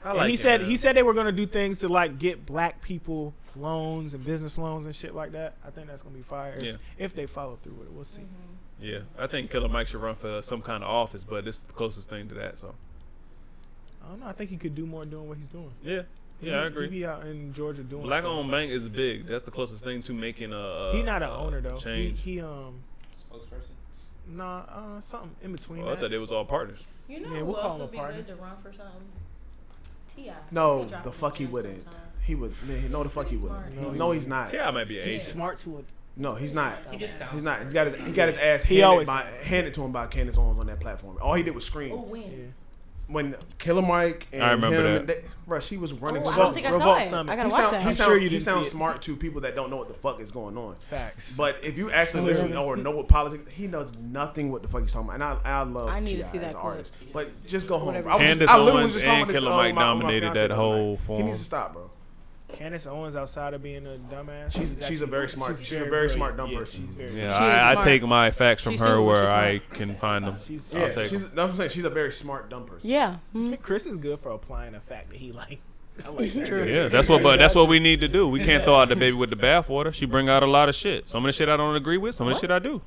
I And like he it, said man. they were gonna do things to like get black people loans and business loans and shit like that. I think that's gonna be fire if they follow through with it. We'll see. Yeah, I think Killer Mike should run for some kind of office, but this is the closest thing to that. So I don't know. I think he could do more doing what he's doing. yeah, I He agree. be out in Georgia doing Black stuff. owned bank is big. That's the closest thing to making a. He not an owner though. Change. He Spokesperson. nah something in between. Oh, I that. thought they was all partners. You know Yeah, who we'll call else him a would be partner. good to run for something? T.I. No, He dropped the his fuck he game wouldn't. sometime. He would. Man, no, the fuck he wouldn't. Smart. No, he's not. T.I. might be an He's agent. smart to it. No, he's not. He just sounds. He's not. He got his ass He always- handed to him by Candace Owens on that platform. All he did was scream. Oh, when? Yeah. When Killer Mike and I remember him, that. bro, she was running. Oh, I so- don't think I saw Revolt it. Summit. I gotta he watch sound, that. he I'm sounds, sure you he didn't sounds see it. smart to people that don't know what the fuck is going on. Facts. But if you actually listen or know what politics, he knows nothing what the fuck he's talking about. And I love. I need to T.I. see that as an clip. artist. But just go home. Whatever. I was Candace I literally Owens was just talking and about this, Killer Mike my dominated fiance that the other whole night. He form. needs to stop, bro. Candace Owens, outside of being a dumbass, She's a very smart. She's a very brilliant. smart dumb Yeah, person. She's very. Yeah, She is I smart. take my facts from She's her super- where she's I smart. can find them. She's, I'll Yeah, take she's. them. That's what I'm saying. She's a very smart dumb person. Yeah. Chris is good for applying a fact that he like. I like that. Yeah, that's what we need to do. We can't throw out the baby with the bathwater. She bring out a lot of shit. Some of the shit I don't agree with. Some of the shit I do.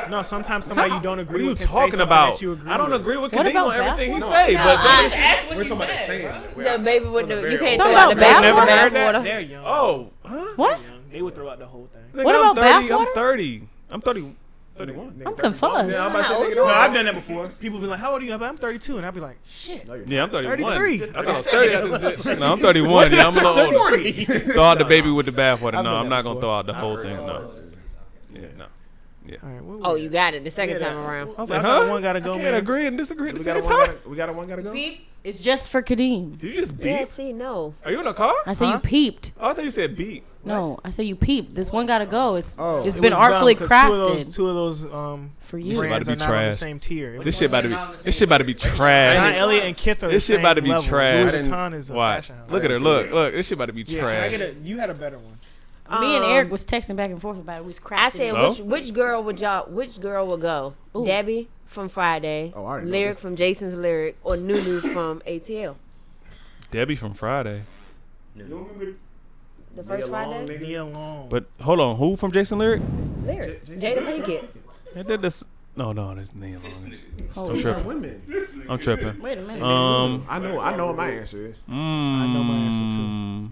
No, sometimes somebody you don't What are agree you with can say talking something about? that you agree I don't with. agree with What Kadeem about on everything he bathwater? say, No, but some of the shit. That's what We're she talking about the said, same. The baby with the you can't Something throw out the about baby Never with the heard that. bathwater. They're young. Oh, What? They would throw out the whole thing. nigga, What I'm about 30. I'm bathwater? 30. I'm 30. 31. I'm confused. Yeah, I'm about to say, How old nigga, No, no, I've done that before. People be like, "How old are you?" I'm 32, and I'd be like, "Shit." Yeah, I'm 31. 33. I thought I was 30 out this bitch. No, I'm 31. Yeah, I'm a little older. Throw out the baby with the bathwater. I've No, done I'm that not gonna before. throw out the whole thing. No. Yeah, no. All right, what Oh, we you got it the second Yeah, time around. I was Like, like, huh? one gotta go, Can't man. agree and disagree at the We same got a time. one. We got a one. Gotta go. Beep. It's just for Kadeem. Did you just Yeah, beep? see, no. Are you in a car? I said you peeped. Oh, I thought you said beep. No, I said you peeped. This one gotta go. It's Oh. it's It been was artfully dumb 'cause crafted Two of those for This you. shit about to brands be are not on the trash. same tier. This shit about to be. Which ones are This shit about to be not on the same trash. John Elliott and Kith are This the shit about to same be level. trash. Louis Vuitton is a Why? fashion house. Look at her. Look. This shit about to be Yeah, can I get trash. a, you had a better one. Me and Eric was texting back and forth about it. We was crafting. I said, So? which girl would go? Ooh. Debbie from Friday, Oh, I already know Lyric this. from Jason's Lyric, or Nunu from ATL? Debbie from Friday. You don't remember? The first Friday? Nia Long. But hold on, who from Jason Lyric? Lyric. Jada Pinkett. They did this. No, this Neil. Holy I'm fuck. tripping. Women. I'm tripping. Wait a minute. I know what my answer is. I know my answer, too.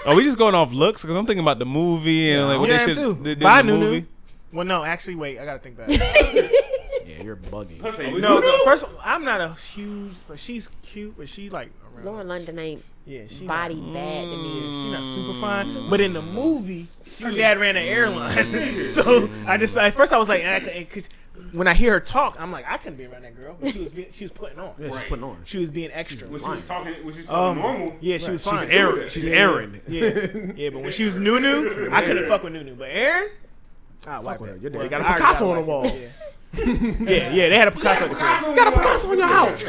Are we just going off looks? Because I'm thinking about the movie and like what Yeah, they I am shit too. they did Bye, in the Nunu. movie. Well, no, actually, wait. I gotta think back. Yeah, you're bugging. No, first, I'm not a huge. But she's cute, but she like. Around. Lauren London ain't Yeah, she body not, bad to me. she not super fine, but in the movie, her dad ran an airline. So I just at first I was like, cause when I hear her talk, I'm like, I couldn't be around that girl, but she was putting on. Yeah, she's putting on. She was being extra. When she's talking normal. Yeah, she was fine. She's Aaron. Yeah, but when she was Nunu, I couldn't fuck with Nunu. But Aaron, Fuck with her. Your dad Well, got I a Picasso on already the wall. Yeah, they had a Picasso at the crib. You got a Picasso in your house.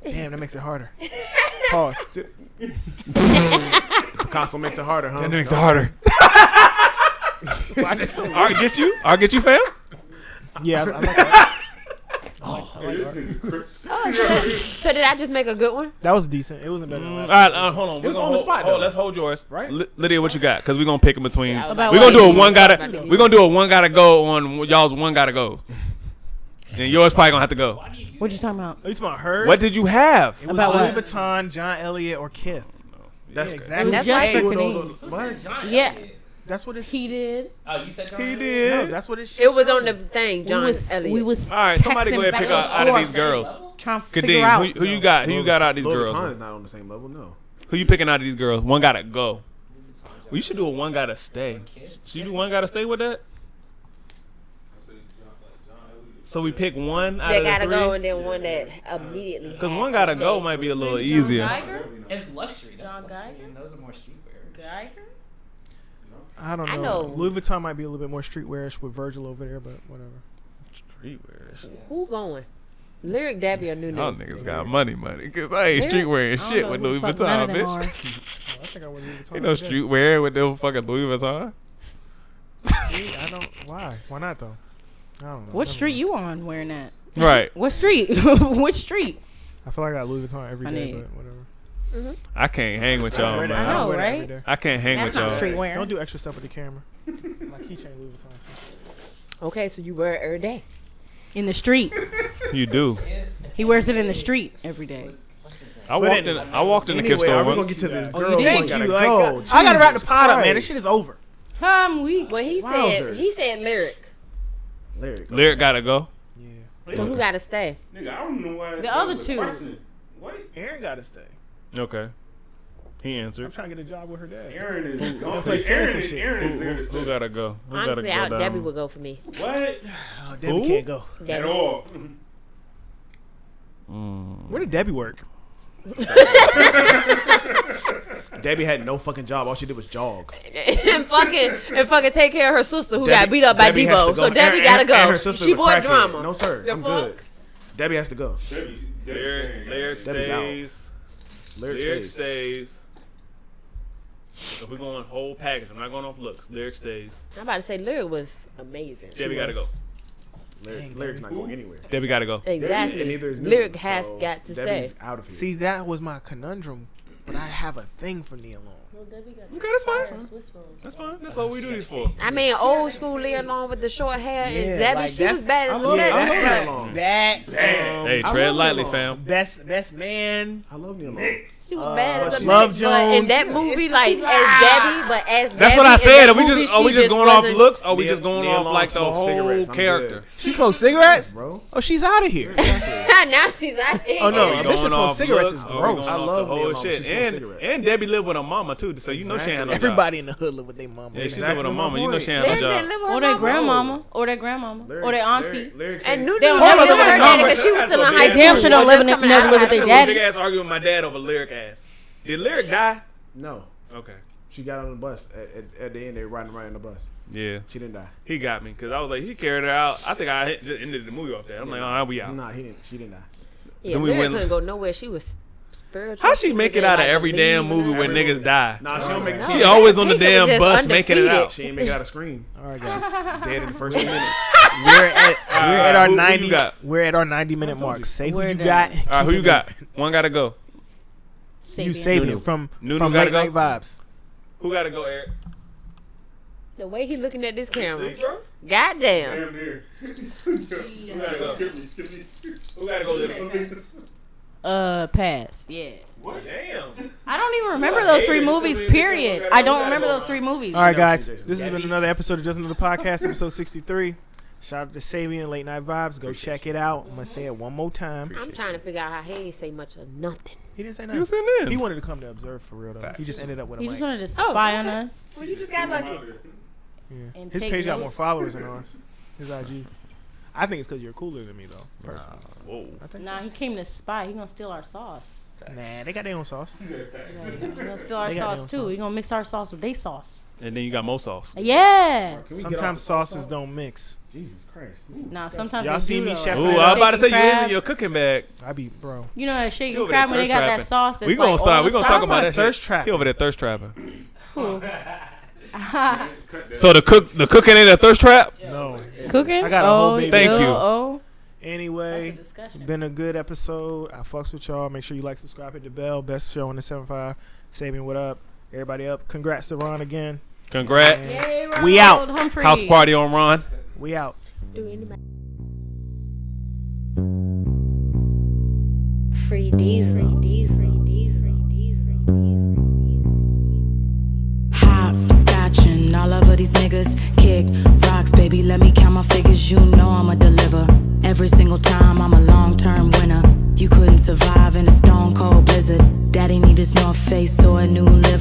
Damn, that makes it harder. Pause. Picasso makes it harder, huh? That makes it harder. I'll get you. I'll get you, fam. Yeah, I like that. So did I just make a good one? That was decent. It wasn't better than All last. right, hold on. It was on the spot, though. Let's hold yours. Right? Lydia, what you got? Because we're gonna pick in between. Yeah, We're about gonna do a what one you gotta. about to do. We're gonna do a one gotta go on y'all's one gotta go. And yours probably gonna have to go. What you talking about? Are you talking about her? What did you have? It was About Louis what? Vuitton, John Elliott, or Kith. That's Yeah, It exactly. was That's just right. for Those Panini. are- what? Yeah, That's what it's. he did. Oh, you said He No, did. that's what it's. It was on the thing, John Elliott. We was All right, somebody texting go ahead and back pick and out of forth, these girls. trying to figure Kadeem, out. who you got? Who you got out of these Louis girls? Vuitton is not on the same level, no. Who you picking out of these girls? One gotta go. Well, you should do a one gotta stay. Should you do one gotta stay with that? So we pick one out that of the gotta three? go, and then one that immediately. Because has one to gotta stay. go might be a little John easier. Geiger? It's luxury. John Geiger? Those are more streetwear. Geiger? I don't know. I know. Louis Vuitton might be a little bit more streetwearish with Virgil over there, but whatever. Streetwear. Who going? Lyric Dabby or Nunu? Y'all niggas got money. Cause I ain't streetwearing I don't shit know with who Louis the fuck none Vuitton, of them bitch. are. I think I went Louis Vuitton. Ain't no today. streetwear with them fucking Louis Vuitton. I don't. Why? Why not though? I don't know. What Never street mind. you on wearing that? Right. What street? Which street? I feel like I got Louis Vuitton every I day, need- but whatever. I can't hang with y'all, wear that- man. I know, wear that every right? day. I can't hang That's with not y'all. streetwear. Don't do extra stuff with the camera. My keychain Louis Vuitton. Okay, so you wear it every day. In the street. You do. He wears it in the street every day. I walked in the gift Anyway, store are we gonna once. get to this Oh, girl? you did? Thank Gotta you. go. Like, I gotta wrap the Jesus pot up, man. Christ. This shit is over. I'm weak. Well, he Wowzers. said lyric. Lyric. Lyric gotta go. Yeah. So who gotta stay? Nigga, I don't know why. The that other was a two. question. What? Aaron gotta stay. Okay. He I'm answered. trying to get a job with her dad. Aaron is gone. play tennis and Aaron shit. is there to Who stay. gotta go? Who gotta Honestly, go Debbie down? would go for me. What? Oh, Debbie Who? can't go. At Debbie. all. Where did Debbie work? Debbie had no fucking job. All she did was jog. and fucking take care of her sister who got Debbie- beat up by Debbie has Debo. to go. So Debbie And- gotta and go. her sister's She a bought crackhead. drama. No sir, The I'm fuck? good. Debbie has to go. Lyric Debbie's out. stays. Lyric Lyric stays. stays. If we're going whole package, I'm not going off looks. Lyric stays. I'm about to say lyric was amazing. Debbie gotta go. Lyric's not going anywhere. Debbie gotta go. Exactly. And neither is Nunu, Lyric has so got to Debbie's stay. out of here. See, that was my conundrum, but I have a thing for Nia Long. Okay, that's fine. That's fine. That's what we do these for. I mean, old school Leah Long with the short hair and Debbie, like, she was bad as a love bitch. that. That's Long. kind of that. Hey, I tread love lightly, Nia fam. Best man. I love Neil Long. She was bad as a Love bitch. But in Jones. that movie, It's like, just- as Debbie, but as That's Debbie what I in said. that Are we movie, just she going off wasn't- looks? Or are we Nia- just going Nia off Long like the smokes whole cigarettes. I'm character? good. She smokes cigarettes, Bro. Oh, she's out of here. Now she's out here. Oh, no. Are we a bitch going that smokes off cigarettes looks? is Or we gross. going I off love the Nia whole Long. shit. She smokes And cigarettes. Debbie lived with her mama too, so you know she had no job. Everybody in the hood live with their mama. Yeah, she Exactly lived with her my mama. You know point. she had no Liz didn't job. live with Or her their mama. grandmama. Or their grandmama. Or their auntie. Lyrics And stays. Nunu They don't don't never never live with her live daddy with because she was still in They high damn school. sure don't or live just in- coming never out live of with high their school. daddy. Big ass arguing with my dad over lyric ass. Did lyric die? No. Okay. She got on the bus. At the end, they were riding around on the bus. Yeah. She didn't die. He got me because I was like, he carried her out. I think I just ended the movie off that. I'm like, oh, we out. Nah, she didn't die. Yeah, Then we Lyric went- couldn't go nowhere. She was spiritual. How she make it out of every damn movie Every when niggas movie. die? Nah, she don't make She always on the Think it was damn just bus making it undefeated. out. She ain't make it out of Scream. All right, guys. Dead in the first 2 minutes. We're at our who you 90. got? We're at our 90-minute mark. Say who We're you done. got. All right, who Keep you it got? moving. One gotta go. You Sabian. Sabian from Nunu from gotta Late go? Night Vibes. Who gotta go, Eric? The way he looking at this camera. See, bro? Goddamn. Damn near. Who gotta go? Skip me. Who gotta go? Live? Pass. Yeah. What? Damn. I don't even remember those three movies, period. I don't remember those three movies. All right, guys. Jason. This has been another episode of Just Another Podcast, episode 63. Shout out to Sabian Late Night Vibes. Go check it out. I'm gonna say it one more time. I'm trying to figure out how he ain't say much of nothing. He didn't say You nothing. was in there. He wanted to come to observe for real though. He just ended up with a He mic. just wanted to spy on okay. us. Well, you just got lucky. Yeah. and His take page got notes. more followers than ours. His IG. I think it's because you're cooler than me though. Personally. Whoa. I think. Nah, he came to spy. He gonna steal our sauce. Nah, they got their own sauce. He gonna steal our They got their sauce own too. sauce. He gonna mix our sauce with their sauce. And then you got more sauce. Yeah. Sometimes sauces don't mix. Jesus Christ. Nah, sometimes Y'all they see do, me, though. Chef Ooh, Shaking I was about to say you crab. is in your cooking bag. I be bro. You know that shaking You over there crab when they got that thirst sauce. That's We gonna like start. all We the gonna talk sauce? about that Thirst shit. trap. He over there thirst trapping. Who? So the cooking ain't a thirst trap. No. Cooking? I got a whole baby. Thank you. Oh. Anyway, That's a discussion. been a good episode. I fucks with y'all. Make sure you like, subscribe, hit the bell. Best show in the 7-5. Saving what up? Everybody up. Congrats to Ron again. Congrats. Yay, We out. Ronald Humphrey. House party on Ron. We out. Free diesel. Hopscotching all over these niggas. Kick rocks, baby. Let me count my figures. You know I'ma deliver. Every single time I'm a long-term winner. You couldn't survive in a stone cold blizzard. Daddy need his North Face or a new liver.